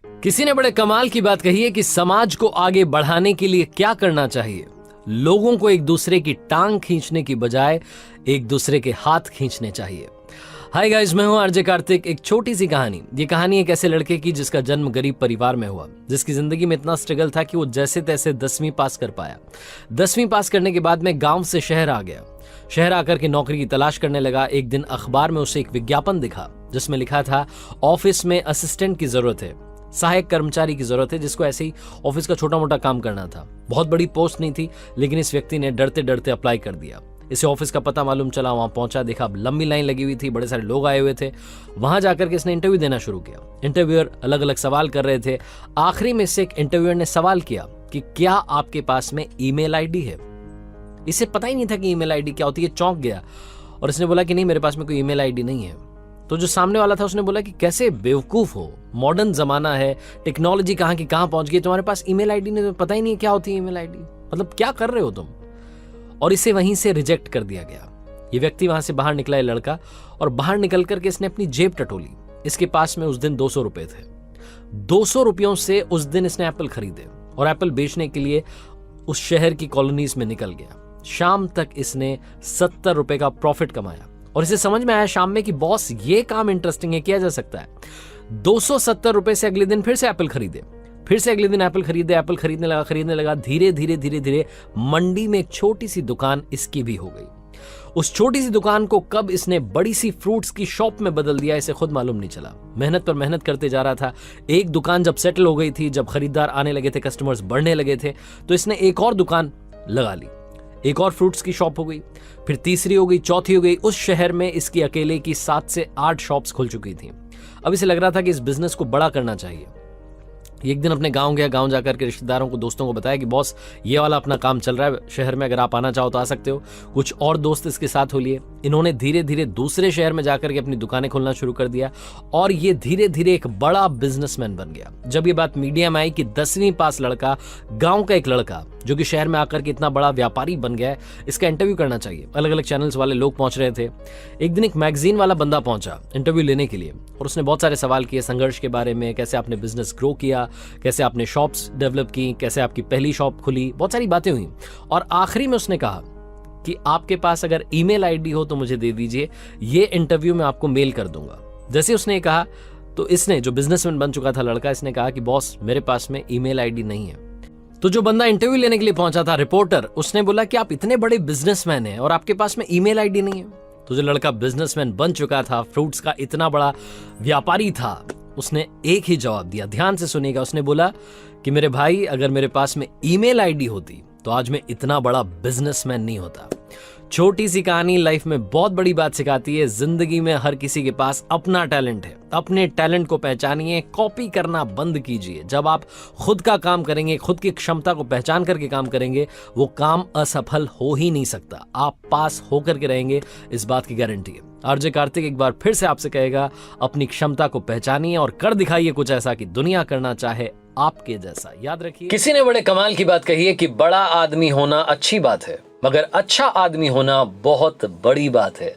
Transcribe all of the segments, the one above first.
किसी ने बड़े कमाल की बात कही है कि समाज को आगे बढ़ाने के लिए क्या करना चाहिए। लोगों को एक दूसरे की टांग खींचने की बजाय एक दूसरे के हाथ खींचने चाहिए। हाय गाइस, मैं हूं आरजे कार्तिक। एक छोटी सी कहानी। ये कहानी एक ऐसे लड़के की जिसका जन्म गरीब परिवार में हुआ, जिसकी जिंदगी में इतना स्ट्रगल था कि वो जैसे तैसे 10वीं पास कर पाया। 10वीं पास करने के बाद में गांव से शहर आ गया। शहर आकर के नौकरी की तलाश करने लगा। एक दिन अखबार में उसे एक विज्ञापन दिखा जिसमें लिखा था, ऑफिस में असिस्टेंट की जरूरत है, सहायक कर्मचारी की जरूरत है, जिसको ऐसे ही ऑफिस का छोटा मोटा काम करना था। बहुत बड़ी पोस्ट नहीं थी, लेकिन इस व्यक्ति ने डरते डरते अप्लाई कर दिया। इसे ऑफिस का पता मालूम चला, वहां पहुंचा, देखा लंबी लाइन लगी हुई थी, बड़े सारे लोग आए हुए थे। वहां जाकर के इसने इंटरव्यू देना शुरू किया। इंटरव्यूअर अलग अलग सवाल कर रहे थे। आखिरी में से एक इंटरव्यूअर ने सवाल किया कि क्या आपके पास में ईमेल आईडी है। इसे पता ही नहीं था कि ईमेल आईडी क्या होती है। चौंक गया और इसने बोला कि नहीं, मेरे पास में कोई ईमेल आईडी नहीं है। तो जो सामने वाला था उसने बोला कि कैसे बेवकूफ हो, मॉडर्न जमाना है, टेक्नोलॉजी कहां की कहां पहुंच गई, तुम्हारे पास ईमेल आईडी नहीं, पता ही नहीं क्या होती है ईमेल आईडी, मतलब क्या कर रहे हो तुम। और इसे वहीं से रिजेक्ट कर दिया गया। ये व्यक्ति वहां से बाहर निकला है लड़का, और बाहर निकल करके इसने अपनी जेब टटोली। इसके पास में उस दिन 200 रुपए थे। 200 रुपयों से उस दिन इसने एप्पल खरीदे और एप्पल बेचने के लिए उस शहर की कॉलोनीज में निकल गया। शाम तक इसने 70 रुपए का प्रॉफिट कमाया और इसे समझ में आया शाम में कि बॉस, ये काम इंटरेस्टिंग है, किया जा सकता है। 270 रुपए से अगले दिन फिर से एप्पल खरीदे, फिर से अगले दिन एप्पल खरीदे, एप्पल खरीदने लगा। धीरे धीरे मंडी में एक छोटी सी दुकान इसकी भी हो गई। उस छोटी सी दुकान को कब इसने बड़ी सी फ्रूट्स की शॉप में बदल दिया, इसे खुद मालूम नहीं चला। मेहनत पर मेहनत करते जा रहा था। एक दुकान जब सेटल हो गई थी, जब खरीदार आने लगे थे, कस्टमर्स बढ़ने लगे थे, तो इसने एक और दुकान लगा ली। एक और फ्रूट्स की शॉप हो गई, फिर तीसरी हो गई, चौथी हो गई। उस शहर में इसकी अकेले की 7 से 8 शॉप्स खुल चुकी थी। अब इसे लग रहा था कि इस बिजनेस को बड़ा करना चाहिए। एक दिन अपने गांव गया। गांव जाकर के रिश्तेदारों को, दोस्तों को बताया कि बॉस, ये वाला अपना काम चल रहा है शहर में, अगर आप आना चाहो तो आ सकते हो। कुछ और दोस्त इसके साथ हो लिए। इन्होंने धीरे धीरे दूसरे शहर में जाकर के अपनी दुकानें खोलना शुरू कर दिया और ये धीरे धीरे एक बड़ा बिजनेसमैन बन गया। जब ये बात मीडिया में आई कि 10वीं पास लड़का, गांव का एक लड़का जो कि शहर में आकर के इतना बड़ा व्यापारी बन गया है, इसका इंटरव्यू करना चाहिए। अलग अलग चैनल्स वाले लोग पहुंच रहे थे। एक दिन एक मैगजीन वाला बंदा पहुंचा इंटरव्यू लेने के लिए और उसने बहुत सारे सवाल किए संघर्ष के बारे में, कैसे आपने बिजनेस ग्रो किया, कैसे आपने शॉप्स डेवलप की, कैसे आपकी पहली शॉप खुली, बहुत सारी बातें हुई। और आखिरी में उसने कहा कि आपके पास अगर ईमेल आईडी हो तो मुझे दे दीजिए, ये इंटरव्यू में आपको मेल कर दूंगा। जैसे उसने कहा तो इसने, जो बिजनेसमैन बन चुका था लड़का, इसने कहा कि बॉस, मेरे पास में ईमेल आईडी नहीं है। तो जो बंदा इंटरव्यू लेने के लिए पहुंचा था, रिपोर्टर, उसने बोला कि आप इतने बड़े बिजनेसमैन हैं और आपके पास में ईमेल आईडी नहीं है। तो जो लड़का बिजनेसमैन बन चुका था, फ्रूट्स का इतना बड़ा व्यापारी था, उसने एक ही जवाब दिया। ध्यान से सुनिएगा। उसने बोला कि मेरे भाई, अगर मेरे पास में ईमेल आईडी होती तो आज मैं इतना बड़ा बिजनेसमैन नहीं होता। छोटी सी कहानी लाइफ में बहुत बड़ी बात सिखाती है। जिंदगी में हर किसी के पास अपना टैलेंट है। अपने टैलेंट को पहचानिए, कॉपी करना बंद कीजिए। जब आप खुद का काम करेंगे, खुद की क्षमता को पहचान करके काम करेंगे, वो काम असफल हो ही नहीं सकता। आप पास होकर के रहेंगे, इस बात की गारंटी है। आरजे कार्तिक एक बार फिर से आपसे कहेगा, अपनी क्षमता को पहचानिए और कर दिखाइए कुछ ऐसा कि दुनिया करना चाहे आपके जैसा। याद रखिए, किसी ने बड़े कमाल की बात कही है कि बड़ा आदमी होना अच्छी बात है, मगर अच्छा आदमी होना बहुत बड़ी बात है।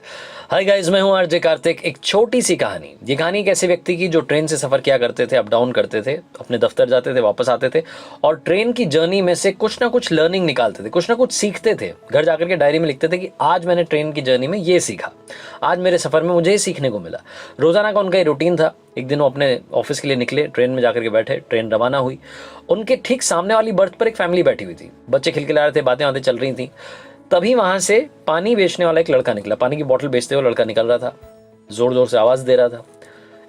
हाय गाइस, मैं हूं आरजे कार्तिक। एक छोटी सी कहानी। ये कहानी एक ऐसे व्यक्ति की जो ट्रेन से सफर किया करते थे, अप डाउन करते थे, अपने दफ्तर जाते थे, वापस आते थे और ट्रेन की जर्नी में से कुछ ना कुछ लर्निंग निकालते थे, कुछ ना कुछ सीखते थे। घर जाकर के डायरी में लिखते थे कि आज मैंने ट्रेन की जर्नी में ये सीखा, आज मेरे सफर में मुझे ये सीखने को मिला। रोजाना का उनका ये रूटीन था। एक दिन वो अपने ऑफिस के लिए निकले, ट्रेन में जाकर के बैठे, ट्रेन रवाना हुई। उनके ठीक सामने वाली बर्थ पर एक फैमिली बैठी हुई थी। बच्चे खिलखिला रहे थे, बातें चल रही थी। तभी वहां से पानी बेचने वाला एक लड़का निकला। पानी की बोतल बेचते हुए लड़का निकल रहा था, जोर जोर से आवाज दे रहा था।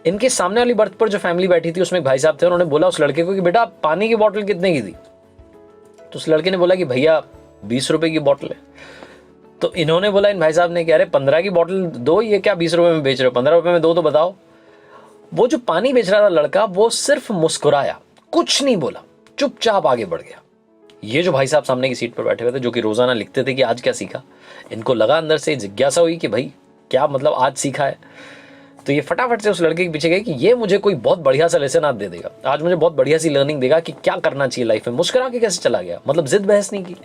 इनके सामने वाली बर्थ पर जो फैमिली बैठी थी, उसमें एक भाई साहब थे। उन्होंने बोला उस लड़के को कि बेटा, पानी की बोतल कितने की थी? तो उस लड़के ने बोला कि भैया 20 रुपए की बोतल है। तो इन्होंने बोला, इन भाई साहब ने, कि अरे 15 की बोतल दो, ये क्या 20 रुपए में बेच रहे हो? 15 रुपए में दो तो बताओ। वो जो पानी बेच रहा था लड़का, वो सिर्फ मुस्कुराया, कुछ नहीं बोला, चुपचाप आगे बढ़ गया। ये जो भाई साहब सामने की सीट पर बैठे हुए थे, जो कि रोजाना लिखते थे कि आज क्या सीखा, इनको लगा, अंदर से जिज्ञासा हुई कि भाई क्या मतलब आज सीखा है। तो ये फटाफट से उस लड़के के पीछे गए कि ये मुझे कोई बहुत बढ़िया सा लेसन आज दे देगा, आज मुझे बहुत बढ़िया सी लर्निंग देगा कि क्या करना चाहिए लाइफ में। मुस्कुरा के कैसे चला गया, मतलब जिद बहस नहीं की।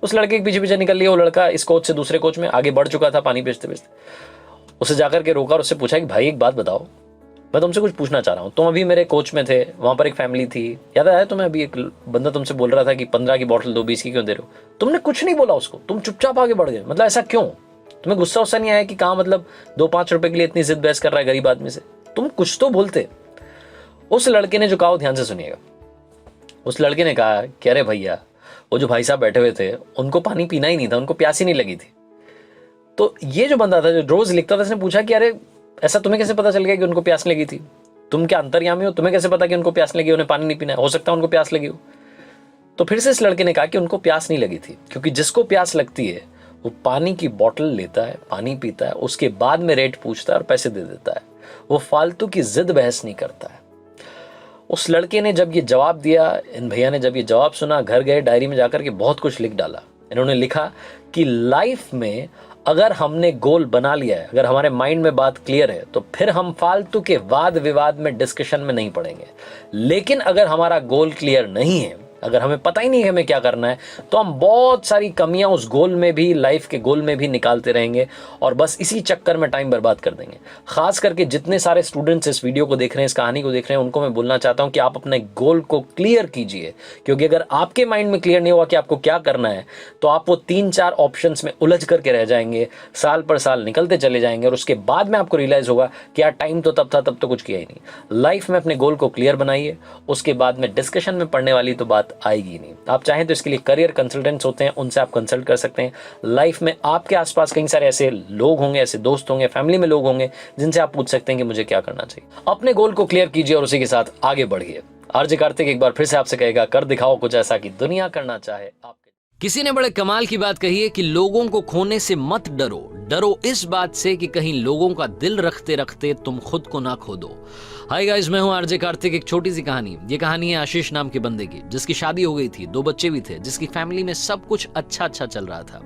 उस लड़के के पीछे पीछे निकल लिया। वो लड़का इस कोच से दूसरे कोच में आगे बढ़ चुका था पानी बेचते बेचते। उसे जाकर के रोका और उससे पूछा कि भाई एक बात बताओ, मैं तुमसे कुछ पूछना चाह रहा हूँ। तुम अभी मेरे कोच में थे, वहाँ पर एक फैमिली थी, याद आया तुम्हें? अभी एक बंदा तुमसे बोल रहा था कि 15 की बॉटल दो, 20 की क्यों दे रहे हो? तुमने कुछ नहीं बोला उसको, तुम चुपचाप आगे बढ़ गए। मतलब ऐसा क्यों? तुम्हें गुस्सा उस्सा नहीं आया कि कहाँ मतलब 2-5 रुपए के लिए इतनी जिद बहस कर रहा है गरीब आदमी से? तुम कुछ तो बोलते। उस लड़के ने जो कहा, ध्यान से सुनिएगा। उस लड़के ने कहा कि अरे भैया, वो जो भाई साहब बैठे हुए थे उनको पानी पीना ही नहीं था, उनको प्यास ही नहीं लगी थी। तो ये जो बंदा था जो रोज लिखता था, उसने पूछा कि अरे ऐसा तुम्हें कैसे पता चल गया कि उनको प्यास लगी थी? तुम क्या अंतर्यामी हो? तुम्हें कैसे पता कि उनको प्यास लगी, उन्हें पानी नहीं पीना है? हो सकता है उनको प्यास लगी हो। तो फिर से इस लड़के ने कहा कि उनको प्यास नहीं लगी थी, क्योंकि जिसको प्यास लगती है वो पानी की बोतल लेता है, पानी पीता है, उसके बाद में रेट पूछता है और पैसे दे देता है। वो फालतू की जिद बहस नहीं करता है। उस लड़के ने जब ये जवाब दिया, इन भैया ने जब ये जवाब सुना, घर गए, डायरी में जाकर के बहुत कुछ लिख डाला। इन्होंने लिखा कि लाइफ में अगर हमने गोल बना लिया है, अगर हमारे माइंड में बात क्लियर है, तो फिर हम फालतू के वाद विवाद में, डिस्कशन में नहीं पड़ेंगे। लेकिन अगर हमारा गोल क्लियर नहीं है, अगर हमें पता ही नहीं है हमें क्या करना है, तो हम बहुत सारी कमियां उस गोल में भी, लाइफ के गोल में भी निकालते रहेंगे और बस इसी चक्कर में टाइम बर्बाद कर देंगे। खास करके जितने सारे स्टूडेंट्स इस वीडियो को देख रहे हैं, इस कहानी को देख रहे हैं, उनको मैं बोलना चाहता हूं कि आप अपने गोल को क्लियर कीजिए। क्योंकि अगर आपके माइंड में क्लियर नहीं हुआ कि आपको क्या करना है, तो आप वो 3-4 ऑप्शंस में उलझ करके रह जाएंगे, साल पर साल निकलते चले जाएंगे और उसके बाद में आपको रियलाइज होगा कि यार टाइम तो तब था, तब तो कुछ किया ही नहीं। लाइफ में अपने गोल को क्लियर बनाइए, उसके बाद में डिस्कशन में पढ़ने वाली तो बात आएगी नहीं। आप चाहें तो इसके लिए करियर कंसल्टेंट्स होते हैं, उनसे आप कंसल्ट कर सकते हैं। लाइफ में आपके आसपास कई सारे ऐसे लोग होंगे, ऐसे दोस्त होंगे, फैमिली में लोग होंगे जिनसे आप पूछ सकते हैं कि मुझे क्या करना चाहिए। अपने गोल को क्लियर कीजिए और उसी के साथ आगे बढ़िए। आरजे कार्तिक एक बार फिर से आपसे कहेगा, कर दिखाओ कुछ ऐसा कि दुनिया करना चाहे आपके। किसी ने बड़े कमाल की बात कही है कि लोगों को खोने से मत डरो, डरो इस बात से कि कहीं लोगों का दिल रखते रखते तुम खुद को ना खो दो। हाय गाइस, मैं हूं आरजे कार्तिक। एक छोटी सी कहानी। ये कहानी है आशीष नाम के बंदे की, जिसकी शादी हो गई थी, 2 बच्चे भी थे, जिसकी फैमिली में सब कुछ अच्छा चल रहा था।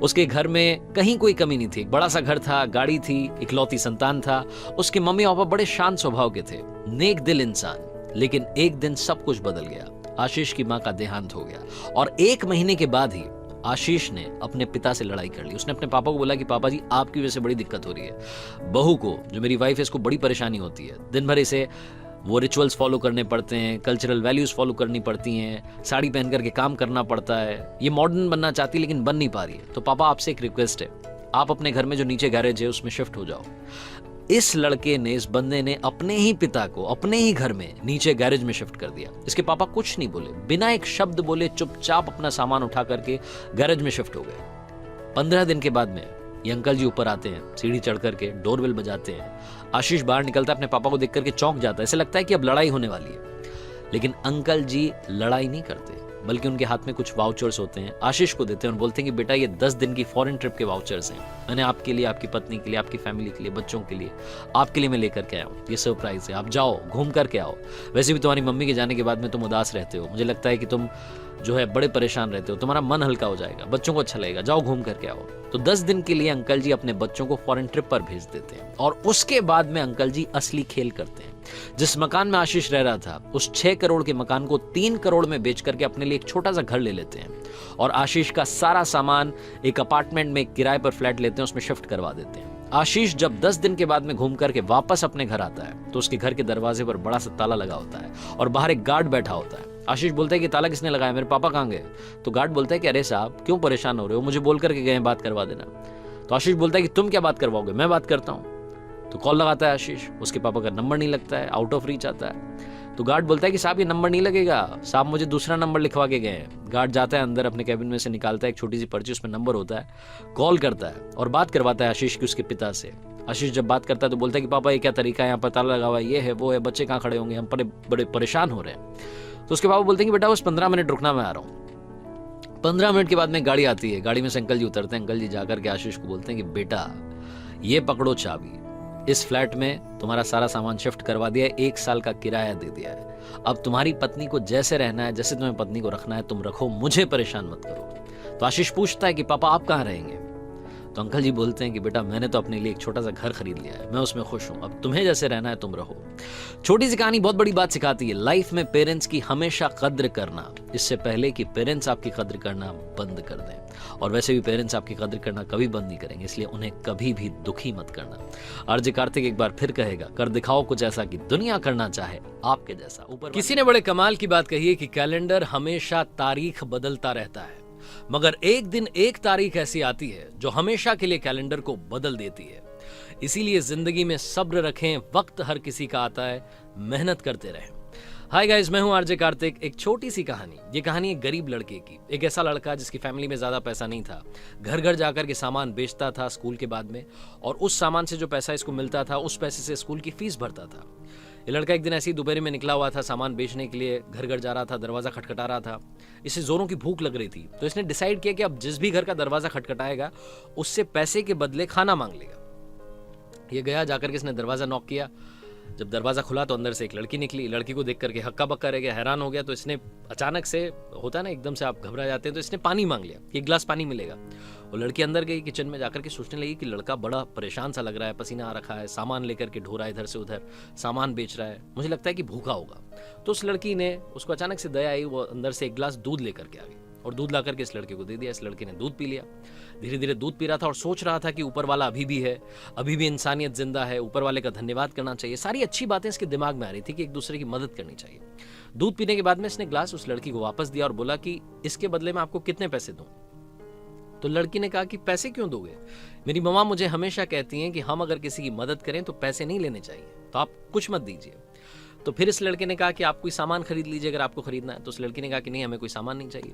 उसके घर में कहीं कोई कमी नहीं थी। एक बड़ा सा घर था, गाड़ी थी, इकलौती संतान था। उसके मम्मी पापा बड़े शांत स्वभाव के थे, नेक दिल इंसान। लेकिन एक दिन सब कुछ बदल गया। आशीष की मां का देहांत हो गया और 1 महीने के बाद ही आशीष ने अपने पिता से लड़ाई कर ली। उसने अपने पापा को बोला कि पापा जी, आपकी वजह से बड़ी दिक्कत हो रही है। बहू को, जो मेरी वाइफ है, इसको बड़ी परेशानी होती है। दिन भर इसे वो रिचुअल्स फॉलो करने पड़ते हैं, कल्चरल वैल्यूज फॉलो करनी पड़ती हैं, साड़ी पहन करके काम करना पड़ता है। ये मॉडर्न बनना चाहती है लेकिन बन नहीं पा रही है। तो पापा, आपसे एक रिक्वेस्ट है, आप अपने घर में जो नीचे गैरेज है उसमें शिफ्ट हो जाओ। इस लड़के ने, इस बंदे ने अपने ही पिता को अपने ही घर में नीचे गैरेज में शिफ्ट कर दिया। इसके पापा कुछ नहीं बोले, बिना एक शब्द बोले चुपचाप अपना सामान उठा करके गैरेज में शिफ्ट हो गए। 15 दिन के बाद में ये अंकल जी ऊपर आते हैं, सीढ़ी चढ़ करके डोरबेल बजाते हैं। आशीष बाहर निकलता है, अपने पापा को देख करके चौंक जाता है। ऐसे लगता है कि अब लड़ाई होने वाली है। लेकिन अंकल जी लड़ाई नहीं करते, बल्कि उनके हाथ में कुछ वाउचर्स होते हैं, आशीष को देते हैं और बोलते हैं कि बेटा, ये 10 दिन की फॉरेन ट्रिप के वाउचर्स हैं। मैंने आपके लिए, आपकी पत्नी के लिए, आपकी फैमिली के लिए, बच्चों के लिए, आपके लिए मैं लेकर के आया हूँ। ये सरप्राइज है, आप जाओ, घूम करके आओ। वैसे भी तुम्हारी मम्मी के जाने के बाद में तुम उदास रहते हो, मुझे लगता है कि तुम जो है बड़े परेशान रहते हो, तुम्हारा मन हल्का हो जाएगा, बच्चों को अच्छा लगेगा, जाओ घूम करके आओ। तो 10 दिन के लिए अंकल जी अपने बच्चों को फॉरेन ट्रिप पर भेज देते हैं और उसके बाद में अंकल जी असली खेल करते हैं। जिस मकान में आशीष रह रहा था, उस 6 करोड़ के मकान को 3 करोड़ में बेच करके अपने लिए एक छोटा सा घर ले लेते हैं और आशीष का सारा सामान एक अपार्टमेंट में किराए पर फ्लैट लेते हैं, उसमें शिफ्ट करवा देते हैं। आशीष जब 10 दिन के बाद में घूम करके वापस अपने घर आता है, तो उसके घर के दरवाजे पर बड़ा सा ताला लगा होता है और बाहर एक गार्ड बैठा होता है। आशीष बोलता है कि ताला किसने लगाया, मेरे पापा कहाँ गए? तो गार्ड बोलता है कि अरे साहब, क्यों परेशान हो रहे हो, मुझे बोल करके गए, बात करवा देना। तो आशीष बोलता है कि तुम क्या बात करवाओगे, मैं बात करता हूँ। तो कॉल लगाता है आशीष, उसके पापा का नंबर नहीं लगता है, आउट ऑफ रीच आता है। तो गार्ड बोलता है कि साहब, ये नंबर नहीं लगेगा, साहब मुझे दूसरा नंबर लिखवा के गए हैं। गार्ड जाता है अंदर, अपने कैबिन में से निकालता है एक छोटी सी पर्ची, उसमें नंबर होता है, कॉल करता है और बात करवाता है आशीष की उसके पिता से। आशीष जब बात करता है तो बोलता है कि पापा, ये क्या तरीका है, यहाँ पर ताला लगा हुआ है, ये है वो है, बच्चे कहाँ खड़े होंगे, हम बड़े परेशान हो रहे हैं। तो उसके पापा बोलते हैं कि बेटा बस 15 मिनट रुकना, मैं आ रहा हूँ। 15 मिनट के बाद में गाड़ी आती है, गाड़ी में से अंकल जी उतरते हैं। अंकल जी जाकर के आशीष को बोलते हैं कि बेटा, ये पकड़ो चाबी, इस फ्लैट में तुम्हारा सारा सामान शिफ्ट करवा दिया है, 1 साल का किराया दे दिया है। अब तुम्हारी पत्नी को जैसे रहना है, जैसे तुम्हें पत्नी को रखना है तुम रखो, मुझे परेशान मत करो। तो आशीष पूछता है कि पापा आप कहाँ रहेंगे? तो अंकल जी बोलते हैं कि बेटा मैंने तो अपने लिए एक छोटा सा घर खरीद लिया है, मैं उसमें खुश हूँ, अब तुम्हें जैसे रहना है तुम रहो। छोटी सी कहानी बहुत बड़ी बात सिखाती है। लाइफ में पेरेंट्स की हमेशा कद्र करना, इससे पहले कि पेरेंट्स आपकी कद्र करना बंद कर दें। और वैसे भी पेरेंट्स आपकी कद्र करना कभी बंद नहीं करेंगे, इसलिए उन्हें कभी भी दुखी मत करना। आरजे कार्तिक एक बार फिर कहेगा, कर दिखाओ कुछ ऐसा कि दुनिया करना चाहे आपके जैसा। ऊपर किसी ने बड़े कमाल की बात कही है कि कैलेंडर हमेशा तारीख बदलता रहता है, मगर एक दिन एक तारीख ऐसी आती है जो हमेशा के लिए कैलेंडर को बदल देती है। इसीलिए जिंदगी में सब्र रखें, वक्त हर किसी का आता है, मेहनत करते रहें। हाय गाइस, मैं हूं आरजे कार्तिक। एक छोटी सी कहानी, ये कहानी एक गरीब लड़के की। एक ऐसा लड़का जिसकी फैमिली में ज्यादा पैसा नहीं था, घर घर जाकर के सामान बेचता था स्कूल के बाद में, और उस सामान से जो पैसा इसको मिलता था उस पैसे से स्कूल की फीस भरता था। ये लड़का एक दिन ऐसे ही दोपहर में निकला हुआ था सामान बेचने के लिए, घर घर जा रहा था, दरवाजा खटखटा रहा था। इसे जोरों की भूख लग रही थी, तो इसने डिसाइड किया कि अब जिस भी घर का दरवाजा खटखटाएगा उससे पैसे के बदले खाना मांग लेगा। ये गया, जाकर के इसने दरवाजा नॉक किया। जब दरवाजा खुला तो अंदर से एक लड़की निकली। लड़की को देख करके हक्का बक्का रह गया, हैरान हो गया। तो इसने अचानक से, होता है ना एकदम से आप घबरा जाते हैं, तो इसने पानी मांग लिया, एक गिलास पानी मिलेगा। वो लड़की अंदर गई किचन में, जाकर के सोचने लगी कि लड़का बड़ा परेशान सा लग रहा है, पसीना आ रखा है, सामान लेकर के ढो रहा है इधर से उधर, सामान बेच रहा है, मुझे लगता है कि भूखा होगा। तो उस लड़की ने, उसको अचानक से दया आई, वो अंदर से एक गिलास दूध लेकर के आ गई और दूध ला करके इस लड़के को दे दिया। इस लड़के ने दूध पी लिया। धीरे धीरे दूध पी रहा था और सोच रहा था कि ऊपर वाला अभी भी है, अभी भी इंसानियत जिंदा है, ऊपर वाले का धन्यवाद करना चाहिए। सारी अच्छी बातें इसके दिमाग में आ रही थी कि एक दूसरे की मदद करनी चाहिए। दूध पीने के बाद में इसने ग्लास उस लड़की को वापस दिया और बोला कि इसके बदले में आपको कितने पैसे दूं। तो लड़की ने कहा कि पैसे क्यों दोगे, मेरी मम्मा मुझे हमेशा कहती हैं कि हम अगर किसी की मदद करें तो पैसे नहीं लेने चाहिए, तो आप कुछ मत दीजिए। तो फिर इस लड़के ने कहा कि आप कोई सामान खरीद लीजिए अगर आपको खरीदना है। तो उस लड़की ने कहा कि नहीं, हमें कोई सामान नहीं चाहिए।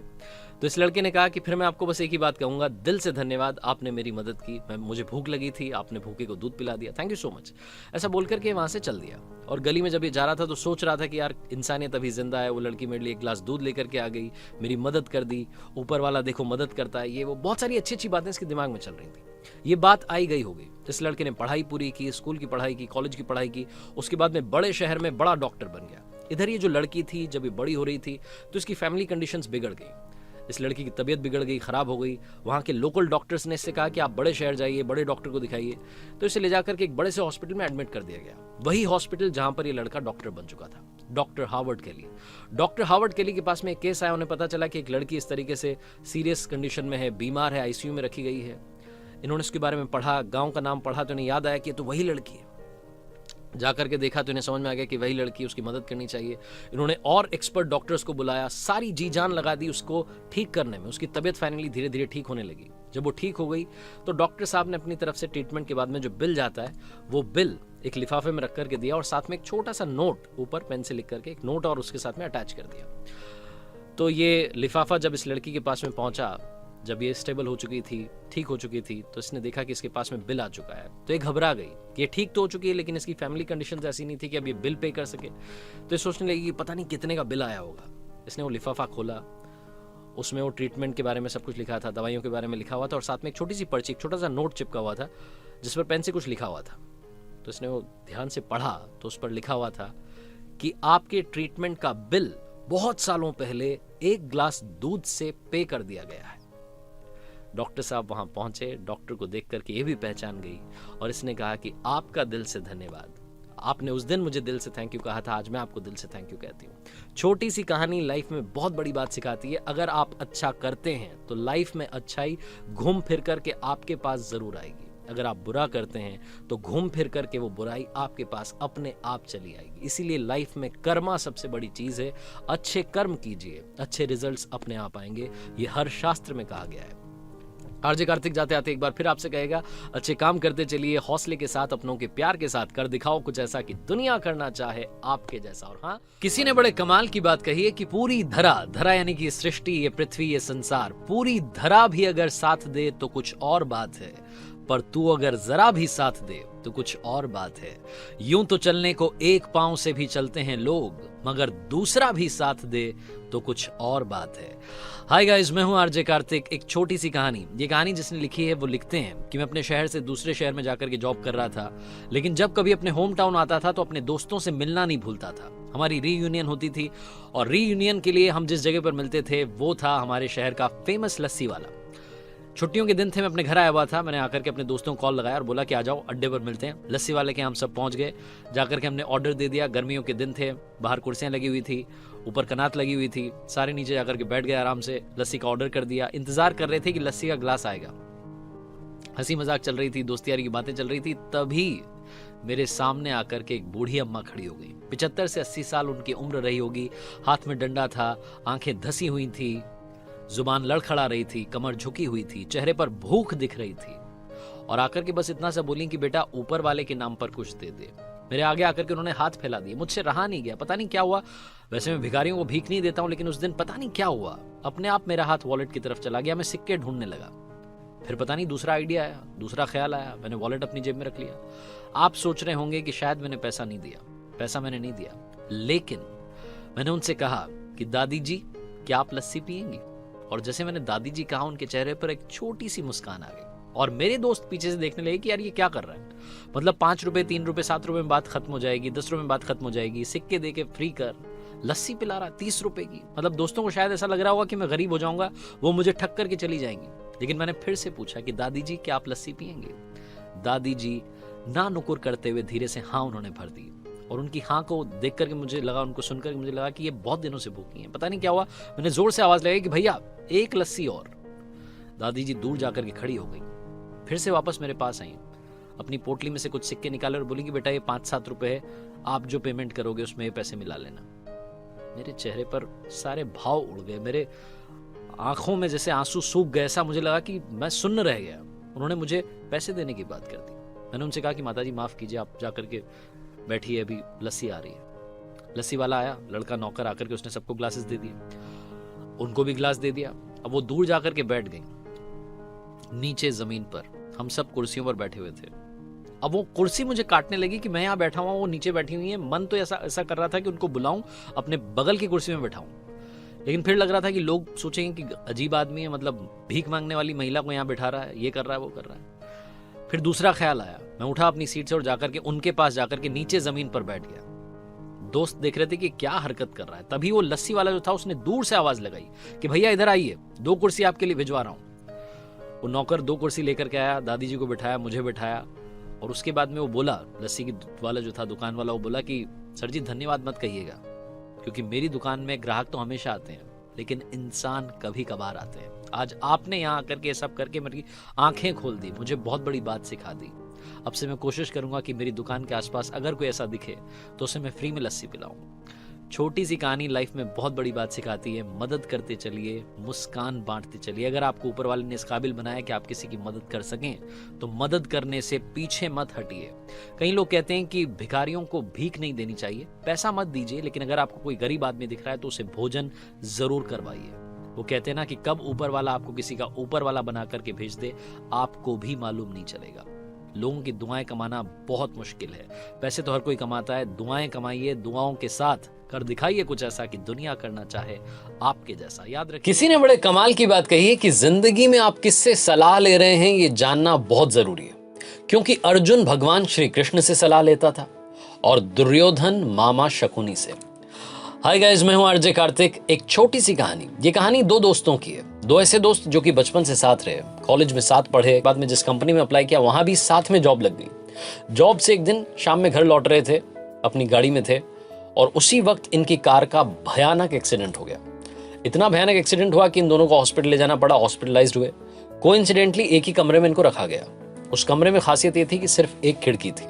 तो इस लड़के ने कहा कि फिर मैं आपको बस एक ही बात कहूंगा, दिल से धन्यवाद, आपने मेरी मदद की, मुझे भूख लगी थी, आपने भूखे को दूध पिला दिया, थैंक यू सो मच। ऐसा बोल करके वहां से चल दिया। और गली में जब ये जा रहा था तो सोच रहा था कि यार इंसानियत अभी जिंदा है, वो लड़की मेरे लिए एक गिलास दूध लेकर के आ गई, मेरी मदद कर दी, ऊपर वाला देखो मदद करता है, ये वो बहुत सारी अच्छी अच्छी बातें इसके दिमाग में चल रही थी। ये बात आई गई हो गई। इस लड़के ने पढ़ाई पूरी की, स्कूल की पढ़ाई की, कॉलेज की पढ़ाई की, उसके बाद में बड़े शहर में बड़ा डॉक्टर बन गया। इधर ये जो लड़की थी, जब ये बड़ी हो रही थी तो इसकी फैमिली कंडीशंस बिगड़ गई। इस लड़की की तबीयत बिगड़ गई, खराब हो गई। वहाँ के लोकल डॉक्टर्स ने इससे कहा कि आप बड़े शहर जाइए, बड़े डॉक्टर को दिखाइए। तो इसे ले जाकर के एक बड़े से हॉस्पिटल में एडमिट कर दिया गया, वही हॉस्पिटल जहाँ पर ये लड़का डॉक्टर बन चुका था, डॉक्टर हार्वर्ड केली। डॉक्टर हार्वर्ड केली के पास में एक केस आया, उन्हें पता चला कि एक लड़की इस तरीके से सीरियस कंडीशन में है, बीमार है, आईसीयू में रखी गई है। इन्होंने उसके बारे में पढ़ा, गांव का नाम पढ़ा, तो इन्हें याद आया कि ये तो वही लड़की है। जाकर के देखा तो इन्हें समझ में आ गया कि वही लड़की, उसकी मदद करनी चाहिए। इन्होंने और एक्सपर्ट डॉक्टर्स को बुलाया, सारी जी जान लगा दी उसको ठीक करने में। उसकी तबीयत फाइनली धीरे धीरे ठीक होने लगी। जब वो ठीक हो गई तो डॉक्टर साहब ने अपनी तरफ से ट्रीटमेंट के बाद में जो बिल जाता है वो बिल एक लिफाफे में रख करके दिया और साथ में एक छोटा सा नोट, ऊपर पेन से लिख करके एक नोट और उसके साथ में अटैच कर दिया। तो ये लिफाफा जब इस लड़की के पास में पहुंचा, जब ये स्टेबल हो चुकी थी, ठीक हो चुकी थी, तो इसने देखा कि इसके पास में बिल आ चुका है। तो ये घबरा गई। ये ठीक तो हो चुकी है लेकिन इसकी फैमिली कंडीशंस ऐसी नहीं थी कि अब ये बिल पे कर सके। तो ये सोचने लगी कि पता नहीं कितने का बिल आया होगा। इसने वो लिफाफा खोला, उसमें वो ट्रीटमेंट के बारे में सब कुछ लिखा था, दवाइयों के बारे में लिखा हुआ था और साथ में एक छोटी सी पर्ची, एक छोटा सा नोट चिपका हुआ था जिस पर पेन से कुछ लिखा हुआ था। तो इसने वो ध्यान से पढ़ा तो उस पर लिखा हुआ था कि आपके ट्रीटमेंट का बिल बहुत सालों पहले एक गिलास दूध से पे कर दिया गया है। डॉक्टर साहब वहां पहुंचे, डॉक्टर को देख करके ये भी पहचान गई और इसने कहा कि आपका दिल से धन्यवाद, आपने उस दिन मुझे दिल से थैंक यू कहा था, आज मैं आपको दिल से थैंक यू कहती हूँ। छोटी सी कहानी लाइफ में बहुत बड़ी बात सिखाती है। अगर आप अच्छा करते हैं तो लाइफ में अच्छाई घूम फिर करके आपके पास जरूर आएगी। अगर आप बुरा करते हैं तो घूम फिर करके वो बुराई आपके पास अपने आप चली आएगी। इसीलिए लाइफ में कर्मा सबसे बड़ी चीज है। अच्छे कर्म कीजिए, अच्छे रिजल्ट्स अपने आप आएंगे, ये हर शास्त्र में कहा गया है। आरजे कार्तिक जाते आते एक बार फिर आपसे कहेगा, अच्छे काम करते चलिए, हौसले के साथ, अपनों के प्यार के साथ, कर दिखाओ कुछ ऐसा कि दुनिया करना चाहे आपके जैसा। और हाँ, किसी ने बड़े कमाल की बात कही है कि पूरी धरा यानी कि सृष्टि, ये पृथ्वी, ये संसार, पूरी धरा भी अगर साथ दे तो कुछ और बात है, पर तू अगर जरा भी साथ दे तो कुछ और बात है। यूं तो चलने को एक पांव से भी चलते हैं लोग, मगर दूसरा भी साथ दे तो कुछ और बात है। हाय गाइस, मैं हूं आरजे कार्तिक। एक छोटी सी कहानी, ये कहानी जिसने लिखी है वो लिखते हैं कि मैं अपने शहर से दूसरे शहर में जाकर के जॉब कर रहा था, लेकिन जब कभी अपने होम टाउन आता था तो अपने दोस्तों से मिलना नहीं भूलता था। हमारी रीयूनियन होती थी और रीयूनियन के लिए हम जिस जगह पर मिलते थे वो था हमारे शहर का फेमस लस्सी वाला। छुट्टियों के दिन थे, मैं अपने घर आया हुआ था। मैंने आकर के अपने दोस्तों को कॉल लगाया और बोला कि आ जाओ अड्डे पर मिलते हैं। लस्सी वाले के हम सब पहुंच गए। जाकर के हमने ऑर्डर दे दिया। गर्मियों के दिन थे, बाहर कुर्सियां लगी हुई थी, ऊपर कनात लगी हुई थी। सारे नीचे जाकर के बैठ गए आराम से। लस्सी का ऑर्डर कर दिया। इंतजार कर रहे थे कि लस्सी का ग्लास आएगा। हंसी मजाक चल रही थी, दोस्ती यारी की बातें चल रही थी। तभी मेरे सामने आकर के एक बूढ़ी अम्मा खड़ी हो गई। 75 से 80 साल उनकी उम्र रही होगी। हाथ में डंडा था, आंखें धसी हुई थी, जुबान लड़खड़ा रही थी, कमर झुकी हुई थी, चेहरे पर भूख दिख रही थी। और आकर के बस इतना सा बोली कि बेटा ऊपर वाले के नाम पर कुछ दे दे। मेरे आगे आकर के उन्होंने हाथ फैला दिए। मुझसे रहा नहीं गया, पता नहीं क्या हुआ। वैसे मैं भिखारियों को भीख नहीं देता हूं, लेकिन उस दिन पता नहीं क्या हुआ, अपने आप मेरा हाथ वॉलेट की तरफ चला गया। मैं सिक्के ढूंढने लगा। फिर पता नहीं दूसरा आइडिया आया, दूसरा ख्याल आया, मैंने वॉलेट अपनी जेब में रख लिया। आप सोच रहे होंगे कि शायद मैंने पैसा नहीं दिया। पैसा मैंने नहीं दिया, लेकिन मैंने उनसे कहा कि दादी जी क्या आप लस्सी पियेंगी? और जैसे मैंने दादी जी कहा, उनके चेहरे पर एक छोटी सी मुस्कान आ गई। और मेरे दोस्त पीछे से देखने लगे कि यार ये क्या कर रहा है। मतलब 5 रुपए, 3 रुपए, 7 रुपए में बात खत्म हो जाएगी, 10 रुपए में बात खत्म हो जाएगी। सिक्के दे के फ्री कर, लस्सी पिला रहा 30 रुपए की। मतलब दोस्तों को शायद ऐसा लग रहा होगा कि मैं गरीब हो जाऊंगा, वो मुझे ठग करके चली जाएंगी। लेकिन मैंने फिर से पूछा कि दादी जी क्या आप लस्सी पियेंगे? दादी जी ना नुकुर करते हुए धीरे से हाँ उन्होंने भर दी। और उनकी हाँ को देख करके मुझे लगा, उनको सुनकर मुझे लगा कि ये बहुत दिनों से भूखी हैं। पता नहीं क्या हुआ, मैंने जोर से आवाज लगाई कि भैया एक लस्सी और। दादी जी दूर जाकर के खड़ी हो गई, फिर से वापस मेरे पास आई, अपनी पोटली में से कुछ सिक्के निकाले और बोली कि बेटा ये 5-7 रुपए है, आप जो पेमेंट करोगे उसमें ये पैसे मिला लेना। मेरे चेहरे पर सारे भाव उड़ गए, मेरे आंखों में जैसे आंसू सूख गए। ऐसा मुझे लगा कि मैं सुन्न रह गया। उन्होंने मुझे पैसे देने की बात कर दी। मैंने उनसे कहा कि माताजी माफ कीजिए, आप जाकर के बैठिए, अभी लस्सी आ रही है। लस्सी वाला आया, लड़का नौकर आकर के उसने सबको ग्लासेस दे दिए, उनको भी ग्लास दे दिया। अब वो दूर जाकर के बैठ गई नीचे जमीन पर। हम सब कुर्सियों पर बैठे हुए थे। अब वो कुर्सी मुझे काटने लगी कि मैं यहाँ बैठा हुआ, वो नीचे बैठी हुई है। मन तो ऐसा कर रहा था कि उनको बुलाऊं, अपने बगल की कुर्सी में बैठाऊं, लेकिन फिर लग रहा था कि लोग सोचेंगे कि अजीब आदमी है, मतलब भीख मांगने वाली महिला को यहाँ बैठा रहा है, ये कर रहा है, वो कर रहा है। फिर दूसरा ख्याल आया, मैं उठा अपनी सीट से और जाकर के उनके पास जाकर के नीचे जमीन पर बैठ गया। दोस्त देख रहे थे कि क्या हरकत कर रहा है। तभी वो लस्सी वाला जो था उसने दूर से आवाज लगाई कि भैया इधर आइए, 2 कुर्सी आपके लिए भिजवा रहा हूं। वो नौकर 2 कुर्सी लेकर के आया, दादी जी को बिठाया, मुझे बिठाया। और उसके बाद में वो बोला, लस्सी की वाला जो था, दुकान वाला, वो बोला कि सर जी धन्यवाद मत कहिएगा, क्योंकि मेरी दुकान में ग्राहक तो हमेशा आते हैं, लेकिन इंसान कभी कभार आते हैं। आज आपने यहाँ आकर के सब करके मेरी आंखें खोल दी, मुझे बहुत बड़ी बात सिखा दी। अब से मैं कोशिश करूंगा कि मेरी दुकान के आसपास अगर कोई ऐसा दिखे तो उसे मैं फ्री में लस्सी पिलाऊं। छोटी सी कहानी लाइफ में बहुत बड़ी बात सिखाती है। मदद करते चलिए, मुस्कान बांटते चलिए। अगर आपको ऊपर वाले ने इस काबिल बनाया कि आप किसी की मदद कर सकें, तो मदद करने से पीछे मत हटिए। कई लोग कहते हैं कि भिखारियों को भीख नहीं देनी चाहिए, पैसा मत दीजिए, लेकिन अगर आपको कोई गरीब आदमी दिख रहा है तो उसे भोजन जरूर करवाइए। वो कहते हैं ना कि कब ऊपर वाला आपको किसी का ऊपर वाला बना करके भेज दे, आपको भी मालूम नहीं चलेगा। लोगों की दुआएं कमाना बहुत मुश्किल है। पैसे तो हर कोई कमाता है, दुआएं कमाइए, दुआओं के साथ कर दिखाइए कुछ ऐसा कि दुनिया करना चाहे आपके जैसा। याद रखिए, किसी ने बड़े कमाल की बात कही है कि जिंदगी में आप किससे सलाह ले रहे हैं ये जानना बहुत जरूरी है, क्योंकि अर्जुन भगवान श्री कृष्ण से सलाह लेता था और दुर्योधन मामा शकुनी से। हाय गाइस, मैं हूं आरजे कार्तिक। एक छोटी सी कहानी। ये कहानी 2 दोस्तों की है। 2 ऐसे दोस्त जो कि बचपन से साथ रहे, कॉलेज में साथ पढ़े, बाद में जिस कंपनी में अप्लाई किया वहां भी साथ में जॉब लग गई। जॉब से एक दिन शाम में घर लौट रहे थे, अपनी गाड़ी में थे, और उसी वक्त इनकी कार का भयानक एक्सीडेंट हो गया। इतना भयानक एक्सीडेंट हुआ कि इन दोनों को हॉस्पिटल ले जाना पड़ा, हॉस्पिटलाइज्ड हुए। कोइंसिडेंटली एक ही कमरे में इनको रखा गया। उस कमरे में खासियत ये थी कि सिर्फ एक खिड़की थी।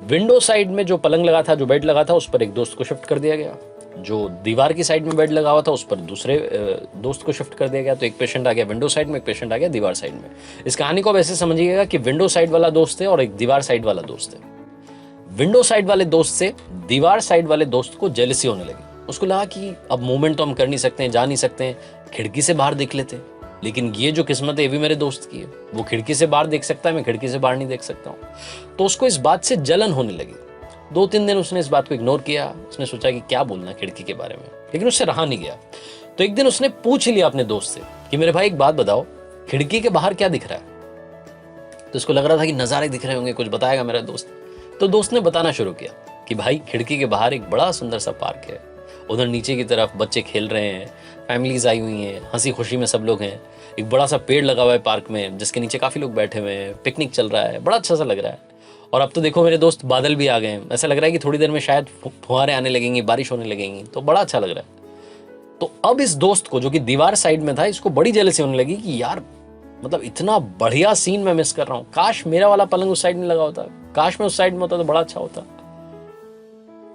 विंडो साइड में जो पलंग लगा था, जो बेड लगा था, उस पर एक दोस्त को शिफ्ट कर दिया गया। जो दीवार की साइड में बेड लगा हुआ था उस पर दूसरे दोस्त को शिफ्ट कर दिया गया। तो एक पेशेंट आ गया विंडो साइड में, एक पेशेंट आ गया दीवार साइड में। इस कहानी को अब ऐसे समझिएगा कि विंडो साइड वाला दोस्त है और एक दीवार साइड वाला दोस्त है। विंडो साइड वाले दोस्त से दीवार साइड वाले दोस्त को जेलसी होने लगी। उसको लगा कि अब मूवमेंट तो हम कर नहीं सकते हैं, जा नहीं सकते हैं, खिड़की से बाहर देख लेते, लेकिन ये जो किस्मत है ये भी मेरे दोस्त की है। वो खिड़की से बाहर देख सकता है, मैं खिड़की से बाहर नहीं देख सकता हूँ। तो उसको इस बात से जलन होने लगी। 2-3 दिन उसने इस बात को इग्नोर किया। उसने सोचा कि क्या बोलना खिड़की के बारे में, लेकिन उससे रहा नहीं गया। तो एक दिन उसने पूछ लिया अपने दोस्त से कि मेरे भाई एक बात बताओ, खिड़की के बाहर क्या दिख रहा है? तो उसको लग रहा था कि नज़ारे दिख रहे होंगे, कुछ बताएगा मेरा दोस्त। तो दोस्त ने बताना शुरू किया कि भाई खिड़की के बाहर एक बड़ा सुंदर सा पार्क है, उधर नीचे की तरफ बच्चे खेल रहे हैं, फैमिलीज आई हुई हैं, हंसी खुशी में सब लोग हैं। एक बड़ा सा पेड़ लगा हुआ है पार्क में जिसके नीचे काफ़ी लोग बैठे हुए हैं, पिकनिक चल रहा है, बड़ा अच्छा सा लग रहा है। और अब तो देखो मेरे दोस्त, बादल भी आ गए हैं, ऐसा लग रहा है कि थोड़ी देर में शायद फुहारें आने लगेंगी, बारिश होने लगेंगी, तो बड़ा अच्छा लग रहा है। तो अब इस दोस्त को जो कि दीवार साइड में था, इसको बड़ी जेलसी होने लगी कि यार मतलब इतना बढ़िया सीन मैं मिस कर रहा हूँ, काश मेरा वाला पलंग उस साइड में लगा होता, काश मैं उस साइड में होता तो बड़ा अच्छा होता।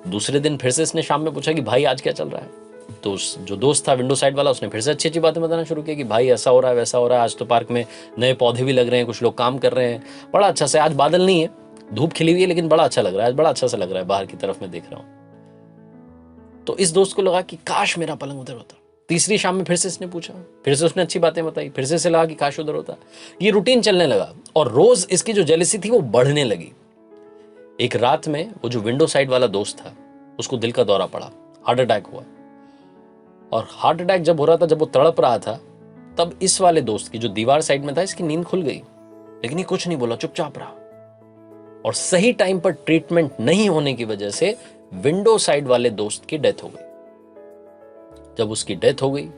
दूसरे दिन फिर से इसने शाम में पूछा कि भाई आज क्या चल रहा है। तो जो दोस्त था विंडो साइड वाला, उसने फिर से अच्छी अच्छी बातें बताना शुरू किया कि भाई ऐसा हो रहा है, वैसा हो रहा है, आज तो पार्क में नए पौधे भी लग रहे हैं, कुछ लोग काम कर रहे हैं, बड़ा अच्छा से, आज बादल नहीं है, धूप खिली हुई है, लेकिन बड़ा अच्छा लग रहा है, आज बड़ा अच्छा सा लग रहा है, बाहर की तरफ मैं देख रहा हूँ। तो इस दोस्त को लगा कि काश मेरा पलंग उधर होता। तीसरी शाम में फिर से इसने पूछा, फिर से उसने अच्छी बातें बताई, फिर से लगा कि काश उधर होता। ये रूटीन चलने लगा और रोज इसकी जो जेलसी थी वो बढ़ने लगी। एक रात में वो जो विंडो साइड वाला दोस्त था, उसको दिल का दौरा पड़ा, हार्ट अटैक हुआ। और हार्ट अटैक जब हो रहा था, जब वो तड़प रहा था, तब इस वाले दोस्त की जो दीवार साइड में था, इसकी नींद खुल गई, लेकिन ये कुछ नहीं बोला, चुपचाप रहा। और सही टाइम पर ट्रीटमेंट नहीं होने की वजह से विंडो साइड वाले दोस्त की डेथ हो गई। जब उसकी डेथ हो गई,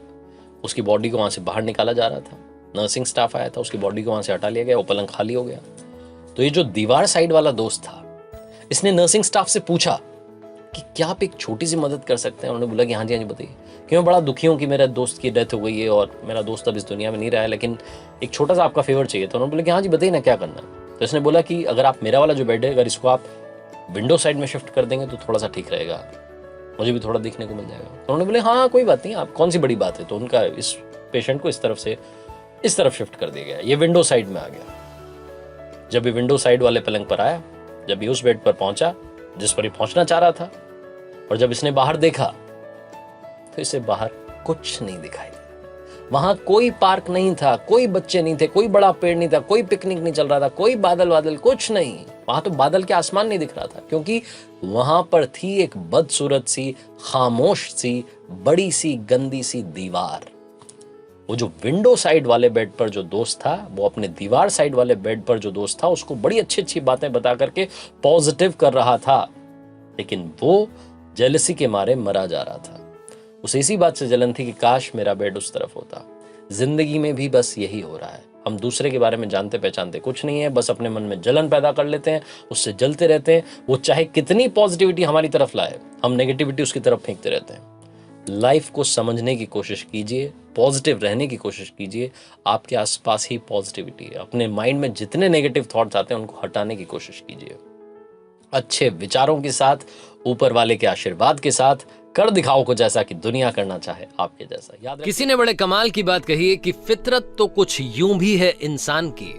उसकी बॉडी को वहां से बाहर निकाला जा रहा था, नर्सिंग स्टाफ आया था, उसकी बॉडी को वहां से हटा लिया गया, वो पलंग खाली हो गया। तो ये जो दीवार साइड वाला दोस्त था, इसने नर्सिंग स्टाफ से पूछा कि क्या आप एक छोटी सी मदद कर सकते हैं। उन्होंने बोला कि हाँ जी बताइए, कि मैं बड़ा दुखी हूँ कि मेरे दोस्त की डेथ हो गई है और मेरा दोस्त अब इस दुनिया में नहीं रहा है, लेकिन एक छोटा सा आपका फेवर चाहिए। तो उन्होंने बोला कि हाँ जी बताइए ना, क्या करना है। तो इसने बोला कि अगर आप मेरा वाला जो बेड है, अगर इसको आप विंडो साइड में शिफ्ट कर देंगे तो थोड़ा सा ठीक रहेगा, मुझे भी थोड़ा देखने को मिल जाएगा। तो उन्होंने बोले हाँ कोई बात नहीं, आप कौन सी बड़ी बात है। तो उनका इस पेशेंट को इस तरफ से इस तरफ शिफ्ट कर दिया गया, ये विंडो साइड में आ गया। जब ये विंडो साइड वाले पलंग पर आया, जब ये उस बेड पर पहुंचा जिस पर ये पहुंचना चाह रहा था, और जब इसने बाहर देखा तो इसे बाहर कुछ नहीं दिखाई दिया। वहां कोई पार्क नहीं था, कोई बच्चे नहीं थे, कोई बड़ा पेड़ नहीं था, कोई पिकनिक नहीं चल रहा था, कोई बादल कुछ नहीं। वहां तो बादल के आसमान नहीं दिख रहा था, क्योंकि वहां पर थी एक बदसूरत सी, खामोश सी, बड़ी सी, गंदी सी दीवार। वो जो विंडो साइड वाले बेड पर जो दोस्त था, वो अपने दीवार साइड वाले बेड पर जो दोस्त था, उसको बड़ी अच्छी अच्छी बातें बता करके पॉजिटिव कर रहा था, लेकिन वो जेलसी के मारे मरा जा रहा था। उसे इसी बात से जलन थी कि काश मेरा बेड उस तरफ होता। जिंदगी में भी बस यही हो रहा है, हम दूसरे के बारे में जानते पहचानते कुछ नहीं है, बस अपने मन में जलन पैदा कर लेते हैं, उससे जलते रहते हैं। वो चाहे कितनी पॉजिटिविटी हमारी तरफ लाए, हम नेगेटिविटी उसकी तरफ फेंकते रहते हैं। लाइफ को समझने की कोशिश कीजिए, पॉजिटिव रहने की कोशिश कीजिए। आपके आसपास ही पॉजिटिविटी है। अपने माइंड में जितने नेगेटिव थॉट्स आते हैं उनको हटाने की कोशिश कीजिए। अच्छे विचारों के साथ, ऊपर वाले के आशीर्वाद के साथ कर दिखाओ कुछ ऐसा कि दुनिया करना चाहे आपके जैसा। याद किसी ने बड़े कमाल की बात कही है कि फितरत तो कुछ यूं भी है इंसान की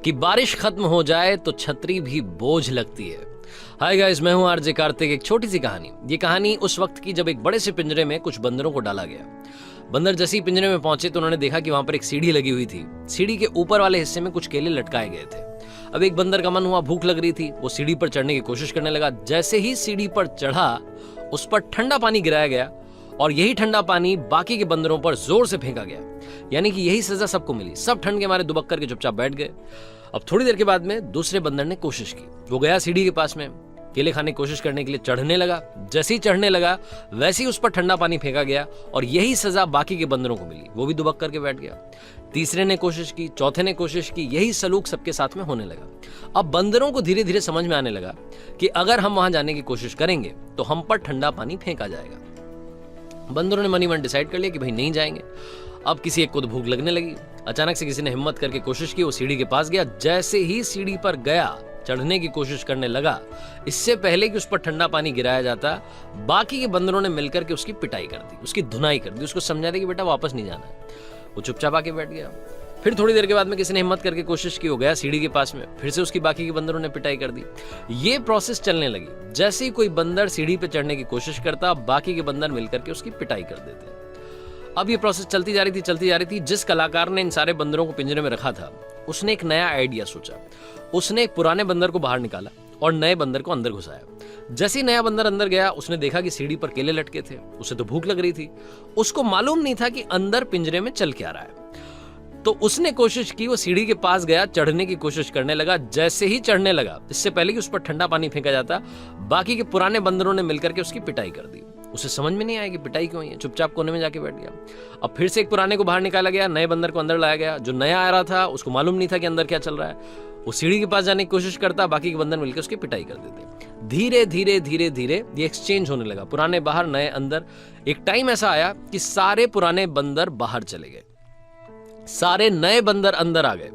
कि बारिश खत्म हो जाए तो छतरी भी बोझ लगती है। हाय गाइस, मैं हूं आरजे कार्तिक। एक छोटी सी कहानी। ये कहानी उस वक्त की जब एक बड़े से पिंजरे में कुछ बंदरों को डाला गया। बंदर जैसे ही पिंजरे में पहुंचे तो उन्होंने देखा कि वहां पर एक सीढ़ी लगी हुई थी। सीढ़ी के ऊपर वाले हिस्से में कुछ केले लटकाए गए थे। अब एक बंदर का मन हुआ, भूख लग रही थी, वो सीढ़ी पर चढ़ने की कोशिश करने लगा। जैसे ही सीढ़ी पर चढ़ा, उस पर ठंडा पानी गिराया गया और यही ठंडा पानी बाकी के बंदरों पर जोर से फेंका गया। यानी कि यही सजा सबको मिली। सब ठंड के मारे दुबक करके चुपचाप बैठ गए। अब थोड़ी देर के बाद में दूसरे बंदर ने कोशिश की। वो गया सीढ़ी के पास में, केले खाने की कोशिश करने के लिए चढ़ने लगा। जैसे ही चढ़ने लगा वैसे ही उस पर ठंडा पानी फेंका गया और यही सजा बाकी के बंदरों को मिली। वो भी दुबक करके बैठ गया। तीसरे ने कोशिश की, चौथे ने कोशिश की, यही सलूक सबके साथ में होने लगा। अब बंदरों को धीरे धीरे समझ में आने लगा कि अगर हम वहां जाने की कोशिश करेंगे तो हम पर ठंडा पानी फेंका जाएगा। बंदरों ने मनी मन डिसाइड कर लिया कि भाई नहीं जाएंगे। अब किसी एक को तो भूख लगने लगी। अचानक से किसी ने हिम्मत करके कोशिश की, वो सीढ़ी के पास गया। जैसे ही सीढ़ी पर गया, चढ़ने की कोशिश करने लगा, इससे पहले कि उस पर ठंडा पानी गिराया जाता, बाकी के बंदरों ने मिलकर के उसकी पिटाई कर दी, उसकी धुनाई कर दी, उसको समझा दिया कि बेटा वापस नहीं जाना है। वो चुपचाप आके बैठ गया। फिर थोड़ी देर के बाद में किसी ने हिम्मत करके कोशिश की, हो गया सीढ़ी के पास में, फिर से उसकी बाकी के बंदरों ने पिटाई कर दी। ये प्रोसेस चलने लगी। जैसे ही कोई बंदर सीढ़ी पे चढ़ने की कोशिश करता, बाकी के बंदर मिलकर के उसकी पिटाई कर देते। अब ये प्रोसेस चलती जा रही थी। जिस कलाकार ने इन सारे बंदरों को पिंजरे में रखा था, उसने एक नया आइडिया सोचा। उसने एक पुराने बंदर को बाहर निकाला और नए बंदर को अंदर घुसाया। जैसे ही नया बंदर अंदर गया, उसने देखा कि सीढ़ी पर केले लटके थे। उसे तो भूख लग रही थी। उसको मालूम नहीं था कि अंदर पिंजरे में चल क्या रहा है। तो उसने कोशिश की, वो सीढ़ी के पास गया, चढ़ने की कोशिश करने लगा। जैसे ही चढ़ने लगा, इससे पहले कि उस पर ठंडा पानी फेंका जाता, बाकी के पुराने बंदरों ने मिलकर के उसकी पिटाई कर दी। उसे समझ में नहीं आया कि पिटाई क्यों हुई है, चुपचाप कोने में जाके बैठ गया। अब फिर से एक पुराने को बाहर निकाला गया, नए बंदर को अंदर लाया गया। जो नया आ रहा था उसको मालूम नहीं था कि अंदर क्या चल रहा है, वो सीढ़ी के पास जाने की कोशिश करता, बाकी के बंदर मिलकर उसकी पिटाई कर देते। धीरे धीरे धीरे धीरे ये एक्सचेंज होने लगा, पुराने बाहर नए अंदर। एक टाइम ऐसा आया कि सारे पुराने बंदर बाहर चले गए, सारे नए बंदर अंदर आ गए,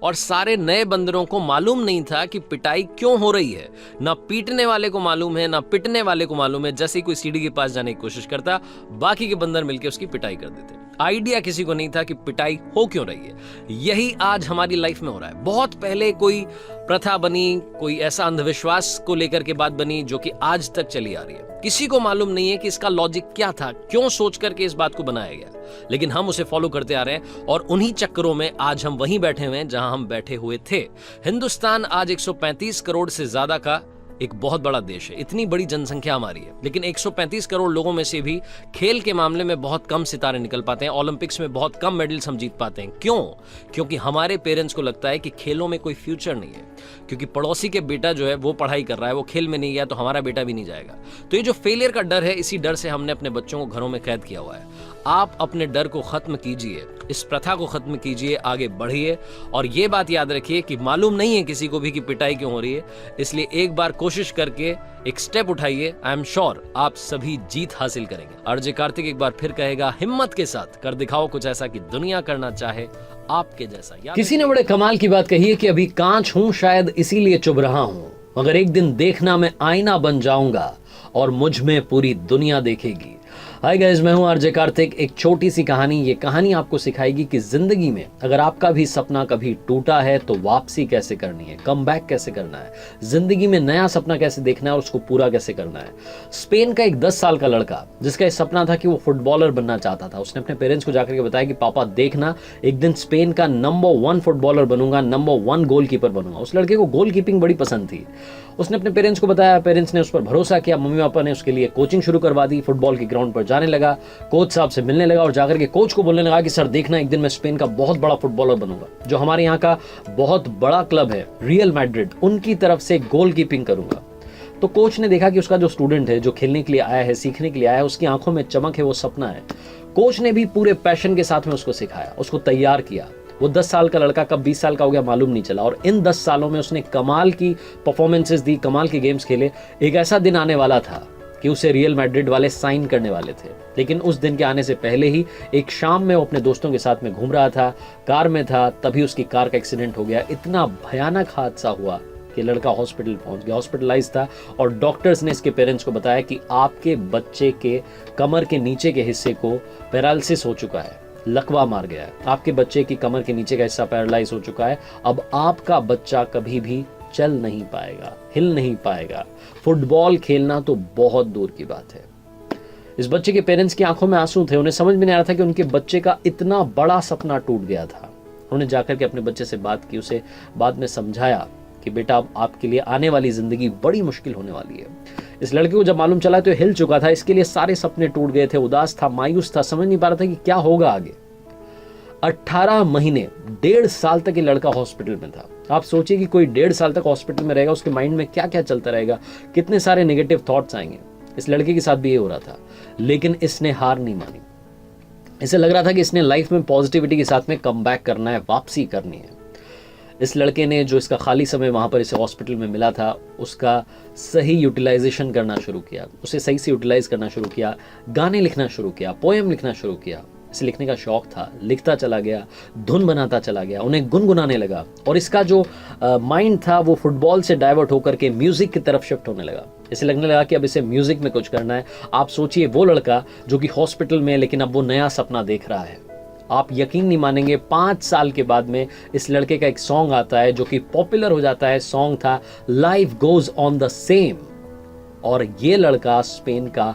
और सारे नए बंदरों को मालूम नहीं था कि पिटाई क्यों हो रही है। ना पीटने वाले को मालूम है, ना पिटने वाले को मालूम है। जैसे ही कोई सीढ़ी के पास जाने की कोशिश करता, बाकी के बंदर मिलकर उसकी पिटाई कर देते। आइडिया किसी को नहीं था कि पिटाई हो क्यों रही है। यही आज हमारी लाइफ में हो रहा है। बहुत पहले कोई प्रथा बनी, कोई ऐसा अंधविश्वास को लेकर के बात बनी जो कि आज तक चली आ रही है। किसी को मालूम नहीं है कि इसका लॉजिक क्या था, क्यों सोच करके इस बात को बनाया गया, लेकिन हम उसे फॉलो करते आ रहे हैं, और उन्हीं चक्करों में आज हम वहीं बैठे हुए हैं जहां हम बैठे हुए थे। हिंदुस्तान आज 135 करोड़ से ज्यादा का एक बहुत बड़ा देश है, इतनी बड़ी जनसंख्या हमारी है, लेकिन 135 करोड़ लोगों में से भी खेल के मामले में बहुत कम सितारे निकल पाते हैं। ओलंपिक्स में बहुत कम मेडल्स हम जीत पाते हैं। क्यों? क्योंकि हमारे पेरेंट्स को लगता है कि खेलों में कोई फ्यूचर नहीं है, क्योंकि पड़ोसी के बेटा जो है वो पढ़ाई कर रहा है, वो खेल में नहीं गया तो हमारा बेटा भी नहीं जाएगा। तो ये जो फेलियर का डर है, इसी डर से हमने अपने बच्चों को घरों में कैद किया हुआ है। आप अपने डर को खत्म कीजिए, इस प्रथा को खत्म कीजिए, आगे बढ़िए, और ये बात याद रखिए कि मालूम नहीं है किसी को भी कि पिटाई क्यों हो रही है। इसलिए एक बार कोशिश करके एक स्टेप उठाइए, आई एम श्योर आप सभी जीत हासिल करेंगे। आरजे कार्तिक एक बार फिर कहेगा, हिम्मत के साथ कर दिखाओ कुछ ऐसा कि दुनिया करना चाहे आपके जैसा। किसी ने बड़े कमाल की बात कही है कि अभी कांच हूं, शायद इसीलिए चुभ रहा हूं, मगर एक दिन देखना मैं आईना बन जाऊंगा और मुझ में पूरी दुनिया देखेगी। हाय गाइस, मैं हूं आरजे कार्तिक। एक छोटी सी कहानी, ये कहानी आपको सिखाएगी कि जिंदगी में अगर आपका भी सपना कभी टूटा है तो वापसी कैसे करनी है, कम बैक कैसे करना है, जिंदगी में नया सपना कैसे देखना है और उसको पूरा कैसे करना है। स्पेन का एक 10 साल का लड़का, जिसका एक सपना था कि वो फुटबॉलर बनना चाहता था, उसने अपने पेरेंट्स को जाकर के बताया कि पापा देखना, एक दिन स्पेन का नंबर 1 फुटबॉलर बनूंगा, नंबर 1 गोलकीपर बनूंगा। उस लड़के को गोलकीपिंग बड़ी पसंद थी। उसने अपने पेरेंट्स को बताया, पेरेंट्स ने उस पर भरोसा किया। मम्मी पापा ने उसके लिए कोचिंग शुरू करवा दी, फुटबॉल के ग्राउंड पर जाने लगा, कोच साहब से मिलने लगा और जाकर के कोच को बोलने लगा कि सर देखना, एक दिन मैं स्पेन का बहुत बड़ा फुटबॉलर बनूंगा, जो हमारे यहाँ का बहुत बड़ा क्लब है रियल मैड्रिड, उनकी तरफ से गोलकीपिंग करूंगा। तो कोच ने देखा कि उसका जो स्टूडेंट है, जो खेलने के लिए आया है, सीखने के लिए आया है, उसकी आंखों में चमक है, वो सपना है। कोच ने भी पूरे पैशन के साथ में उसको सिखाया, उसको तैयार किया। वो 10 साल का लड़का कब 20 साल का हो गया मालूम नहीं चला, और इन 10 सालों में उसने कमाल की परफॉर्मेंसेस दी, कमाल के गेम्स खेले। एक ऐसा दिन आने वाला था कि उसे रियल मैड्रिड वाले साइन करने वाले थे, लेकिन उस दिन के आने से पहले ही एक शाम में वो अपने दोस्तों के साथ में घूम रहा था, कार में था, तभी उसकी कार का एक्सीडेंट हो गया। इतना भयानक हादसा हुआ कि लड़का हॉस्पिटल पहुंच गया, हॉस्पिटलाइज था, और डॉक्टर्स ने इसके पेरेंट्स को बताया कि आपके बच्चे के कमर के नीचे के हिस्से को पैरालिसिस हो चुका है, लकवा मार गया है, आपके बच्चे की कमर के नीचे का हिस्सा पैरालाइज हो चुका है, अब आपका बच्चा कभी भी चल नहीं पाएगा, हिल नहीं पाएगा, फुटबॉल खेलना तो बहुत दूर की बात है। इस बच्चे के पेरेंट्स की आंखों में आंसू थे, उन्हें समझ में नहीं आ रहा था कि उनके बच्चे का इतना बड़ा सपना टूट गया था। उन्होंने जाकर के अपने बच्चे से बात की, उसे बाद में समझाया कि बेटा अब आपके लिए आने वाली जिंदगी बड़ी मुश्किल होने वाली है। इस लड़के को जब मालूम चला तो हिल चुका था, इसके लिए सारे सपने टूट गए थे, उदास था, मायूस था, समझ नहीं पा रहा था कि क्या होगा आगे। 18 महीने, 1.5 साल तक ये लड़का हॉस्पिटल में था। आप सोचिए कि कोई 1.5 साल तक हॉस्पिटल में रहेगा, उसके माइंड में क्या क्या चलता रहेगा, कितने सारे नेगेटिव थॉट्स आएंगे। इस लड़के के साथ भी ये हो रहा था, लेकिन इसने हार नहीं मानी। इसे लग रहा था कि इसने लाइफ में पॉजिटिविटी के साथ में कम बैक करना है, वापसी करनी है। इस लड़के ने जो इसका खाली समय वहाँ पर इसे हॉस्पिटल में मिला था, उसका सही यूटिलाइजेशन करना शुरू किया, उसे सही से यूटिलाइज करना शुरू किया, गाने लिखना शुरू किया, पोएम लिखना शुरू किया। इसे लिखने का शौक था, लिखता चला गया, धुन बनाता चला गया, उन्हें गुनगुनाने लगा, और इसका जो माइंड था वो फुटबॉल से डाइवर्ट होकर के म्यूजिक की तरफ शिफ्ट होने लगा। इसे लगने लगा कि अब इसे म्यूजिक में कुछ करना है। आप सोचिए, वो लड़का जो कि हॉस्पिटल में, लेकिन अब वो नया सपना देख रहा है। आप यकीन नहीं मानेंगे, 5 साल के बाद में इस लड़के का एक सॉन्ग आता है जो कि पॉपुलर हो जाता है। सॉन्ग था life goes on the same, और ये लड़का स्पेन का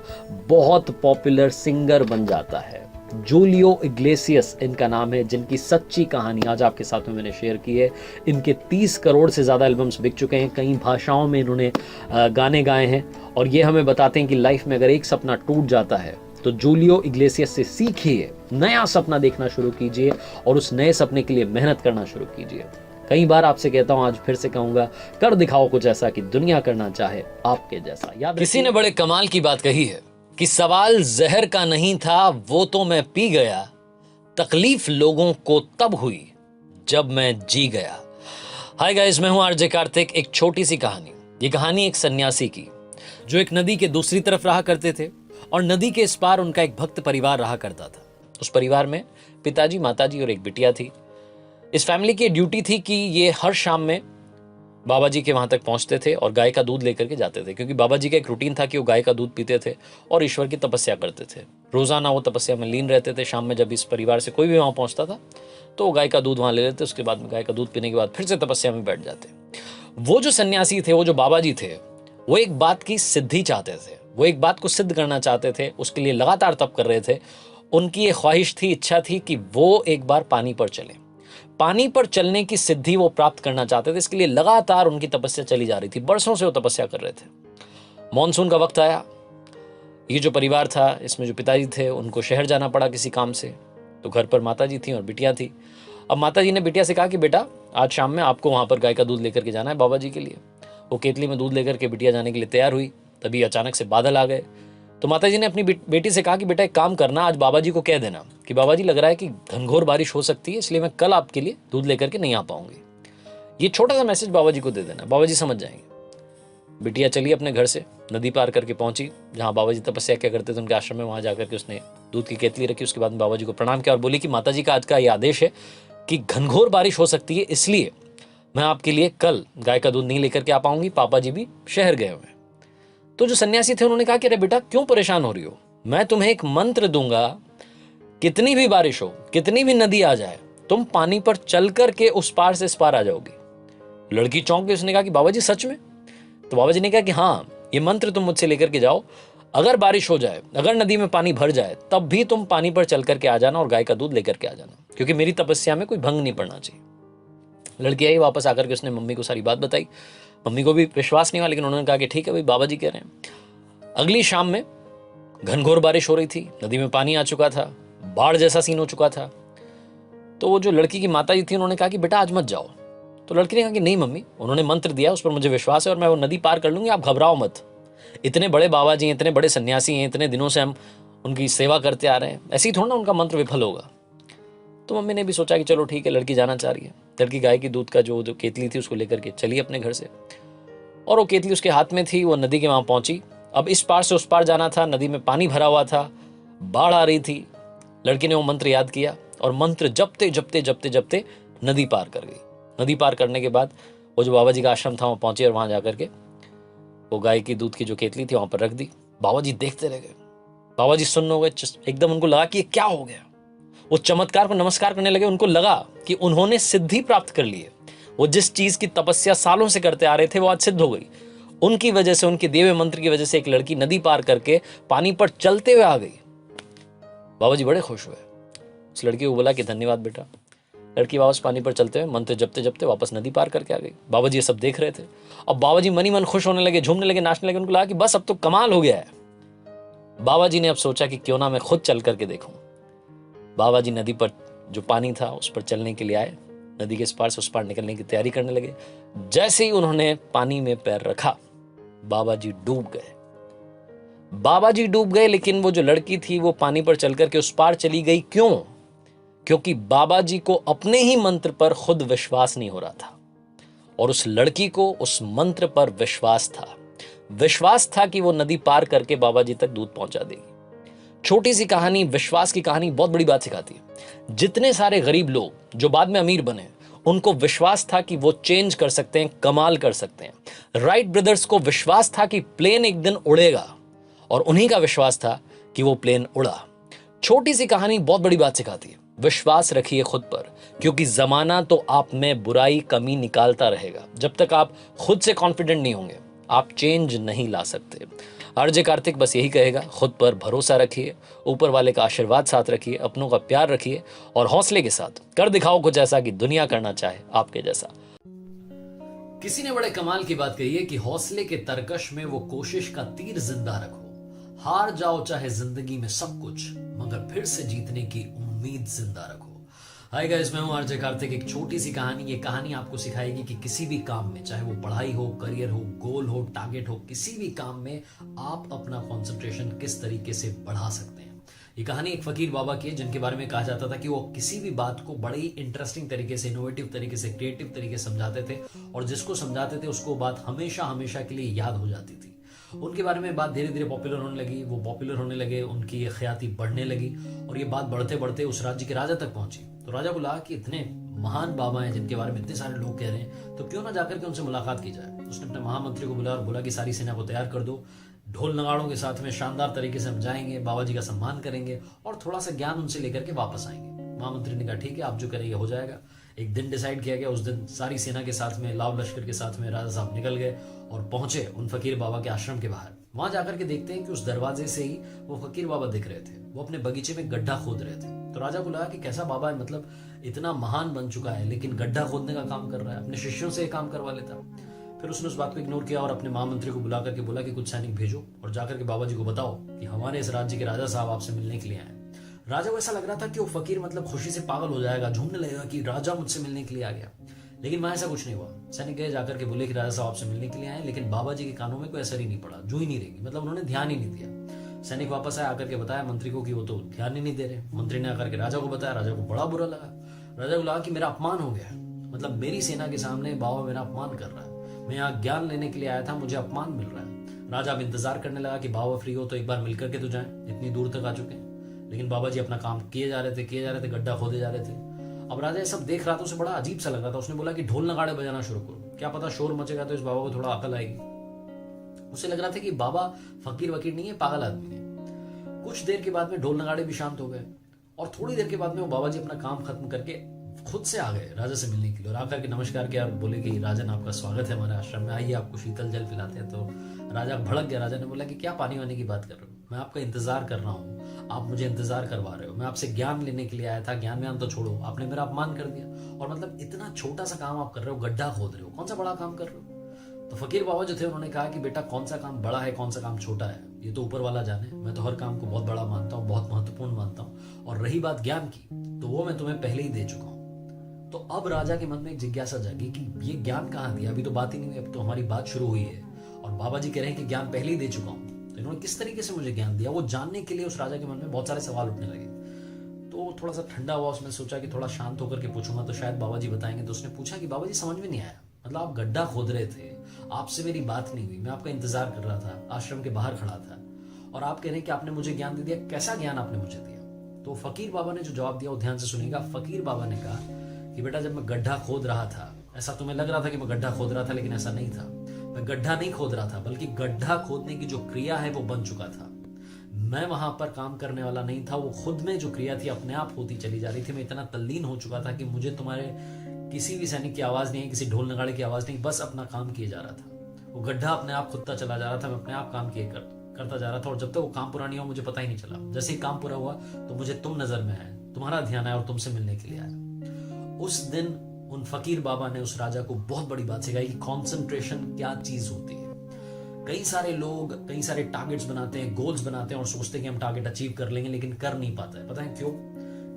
बहुत पॉपुलर सिंगर बन जाता है। जूलियो इग्लेसियस इनका नाम है, जिनकी सच्ची कहानी आज आपके साथ में मैंने शेयर की है। इनके 30 करोड़ से ज़्यादा एल्बम्स बिक चुके हैं, कई भाषाओं में इन्होंने गाने गाए हैं, और ये हमें बताते हैं कि लाइफ में अगर एक सपना टूट जाता है तो जूलियो इग्लेसियस से सीखिए, नया सपना देखना शुरू कीजिए और उस नए सपने के लिए मेहनत करना शुरू कीजिए। कई बार आपसे कहता हूं, आज फिर से कहूंगा, कर दिखाओ कुछ ऐसा कि दुनिया करना चाहे आपके जैसा। याद किसी ने बड़े कमाल की बात कही है, कि सवाल जहर का नहीं था वो तो मैं पी गया, तकलीफ लोगों को तब हुई जब मैं जी गया। हाय गाइस, मैं हूं आरजे कार्तिक। एक छोटी सी कहानी। ये कहानी एक सन्यासी की जो एक नदी के दूसरी तरफ रहा करते थे और नदी के इस पार उनका एक भक्त परिवार रहा करता था। उस परिवार में पिताजी, माताजी और एक बिटिया थी। इस फैमिली की ड्यूटी थी कि ये हर शाम में बाबा जी के वहां तक पहुंचते थे और गाय का दूध लेकर के जाते थे, क्योंकि बाबा जी का एक रूटीन था कि वो गाय का दूध पीते थे और ईश्वर की तपस्या करते थे। रोजाना वो तपस्या में लीन रहते थे। शाम में जब इस परिवार से कोई भी वहां पहुंचता था तो वो गाय का दूध वहां ले लेते। उसके बाद में गाय का दूध पीने के बाद फिर से तपस्या में बैठ जाते। वो जो सन्यासी थे, वो जो बाबा जी थे, वो एक बात की सिद्धि चाहते थे। वो एक बात को सिद्ध करना चाहते थे। उसके लिए लगातार तप कर रहे थे। उनकी ये ख्वाहिश थी, इच्छा थी कि वो एक बार पानी पर चले। पानी पर चलने की सिद्धि वो प्राप्त करना चाहते थे। इसके लिए लगातार उनकी तपस्या चली जा रही थी। बरसों से वो तपस्या कर रहे थे। मॉनसून का वक्त आया। ये जो परिवार था, इसमें जो पिताजी थे, उनको शहर जाना पड़ा किसी काम से। तो घर पर माताजी थी और बिटिया थी। अब माताजी ने बिटिया से कहा कि बेटा, आज शाम में आपको वहां पर गाय का दूध लेकर के जाना है बाबा जी के लिए। वो केतली में दूध लेकर के बिटिया जाने के लिए तैयार हुई। तभी अचानक से बादल आ गए। तो माताजी ने अपनी बेटी से कहा कि बेटा, एक काम करना, आज बाबा जी को कह देना कि बाबा जी, लग रहा है कि घनघोर बारिश हो सकती है, इसलिए मैं कल आपके लिए दूध लेकर के नहीं आ पाऊंगी। ये छोटा सा मैसेज बाबा जी को दे देना, बाबा जी समझ जाएंगे। बिटिया चली अपने घर से, नदी पार करके पहुंची जहां बाबा जी तपस्या क्या करते थे, उनके आश्रम में। वहां जाकर के उसने दूध की केतली रखी। उसके बाद में बाबा जी को प्रणाम किया और बोली कि माता जी का आज का ये आदेश है कि घनघोर बारिश हो सकती है, इसलिए मैं आपके लिए कल गाय का दूध नहीं लेकर के आ पाऊंगी। पापा जी भी शहर गए हुए हैं। तो जो सन्यासी थे उन्होंने कहा कि अरे बेटा, क्यों परेशान हो रही हो? मैं तुम्हें एक मंत्र दूंगा, कितनी भी बारिश हो, कितनी भी नदी आ जाए, तुम पानी पर चल करके उस पार से इस पार आ जाओगी। लड़की चौंक गई। उसने कहा कि बाबा जी सच में? तो बाबा जी ने कहा कि हाँ, ये मंत्र तुम मुझसे लेकर के जाओ। अगर बारिश हो जाए, अगर नदी में पानी भर जाए, तब भी तुम पानी पर चल करके आ जाना और गाय का दूध लेकर के आ जाना, क्योंकि मेरी तपस्या में कोई भंग नहीं पड़ना चाहिए। लड़की आई वापस आकर के, उसने मम्मी को सारी बात बताई। मम्मी को भी विश्वास नहीं हुआ, लेकिन उन्होंने कहा कि ठीक है भाई, बाबा जी कह रहे हैं। अगली शाम में घनघोर बारिश हो रही थी। नदी में पानी आ चुका था। बाढ़ जैसा सीन हो चुका था। तो वो जो लड़की की माता जी थी, उन्होंने कहा कि बेटा, आज मत जाओ। तो लड़की ने कहा कि नहीं मम्मी, उन्होंने मंत्र दिया, उस पर मुझे विश्वास है और मैं वो नदी पार कर लूंगी, आप घबराओ मत। इतने बड़े बाबा जी हैं, इतने बड़े सन्यासी हैं, इतने दिनों से हम उनकी सेवा करते आ रहे हैं, ऐसे ही थोड़ा ना उनका मंत्र विफल होगा। तो मम्मी ने भी सोचा कि चलो ठीक है, लड़की जाना चाह रही है। लड़की गाय की दूध का जो केतली थी उसको लेकर के चली अपने घर से, और वो केतली उसके हाथ में थी। वो नदी के वहां पहुंची। अब इस पार से उस पार जाना था। नदी में पानी भरा हुआ था, बाढ़ आ रही थी। लड़की ने वो मंत्र याद किया और मंत्र जपते जपते जपते जपते नदी पार कर गई। नदी पार करने के बाद वो जो बाबा जी का आश्रम था वहां पहुंची और वहां जाकर के वो गाय की दूध की जो केतली थी वहां पर रख दी। बाबा जी देखते रह गए। बाबा जी सुन्न हो गए। एकदम उनको लगा कि ये क्या हो गया। वो चमत्कार को नमस्कार करने लगे। उनको लगा कि उन्होंने सिद्धि प्राप्त कर ली है। वो जिस चीज की तपस्या सालों से करते आ रहे थे वो आज सिद्ध हो गई। उनकी वजह से, उनके दिव्य मंत्र की वजह से एक लड़की नदी पार करके पानी पर चलते हुए आ गई। बाबा जी बड़े खुश हुए। उस लड़की को बोला कि धन्यवाद बेटा। लड़की वापस पानी पर चलते हुए मंत्र जपते जपते वापस नदी पार करके आ गई। बाबा जी ये सब देख रहे थे। अब बाबा जी मन ही मन खुश होने लगे, झूमने लगे, नाचने लगे। उनको लगा कि बस अब तो कमाल हो गया है। बाबा जी ने अब सोचा कि क्यों ना मैं खुद चल करके देखूं। बाबा जी नदी पर जो पानी था उस पर चलने के लिए आए। नदी के इस पार से उस पार निकलने की तैयारी करने लगे। जैसे ही उन्होंने पानी में पैर रखा, बाबा जी डूब गए। बाबा जी डूब गए, लेकिन वो जो लड़की थी वो पानी पर चल करके उस पार चली गई। क्यों? क्योंकि बाबा जी को अपने ही मंत्र पर खुद विश्वास नहीं हो रहा था और उस लड़की को उस मंत्र पर विश्वास था। विश्वास था कि वो नदी पार करके बाबा जी तक दूध पहुंचा देगी। छोटी सी कहानी, विश्वास की कहानी बहुत बड़ी बात सिखाती है। जितने सारे गरीब लोग जो बाद में अमीर बने, उनको विश्वास था कि वो चेंज कर सकते हैं, कमाल कर सकते हैं। राइट ब्रदर्स को विश्वास था कि प्लेन एक दिन उड़ेगा और उन्हीं का विश्वास था कि वो प्लेन उड़ा। छोटी सी कहानी बहुत बड़ी बात सिखाती है। विश्वास रखिए खुद पर, क्योंकि जमाना तो आप में बुराई, कमी निकालता रहेगा। जब तक आप खुद से कॉन्फिडेंट नहीं होंगे, आप चेंज नहीं ला सकते। आरजे कार्तिक बस यही कहेगा, खुद पर भरोसा रखिए, ऊपर वाले का आशीर्वाद साथ रखिए, अपनों का प्यार रखिए और हौसले के साथ कर दिखाओ कुछ ऐसा कि दुनिया करना चाहे आपके जैसा। किसी ने बड़े कमाल की बात कही है कि हौसले के तरकश में वो कोशिश का तीर जिंदा रखो। हार जाओ चाहे जिंदगी में सब कुछ, मगर फिर से जीतने की उम्मीद जिंदा रखो। हाय गाइस, मैं हूं आरजे कार्तिक। एक छोटी सी कहानी, ये कहानी आपको सिखाएगी कि किसी भी काम में, चाहे वो पढ़ाई हो, करियर हो, गोल हो, टारगेट हो, किसी भी काम में आप अपना कंसंट्रेशन किस तरीके से बढ़ा सकते हैं। ये कहानी एक फकीर बाबा की है, जिनके बारे में कहा जाता था कि वो किसी भी बात को बड़ी इंटरेस्टिंग तरीके से, इनोवेटिव तरीके से, क्रिएटिव तरीके से समझाते थे, और जिसको समझाते थे उसको बात हमेशा हमेशा के लिए याद हो जाती थी। उनके बारे में बात धीरे धीरे पॉपुलर होने लगी, वो पॉपुलर होने लगे, उनकी ख्याति बढ़ने लगी, और ये बात बढ़ते बढ़ते उस राज्य के राजा तक पहुंची। तो राजा को लगा कि इतने महान बाबा हैं जिनके बारे में इतने सारे लोग कह रहे हैं, तो क्यों ना जाकर के उनसे मुलाकात की जाए। उसने अपने महामंत्री को बुलाया और बोला कि सारी सेना को तैयार कर दो, ढोल नगाड़ों के साथ में शानदार तरीके से हम जाएंगे, बाबा जी का सम्मान करेंगे और थोड़ा सा ज्ञान उनसे लेकर के वापस आएंगे। महामंत्री ने कहा ठीक है, आप जो करेंगे हो जाएगा। एक दिन डिसाइड किया गया। उस दिन सारी सेना के साथ में, लाव लश्कर के साथ में राजा साहब निकल गए और पहुंचे उन फकीर बाबा के आश्रम के बाहर। वहां जाकर के देखते हैं कि उस दरवाजे से ही वो फकीर बाबा दिख रहे थे। वो अपने बगीचे में गड्ढा खोद रहे थे। तो राजा को लगा कि कैसा बाबा है, मतलब इतना महान बन चुका है लेकिन गड्ढा खोदने का काम कर रहा है, अपने शिष्यों से ये काम करवा लेता। फिर उसने उस बात को इग्नोर किया और अपने महामंत्री को बुला करके बोला कि कुछ सैनिक भेजो और जाकर के बाबा जी को बताओ कि हमारे इस राज्य के राजा साहब आपसे मिलने के लिए आए। राजा को ऐसा लग रहा था कि वो फकीर मतलब खुशी से पागल हो जाएगा, झूमने लगेगा कि राजा मुझसे मिलने के लिए आ गया। लेकिन वहां ऐसा कुछ नहीं हुआ। सैनिक गए, जाकर के बोले कि राजा साहब आपसे मिलने के लिए आए, लेकिन बाबा जी के कानों में कोई असर ही नहीं पड़ा, जू ही नहीं रहेगी, मतलब उन्होंने ध्यान ही नहीं दिया। सैनिक वापस आए, आकर के बताया मंत्री को कि वो तो ध्यान ही नहीं दे रहे। मंत्री ने आकर के राजा को बताया। राजा को बड़ा बुरा लगा। राजा को लगा कि मेरा अपमान हो गया, मतलब मेरी सेना के सामने बाबा मेरा अपमान कर रहा है। मैं यहाँ ज्ञान लेने के लिए आया था, मुझे अपमान मिल रहा है। राजा अब इंतजार करने लगा कि बाबा फ्री हो तो एक बार मिलकर के तो जाएं, इतनी दूर तक आ चुके हैं। लेकिन बाबा जी अपना काम किए जा रहे थे, गड्ढा खोदे जा रहे थे। अब राजा ये सब देख रहा था, उसे बड़ा अजीब सा लग रहा था। उसने बोला कि ढोल नगाड़े बजाना शुरू करो, क्या पता शोर मचेगा तो इस बाबा को थोड़ा अकल आएगी। उसे लग रहा था कि बाबा फकीर वकीर नहीं है, पागल आदमी है। कुछ देर के बाद में ढोल नगाड़े भी शांत हो गए और थोड़ी देर के बाद में वो बाबा जी अपना काम खत्म करके खुद से आ गए राजा से मिलने के लिए। और आकर के नमस्कार किया और बोले कि राजन आपका स्वागत है हमारे आश्रम में, आइए आपको शीतल जल पिलाते हैं। तो राजा भड़क गया। राजा ने बोला कि क्या पानी वानी की बात कर रहे हो, मैं आपका इंतजार कर रहा हूँ, आप मुझे इंतजार करवा रहे हो, मैं आपसे ज्ञान लेने के लिए आया था, ज्ञान व्यान तो छोड़ो, आपने मेरा अपमान कर दिया। और मतलब इतना छोटा सा काम आप कर रहे हो, गड्ढा खोद रहे हो, कौन सा बड़ा काम कर रहे हो। तो फकीर बाबा जो थे उन्होंने कहा कि बेटा कौन सा काम बड़ा है, कौन सा काम छोटा है, ये तो ऊपर वाला जाने, मैं तो हर काम को बहुत बड़ा मानता हूँ, बहुत महत्वपूर्ण मानता हूँ। और रही बात ज्ञान की, तो वो मैं तुम्हें पहले ही दे चुका हूँ। तो अब राजा के मन में एक जिज्ञासा जागी कि ये ज्ञान कहाँ दिया, अभी तो बात ही नहीं हुई, अब तो हमारी बात शुरू हुई है और बाबा जी कह रहे हैं कि ज्ञान पहले ही दे चुका हूँ, तो इन्होंने किस तरीके से मुझे ज्ञान दिया, वो जानने के लिए उस राजा के मन में बहुत सारे सवाल उठने लगे। तो थोड़ा सा ठंडा हुआ, उसने सोचा कि थोड़ा शांत होकर के पूछूंगा तो शायद बाबा जी बताएंगे। तो उसने पूछा कि बाबा जी समझ में नहीं आया, मतलब आप गड्ढा खोद रहे थे, आपसे मेरी बात नहीं हुई, मैं आपका इंतजार कर रहा था, आश्रम के बाहर खड़ा था, और आप कह रहे हैं कि आपने मुझे ज्ञान दे दिया, कैसा ज्ञान आपने मुझे दिया। तो फकीर बाबा ने जो जवाब दिया वो ध्यान से सुनिएगा। फकीर बाबा ने कहा कि बेटा जब मैं गड्ढा खोद रहा था, ऐसा तुम्हें लग रहा था कि मैं गड्ढा खोद रहा था, लेकिन ऐसा नहीं था। मैं गड्ढा नहीं खोद रहा था, बल्कि गड्ढा खोदने की जो क्रिया है वो बन चुका था। मैं वहां पर काम करने वाला नहीं था, वो खुद में जो क्रिया थी अपने आप होती चली जा रही थी। मैं इतना तल्लीन हो चुका था कि मुझे तुम्हारे किसी भी सैनिक की आवाज नहीं है, किसी ढोल नगाड़े की आवाज नहीं, बस अपना काम किए जा रहा था। वो गड्ढा अपने आप खुदता चला जा रहा था, मैं अपने आप काम करता जा रहा था। और जब तक वो काम पूरा नहीं हुआ मुझे पता ही नहीं चला। जैसे ही काम पूरा हुआ तो मुझे तुम नजर में आए, तुम्हारा ध्यान आया और तुमसे मिलने के लिए आया। उस दिन उन फकीर बाबा ने उस राजा को बहुत बड़ी बात सिखाई कि कंसंट्रेशन क्या चीज होती है। कई सारे लोग कई सारे टारगेट्स बनाते हैं, गोल्स बनाते हैं और सोचते हैं कि हम टारगेट अचीव कर लेंगे, लेकिन कर नहीं पाता है। पता है क्यों?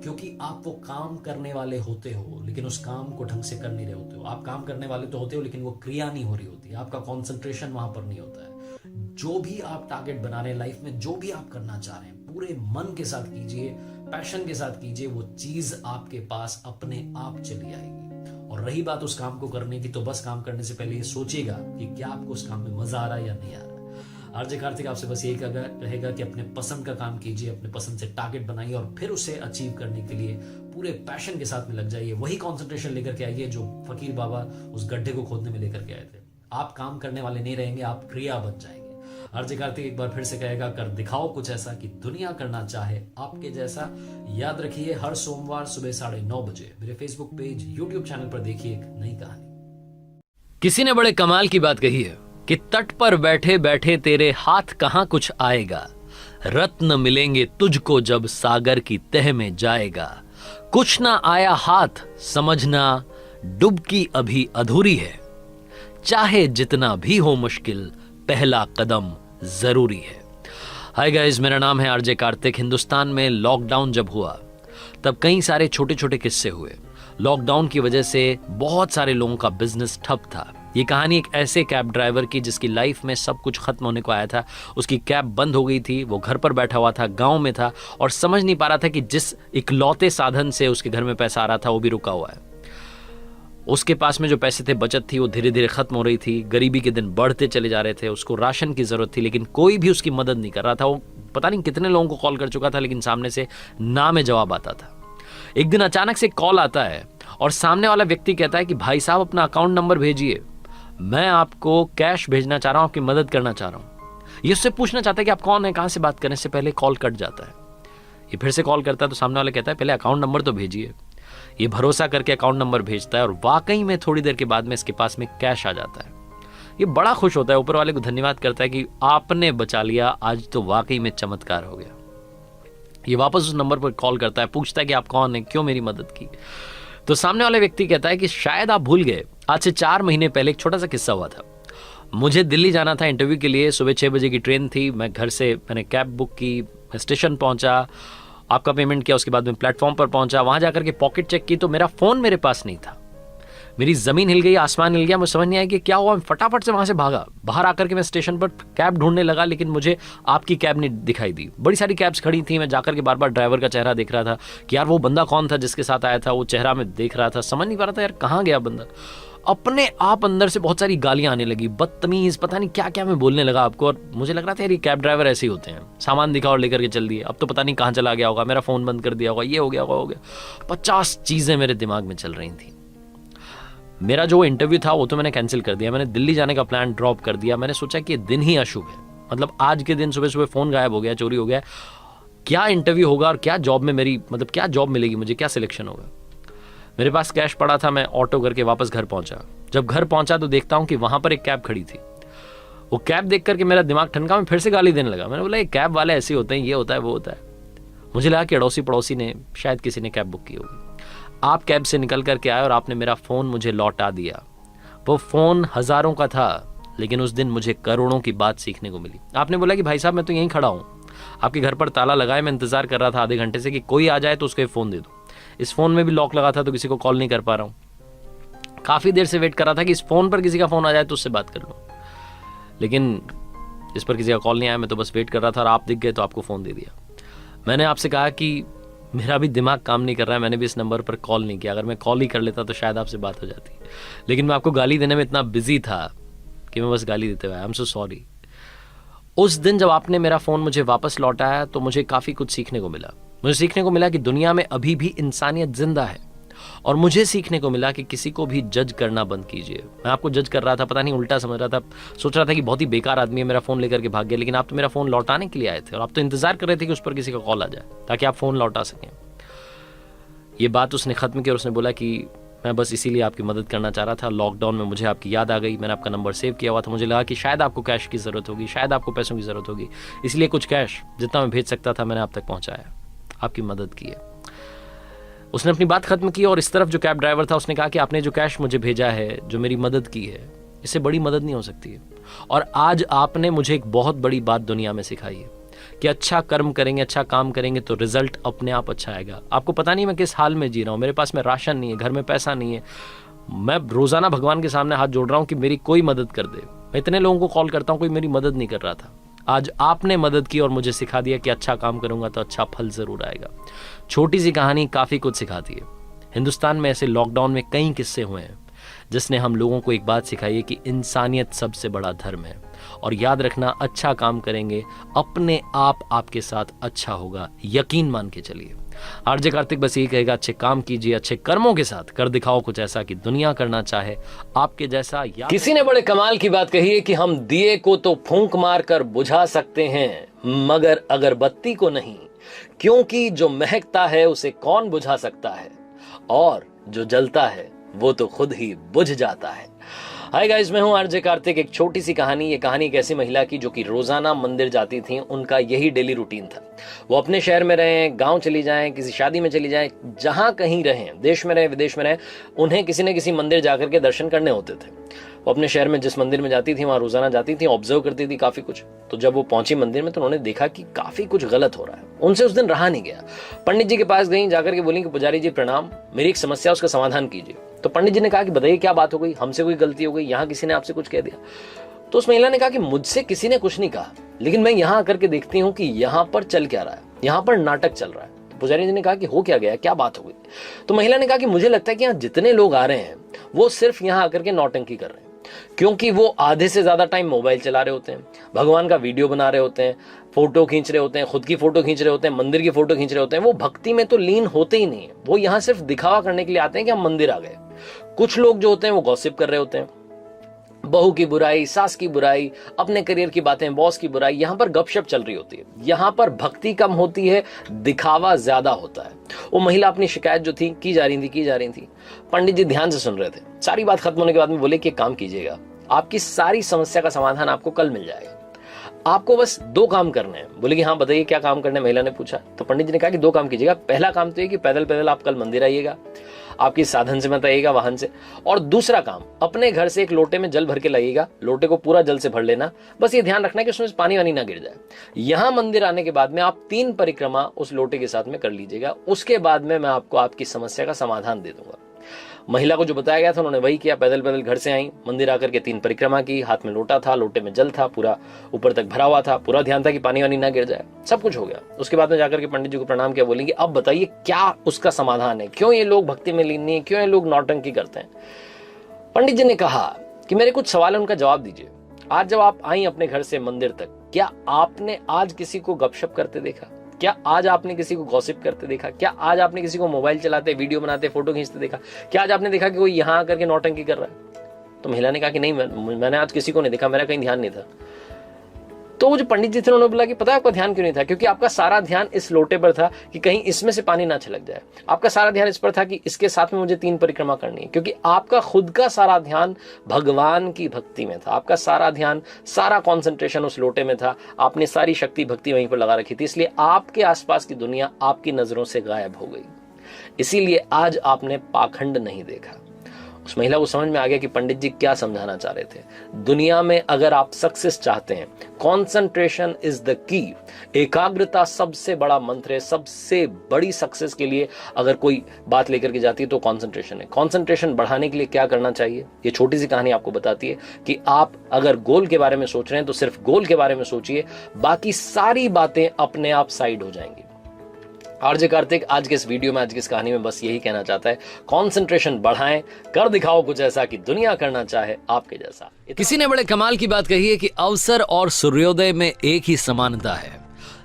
क्योंकि आप वो काम करने वाले होते हो लेकिन उस काम को ढंग से कर नहीं रहे होते हो। आप काम करने वाले तो होते हो लेकिन वो क्रिया नहीं हो रही होती, आपका कॉन्सेंट्रेशन वहां पर नहीं होता है। जो भी आप टारगेट बना रहे हैं लाइफ में, जो भी आप करना चाह रहे हैं, पूरे मन के साथ कीजिए, पैशन के साथ कीजिए, वो चीज आपके पास अपने आप चली आएगी। और रही बात उस काम को करने की, तो बस काम करने से पहले ये सोचिएगा कि क्या आपको उस काम में मजा आ रहा है या नहीं आ रहा है। आरजे कार्तिक आपसे बस यही रहेगा कि अपने पसंद का काम कीजिए, अपने पसंद से टारगेट बनाइए और फिर उसे अचीव करने के लिए पूरे पैशन के साथ में लग जाइए। वही कॉन्सेंट्रेशन लेकर के आइए जो फकीर बाबा उस गड्ढे को खोदने में लेकर के आए थे। आप काम करने वाले नहीं रहेंगे, आप क्रिया बन जाएंगे। आरजे कार्तिक एक बार फिर से कहेगा, कर दिखाओ कुछ ऐसा कि दुनिया करना चाहे आपके जैसा। याद रखिए, हर सोमवार सुबह 9:30 बजे मेरे फेसबुक पेज, यूट्यूब चैनल पर देखिए एक नई कहानी। किसी ने बड़े कमाल की बात कही है कि तट पर बैठे बैठे तेरे हाथ कहां कुछ आएगा, रत्न मिलेंगे तुझको जब सागर की तह में जाएगा। कुछ ना आया हाथ समझना डुबकी अभी अधूरी है, चाहे जितना भी हो मुश्किल पहला कदम जरूरी है। हाय गाइस, मेरा नाम है आरजे कार्तिक। हिंदुस्तान में लॉकडाउन जब हुआ तब कई सारे छोटे छोटे किस्से हुए। लॉकडाउन की वजह से बहुत सारे लोगों का बिजनेस ठप था। ये कहानी एक ऐसे कैब ड्राइवर की जिसकी लाइफ में सब कुछ खत्म होने को आया था। उसकी कैब बंद हो गई थी, वो घर पर बैठा हुआ था, गांव में था और समझ नहीं पा रहा था कि जिस इकलौते साधन से उसके घर में पैसा आ रहा था वो भी रुका हुआ है। उसके पास में जो पैसे थे, बचत थी, वो धीरे धीरे खत्म हो रही थी। गरीबी के दिन बढ़ते चले जा रहे थे। उसको राशन की जरूरत थी, लेकिन कोई भी उसकी मदद नहीं कर रहा था। वो पता नहीं कितने लोगों को कॉल कर चुका था, लेकिन सामने से ना में जवाब आता था। एक दिन अचानक से कॉल आता है और सामने वाला व्यक्ति कहता है कि भाई साहब अपना अकाउंट नंबर भेजिए, मैं आपको कैश भेजना चाह रहा हूं, आपकी मदद करना चाह रहा हूं। ये उससे पूछना चाहता है कि आप कौन है, कहां से बात करने से पहले कॉल कट जाता है। ये फिर से कॉल करता है तो सामने वाला कहता है पहले अकाउंट नंबर तो भेजिए। ये भरोसा करके अकाउंट नंबर भेजता है और वाकई में थोड़ी देर के बाद में इसके पास में कैश आ जाता है। ये बड़ा खुश होता है, ऊपर वाले को धन्यवाद करता है कि आपने बचा लिया, आज तो वाकई में चमत्कार हो गया। ये वापस उस नंबर पर कॉल करता है, पूछता है कि आप कौन है, क्यों मेरी मदद की। तो सामने वाले व्यक्ति कहता है कि शायद आप भूल गए, आज से 4 महीने पहले एक छोटा सा किस्सा हुआ था। मुझे दिल्ली जाना था इंटरव्यू के लिए, सुबह 6 बजे की ट्रेन थी। मैं घर से मैंने कैब बुक की, मैं स्टेशन पहुंचा, आपका पेमेंट किया, उसके बाद मैं प्लेटफॉर्म पर पहुंचा। वहां जाकर के पॉकेट चेक की तो मेरा फोन मेरे पास नहीं था। मेरी जमीन हिल गई, आसमान हिल गया, मुझे समझ नहीं आया कि क्या हुआ। मैं फटाफट से वहां से भागा, बाहर आकर के मैं स्टेशन पर कैब ढूंढने लगा, लेकिन मुझे आपकी कैब नहीं दिखाई दी। बड़ी सारी कैब्स खड़ी थी। मैं जाकर के बार बार ड्राइवर का चेहरा देख रहा था कि यार वो बंदा कौन था जिसके साथ आया था, वो चेहरा मैं देख रहा था, समझ नहीं पा रहा था यार कहाँ गया बंदा। अपने आप अंदर से बहुत सारी गालियां आने लगी, बदतमीज, पता नहीं क्या क्या मैं बोलने लगा आपको। और मुझे लग रहा था यार ये कैब ड्राइवर ऐसे ही होते हैं, सामान दिखा और लेकर के चल दिए, अब तो पता नहीं कहाँ चला गया होगा, मेरा फोन बंद कर दिया होगा, ये हो गया होगा, हो गया। 50 चीजें मेरे दिमाग में चल रही थी। मेरा जो इंटरव्यू था वो तो मैंने कैंसिल कर दिया, मैंने दिल्ली जाने का प्लान ड्रॉप कर दिया। मैंने सोचा कि ये दिन ही अशुभ है, मतलब आज के दिन सुबह सुबह फोन गायब हो गया, चोरी हो गया, क्या इंटरव्यू होगा और क्या जॉब में मेरी, मतलब क्या जॉब मिलेगी मुझे, क्या सिलेक्शन होगा। मेरे पास कैश पड़ा था, मैं ऑटो करके वापस घर पहुंचा। जब घर पहुंचा तो देखता हूं कि वहां पर एक कैब खड़ी थी। वो कैब देख करके मेरा दिमाग ठनका, मैं फिर से गाली देने लगा। मैंने बोला ये कैब वाले ऐसे होते हैं, ये होता है, वो होता है। मुझे लगा कि अड़ोसी पड़ोसी ने, शायद किसी ने कैब बुक की होगी। आप कैब से निकल करके आए और आपने मेरा फोन मुझे लौटा दिया। वो फोन हजारों का था, लेकिन उस दिन मुझे करोड़ों की बात सीखने को मिली। आपने बोला कि भाई साहब मैं तो यहीं खड़ा हूं, आपके घर पर ताला लगाए, मैं इंतजार कर रहा था आधे घंटे से कि कोई आ जाए तो उसको फोन दे दो। इस फोन में भी लॉक लगा था तो किसी को कॉल नहीं कर पा रहा हूं। काफी देर से वेट कर रहा था कि इस फोन पर किसी का फोन आ जाए तो उससे बात कर लूं, लेकिन इस पर किसी का कॉल नहीं आया। मैं तो बस वेट कर रहा था और आप दिख गए तो आपको फोन दे दिया। मैंने आपसे कहा कि मेरा भी दिमाग काम नहीं कर रहा है, मैंने भी इस नंबर पर कॉल नहीं किया, अगर मैं कॉल ही कर लेता तो शायद आपसे बात हो जाती, लेकिन मैं आपको गाली देने में इतना बिजी था कि मैं बस गाली देते हुए, आई एम सो सॉरी। उस दिन जब आपने मेरा फोन मुझे वापस लौटाया तो मुझे काफी कुछ सीखने को मिला। मुझे सीखने को मिला कि दुनिया में अभी भी इंसानियत जिंदा है, और मुझे सीखने को मिला कि किसी को भी जज करना बंद कीजिए। मैं आपको जज कर रहा था, पता नहीं उल्टा समझ रहा था, सोच रहा था कि बहुत ही बेकार आदमी है, मेरा फोन लेकर के भाग गया, लेकिन आप तो मेरा फोन लौटाने के लिए आए थे और आप तो इंतजार कर रहे थे कि उस पर किसी का कॉल आ जाए ताकि आप फोन लौटा सकें। ये बात उसने खत्म की और उसने बोला कि मैं बस इसीलिए आपकी मदद करना चाह रहा था। लॉकडाउन में मुझे आपकी याद आ गई, मैंने आपका नंबर सेव किया हुआ था, मुझे लगा कि शायद आपको कैश की ज़रूरत होगी, शायद आपको पैसों की ज़रूरत होगी, इसलिए कुछ कैश जितना मैं भेज सकता था मैंने आप तक पहुंचाया, आपकी मदद की है। उसने अपनी बात खत्म की और इस तरफ जो कैब ड्राइवर था उसने कहा कि आपने जो कैश मुझे भेजा है, जो मेरी मदद की है, इससे बड़ी मदद नहीं हो सकती है। और आज आपने मुझे एक बहुत बड़ी बात दुनिया में सिखाई है कि अच्छा कर्म करेंगे, अच्छा काम करेंगे तो रिजल्ट अपने आप अच्छा आएगा। आपको पता नहीं मैं किस हाल में जी रहा हूँ, मेरे पास में राशन नहीं है, घर में पैसा नहीं है, मैं रोजाना भगवान के सामने हाथ जोड़ रहा हूँ कि मेरी कोई मदद कर दे। मैं इतने लोगों को कॉल करता हूँ, कोई मेरी मदद नहीं कर रहा था। आज आपने मदद की और मुझे सिखा दिया कि अच्छा काम करूंगा तो अच्छा फल जरूर आएगा। छोटी सी कहानी काफी कुछ सिखाती है। हिंदुस्तान में ऐसे लॉकडाउन में कई किस्से हुए हैं जिसने हम लोगों को एक बात सिखाई है कि इंसानियत सबसे बड़ा धर्म है। और याद रखना, अच्छा काम करेंगे अपने आप आपके साथ अच्छा होगा, यकीन मान के चलिए। आरजे कार्तिक बस यही कहेगा, अच्छे काम कीजिए, अच्छे कर्मों के साथ कर दिखाओ कुछ ऐसा कि दुनिया करना चाहे आपके जैसा। किसी ने बड़े कमाल की बात कही है कि हम दिए को तो फूंक मार कर बुझा सकते हैं मगर अगरबत्ती को नहीं, क्योंकि जो महकता है उसे कौन बुझा सकता है और जो जलता है वो तो खुद ही बुझ जाता है। हाय गाइस, मैं हूं आरजे कार्तिक। एक छोटी सी कहानी, ये कहानी एक ऐसी महिला की जो कि रोजाना मंदिर जाती थी, उनका यही डेली रूटीन था। वो अपने शहर में रहें, गांव चली जाएं, किसी शादी में चली जाएं, जहां कहीं रहें, देश में रहें, विदेश में रहें, उन्हें किसी न किसी मंदिर जाकर के दर्शन करने होते थे। वो अपने शहर में जिस मंदिर में जाती थी वहां रोजाना जाती थी, ऑब्जर्व करती थी काफी कुछ। तो जब वो पहुंची मंदिर में तो उन्होंने देखा कि काफी कुछ गलत हो रहा है। उनसे उस दिन रहा नहीं गया। पंडित जी के पास गई, जाकर के बोली कि पुजारी जी प्रणाम, मेरी एक समस्या, उसका समाधान कीजिए। तो पंडित जी ने कहा कि बताइए क्या बात हो गई, हमसे कोई गलती हो गई, यहाँ किसी ने आपसे कुछ कह दिया? तो उस महिला ने कहा कि मुझसे किसी ने कुछ नहीं कहा, लेकिन मैं यहाँ आकर के देखती हूँ कि यहाँ पर चल क्या रहा है, यहाँ पर नाटक चल रहा है। तो पुजारी जी ने कहा कि हो क्या गया, क्या बात हो गई? तो महिला ने कहा कि मुझे लगता है कि यहाँ जितने लोग आ रहे हैं वो सिर्फ यहाँ आकर के नौटंकी कर रहे हैं, क्योंकि वो आधे से ज्यादा टाइम मोबाइल चला रहे होते हैं, भगवान का वीडियो बना रहे होते हैं, फोटो खींच रहे होते हैं, खुद की फोटो खींच रहे होते हैं, मंदिर की फोटो खींच रहे होते हैं। वो भक्ति में तो लीन होते ही नहीं है। वो यहाँ सिर्फ दिखावा करने के लिए आते हैं कि हम मंदिर आ गए। कुछ लोग जो होते हैं वो गॉसिप कर रहे होते हैं, बहू की बुराई, सास की बुराई, अपने करियर की बातें, बॉस की बुराई, यहां पर गपशप चल रही होती है। यहां पर भक्ति कम होती है, दिखावा ज्यादा होता है। वो महिला अपनी शिकायत जो थी की जा रही थी। पंडित जी ध्यान से सुन रहे थे। सारी बात खत्म होने के बाद में बोले कि काम कीजिएगा, आपकी सारी समस्या का समाधान आपको कल मिल जाएगा, आपको बस 2 काम करने हैं। बोले कि हाँ बताइए क्या काम करने हैं, महिला ने पूछा। तो पंडित जी ने कहा कि 2 काम कीजिएगा। पहला काम तो ये कि पैदल पैदल आप कल मंदिर आइएगा, आपकी साधन से मत आइएगा, वाहन से। और दूसरा काम, अपने घर से एक लोटे में जल भर के लाइएगा, लोटे को पूरा जल से भर लेना। बस ये ध्यान रखना कि उसमें पानी वानी ना गिर जाए। यहां मंदिर आने के बाद में आप 3 परिक्रमा उस लोटे के साथ में कर लीजिएगा। उसके बाद में मैं आपको आपकी समस्या का समाधान दे दूंगा। महिला को जो बताया गया था उन्होंने वही किया। पैदल पैदल घर से आई, मंदिर आकर के 3 परिक्रमा की, हाथ में लोटा था, लोटे में जल था, पूरा ऊपर तक भरा हुआ था, पूरा ध्यान था कि पानी वानी ना गिर जाए। सब कुछ हो गया। उसके बाद में जाकर के पंडित जी को प्रणाम किया, बोलेंगे अब बताइए क्या उसका समाधान है, क्यों ये लोग भक्ति में लीन नहीं है, क्यों ये लोग नौटंकी करते हैं? पंडित जी ने कहा कि मेरे कुछ सवाल है, उनका जवाब दीजिए। आज जब आप आई अपने घर से मंदिर तक, क्या आपने आज किसी को गपशप करते देखा? क्या आज आपने किसी को गॉसिप करते देखा? क्या आज आपने किसी को मोबाइल चलाते, वीडियो बनाते, फोटो खींचते देखा? क्या आज आपने देखा कि कोई यहाँ आकर के नौटंकी कर रहा है? तो महिला ने कहा कि नहीं, मैंने आज किसी को नहीं देखा, मेरा कहीं ध्यान नहीं था। तो वो जो पंडित जी थे उन्होंने बोला कि पता है आपका ध्यान क्यों नहीं था? क्योंकि आपका सारा ध्यान इस लोटे पर था कि कहीं इसमें से पानी ना छलक जाए। आपका सारा ध्यान इस पर था कि इसके साथ में मुझे 3 परिक्रमा करनी है, क्योंकि आपका खुद का सारा ध्यान भगवान की भक्ति में था। आपका सारा ध्यान, सारा कॉन्सेंट्रेशन उस लोटे में था। आपने सारी शक्ति भक्ति वहीं पर लगा रखी थी, इसलिए आपके आसपास की दुनिया आपकी नजरों से गायब हो गई। इसीलिए आज आपने पाखंड नहीं देखा। उस महिला को समझ में आ गया कि पंडित जी क्या समझाना चाह रहे थे। दुनिया में अगर आप सक्सेस चाहते हैं, कॉन्सेंट्रेशन इज द की। एकाग्रता सबसे बड़ा मंत्र है। सबसे बड़ी सक्सेस के लिए अगर कोई बात लेकर के जाती है तो कॉन्सेंट्रेशन है। कॉन्सेंट्रेशन बढ़ाने के लिए क्या करना चाहिए, ये छोटी सी कहानी आपको बताती है कि आप अगर गोल के बारे में सोच रहे हैं तो सिर्फ गोल के बारे में सोचिए, बाकी सारी बातें अपने आप साइड हो जाएंगी। आरजे कार्तिक आज के इस वीडियो में, आज की इस कहानी में बस यही कहना चाहता है, कॉन्सेंट्रेशन बढ़ाएं, कर दिखाओ कुछ ऐसा कि दुनिया करना चाहे आपके जैसा। किसी ने बड़े कमाल की बात कही है कि अवसर और सूर्योदय में एक ही समानता है,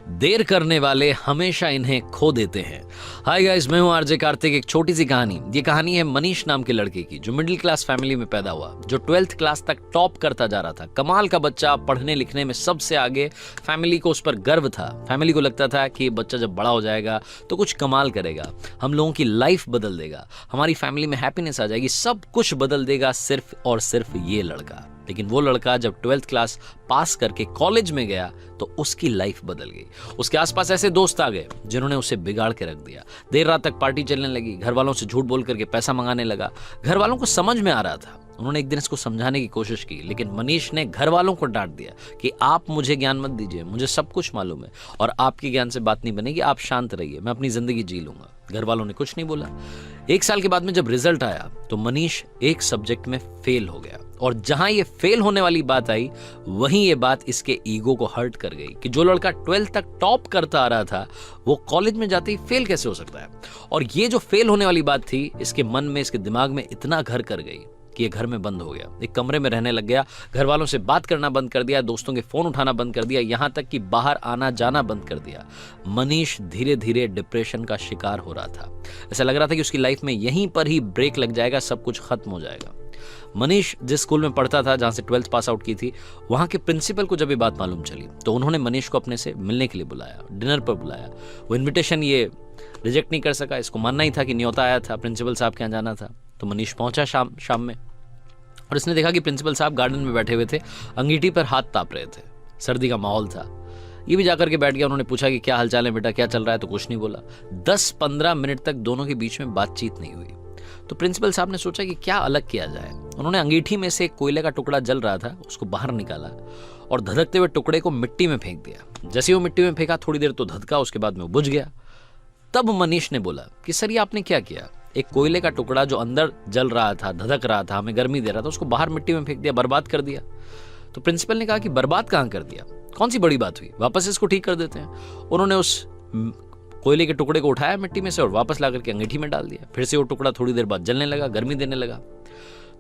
देर करने वाले हमेशा इन्हें खो देते हैं। हाय गाइस, मैं हूं आरजे कार्तिक। एक छोटी सी कहानी। ये कहानी है मनीष नाम के लड़के की, जो मिडिल क्लास फैमिली में पैदा हुआ, जो 12th क्लास तक टॉप करता जा रहा था। कमाल का बच्चा, पढ़ने लिखने में सबसे आगे। फैमिली को उस पर गर्व था। फैमिली को लगता था कि ये बच्चा जब बड़ा हो जाएगा तो कुछ कमाल करेगा, हम लोगों की लाइफ बदल देगा, हमारी फैमिली में हैप्पीनेस आ जाएगी, सब कुछ बदल देगा सिर्फ और सिर्फ ये लड़का। लेकिन वो लड़का जब 12th क्लास पास करके कॉलेज में गया तो उसकी लाइफ बदल गई। उसके आसपास ऐसे दोस्त आ गए जिन्होंने उसे बिगाड़ के रख दिया। देर रात तक पार्टी चलने लगी, घर वालों से झूठ बोल करके पैसा मंगाने लगा। घर वालों को समझ में आ रहा था। उन्होंने एक दिन इसको समझाने की कोशिश की, लेकिन मनीष ने घर वालों को डांट दिया कि आप मुझे ज्ञान मत दीजिए, मुझे सब कुछ मालूम है और आपके ज्ञान से बात नहीं बनेगी, आप शांत रहिए, मैं अपनी जिंदगी जी लूंगा। घर वालों ने कुछ नहीं बोला। 1 साल के बाद में जब रिजल्ट आया तो मनीष एक सब्जेक्ट में फेल हो गया, और जहां ये फेल होने वाली बात आई वहीं ये बात इसके ईगो को हर्ट कर गई कि जो लड़का 12th तक टॉप करता आ रहा था वो कॉलेज में जाते ही फेल कैसे हो सकता है। और ये जो फेल होने वाली बात थी इसके मन में, इसके दिमाग में इतना घर कर गई कि ये घर में बंद हो गया, एक कमरे में रहने लग गया, घर वालों से बात करना बंद कर दिया, दोस्तों के फोन उठाना बंद कर दिया, यहां तक कि बाहर आना जाना बंद कर दिया। मनीष धीरे धीरे डिप्रेशन का शिकार हो रहा था। ऐसा लग रहा था कि उसकी लाइफ में यहीं पर ही ब्रेक लग जाएगा, सब कुछ खत्म हो जाएगा। मनीष जिस स्कूल में पढ़ता था, जहां से 12th पास आउट की थी, वहां के प्रिंसिपल को जब ये बात मालूम चली तो उन्होंने मनीष को अपने से मिलने के लिए बुलाया, डिनर पर बुलाया। वो इन्विटेशन ये रिजेक्ट नहीं कर सका, इसको मानना ही था कि न्योता आया था, प्रिंसिपल साहब के यहाँ जाना था। तो मनीष पहुंचा शाम में, और इसने देखा कि प्रिंसिपल साहब गार्डन में बैठे हुए थे, अंगीठी पर हाथ ताप रहे थे, सर्दी का माहौल था। ये भी जाकर के बैठ गया। उन्होंने पूछा कि क्या हालचाल है बेटा, क्या चल रहा है, तो कुछ नहीं बोला। 10-15 मिनट तक दोनों के बीच में बातचीत नहीं हुई। तो प्रिंसिपल साहब ने सोचा कि क्या अलग किया जाए। उन्होंने अंगीठी में से एक कोयले का टुकड़ा जल रहा था, उसको बाहर निकाला और धधकते हुए टुकड़े को मिट्टी में फेंक दिया। जैसे वो मिट्टी में फेंका, थोड़ी देर तो धधका, उसके बाद में वो बुझ गया। तब मनीष ने बोला कि सर ये आपने क्या किया? एक कोयले का टुकड़ा जो अंदर जल रहा था, धधक रहा था, हमें गर्मी दे रहा था, उसको बाहर मिट्टी में फेंक दिया, बर्बाद कर दिया। तो प्रिंसिपल ने कहा कि बर्बाद कहाँ कर दिया, कौन सी बड़ी बात हुई, वापस इसको ठीक कर देते हैं। उन्होंने उस कोयले के टुकड़े को उठाया मिट्टी में से और वापस ला करके अंगीठी में डाल दिया। फिर से वो टुकड़ा थोड़ी देर बाद जलने लगा, गर्मी देने लगा।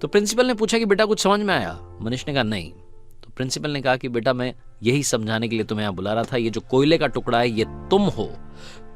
तो प्रिंसिपल ने पूछा कि बेटा कुछ समझ में आया? मनीष ने कहा नहीं। तो प्रिंसिपल ने कहा कि बेटा मैं यही समझाने के लिए तुम्हें यहां बुला रहा था, ये जो कोयले का टुकड़ा है ये तुम हो।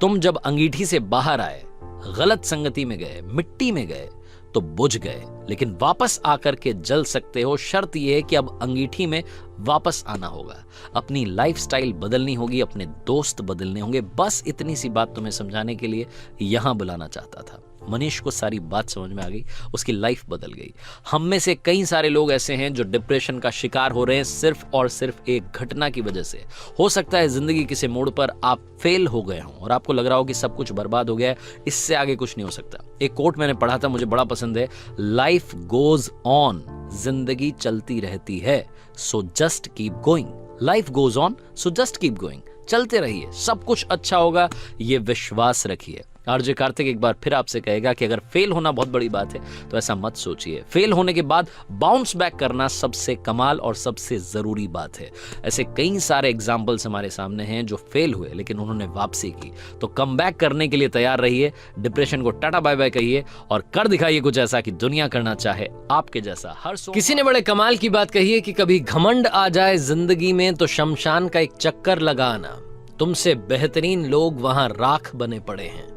तुम जब अंगीठी से बाहर आए, गलत संगति में गए, मिट्टी में गए तो बुझ गए, लेकिन वापस आकर के जल सकते हो। शर्त यह है कि अब अंगीठी में वापस आना होगा, अपनी लाइफस्टाइल बदलनी होगी, अपने दोस्त बदलने होंगे। बस इतनी सी बात तुम्हें समझाने के लिए यहां बुलाना चाहता था। मनीष को सारी बात समझ में आ गई, उसकी लाइफ बदल गई। हम में से कई सारे लोग ऐसे हैं जो डिप्रेशन का शिकार हो रहे हैं सिर्फ और सिर्फ एक घटना की वजह से। हो सकता है जिंदगी किसी मोड़ पर आप फेल हो गए हों और आपको लग रहा हो कि सब कुछ बर्बाद हो गया है, इससे आगे कुछ नहीं हो सकता। एक कोट मैंने पढ़ा था, मुझे बड़ा पसंद है, लाइफ गोज ऑन, जिंदगी चलती रहती है, so just keep going. Life goes on, so just keep going, चलते रहिए, सब कुछ अच्छा होगा, ये विश्वास रखिए। आरजे कार्तिक एक बार फिर आपसे कहेगा कि अगर फेल होना बहुत बड़ी बात है तो ऐसा मत सोचिए। फेल होने के बाद बाउंस बैक करना सबसे कमाल और सबसे जरूरी बात है। ऐसे कई सारे एग्जाम्पल्स हमारे सामने हैं जो फेल हुए लेकिन उन्होंने वापसी की। तो कम बैक करने के लिए तैयार रहिए, डिप्रेशन को टाटा बाय बाय कहिए और कर दिखाइए कुछ ऐसा कि दुनिया करना चाहे आपके जैसा। हर किसी ने बड़े कमाल की बात कही है कि कभी घमंड आ जाए जिंदगी में तो शमशान का एक चक्कर लगाना, तुमसे बेहतरीन लोग वहां राख बने पड़े हैं।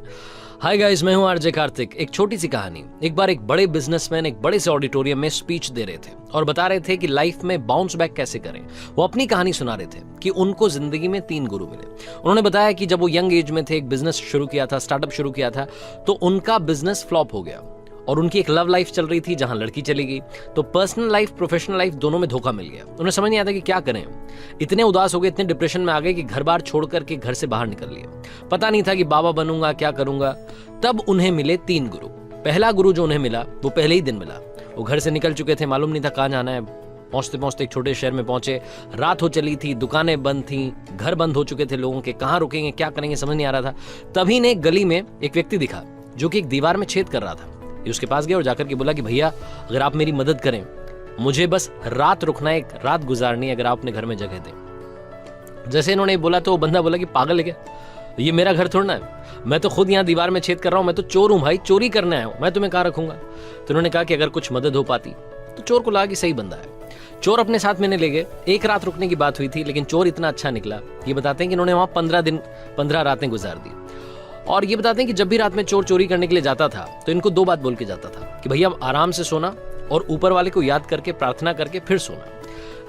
हाय गाइस, मैं हूं आरजे कार्तिक। एक छोटी सी कहानी। एक बार एक बड़े बिजनेसमैन एक बड़े से ऑडिटोरियम में स्पीच दे रहे थे और बता रहे थे कि लाइफ में बाउंस बैक कैसे करें। वो अपनी कहानी सुना रहे थे कि उनको जिंदगी में 3 गुरु मिले। उन्होंने बताया कि जब वो यंग एज में थे, एक बिजनेस शुरू किया था, स्टार्टअप शुरू किया था, तो उनका बिजनेस फ्लॉप हो गया और उनकी एक लव लाइफ चल रही थी जहां लड़की चली गई, तो पर्सनल लाइफ प्रोफेशनल लाइफ दोनों में धोखा मिल गया। उन्हें समझ नहीं आता कि क्या करें। इतने उदास हो गए, इतने डिप्रेशन में आ गए कि घर बार छोड़ करके घर से बाहर निकल लिए। पता नहीं था कि बाबा बनूंगा, क्या करूंगा। तब उन्हें मिले 3 गुरु। पहला गुरु जो उन्हें मिला वो पहले ही दिन मिला। वो घर से निकल चुके थे, मालूम नहीं था कहाँ जाना है। पहुंचते पहुंचते एक छोटे शहर में पहुंचे, रात हो चली थी, दुकानें बंद थी, घर बंद हो चुके थे लोगों के, कहाँ रुकेंगे, क्या करेंगे, समझ नहीं आ रहा था। तभी ने गली में एक व्यक्ति दिखा जो कि एक दीवार में छेद कर रहा था। ये उसके पास गया और जाकर के बोला कि भैया अगर आप मेरी मदद करें, मुझे बस रात रुकना है, एक रात गुजारनी है, अगर आप अपने घर में जगह दें। जैसे इन्होंने बोला तो वो बंदा बोला कि पागल है क्या, ये मेरा घर थोड़ा है, मैं तो खुद यहाँ दीवार में छेद कर रहा हूँ, मैं तो चोर हूँ भाई, चोरी करने आया हूँ, मैं तुम्हें कहाँ रखूंगा। तो उन्होंने कहा कि अगर कुछ मदद हो पाती। तो चोर को लगा कि सही बंदा है। चोर अपने साथ में ले गए। एक रात रुकने की बात हुई थी लेकिन चोर इतना अच्छा निकला, ये बताते हैं कि इन्होंने वहां 15 रातें गुजार दी। और ये बताते हैं कि जब भी रात में चोर चोरी करने के लिए जाता था तो इनको 2 बात बोल के जाता था कि भैया आराम से सोना और ऊपर वाले को याद करके प्रार्थना करके फिर सोना।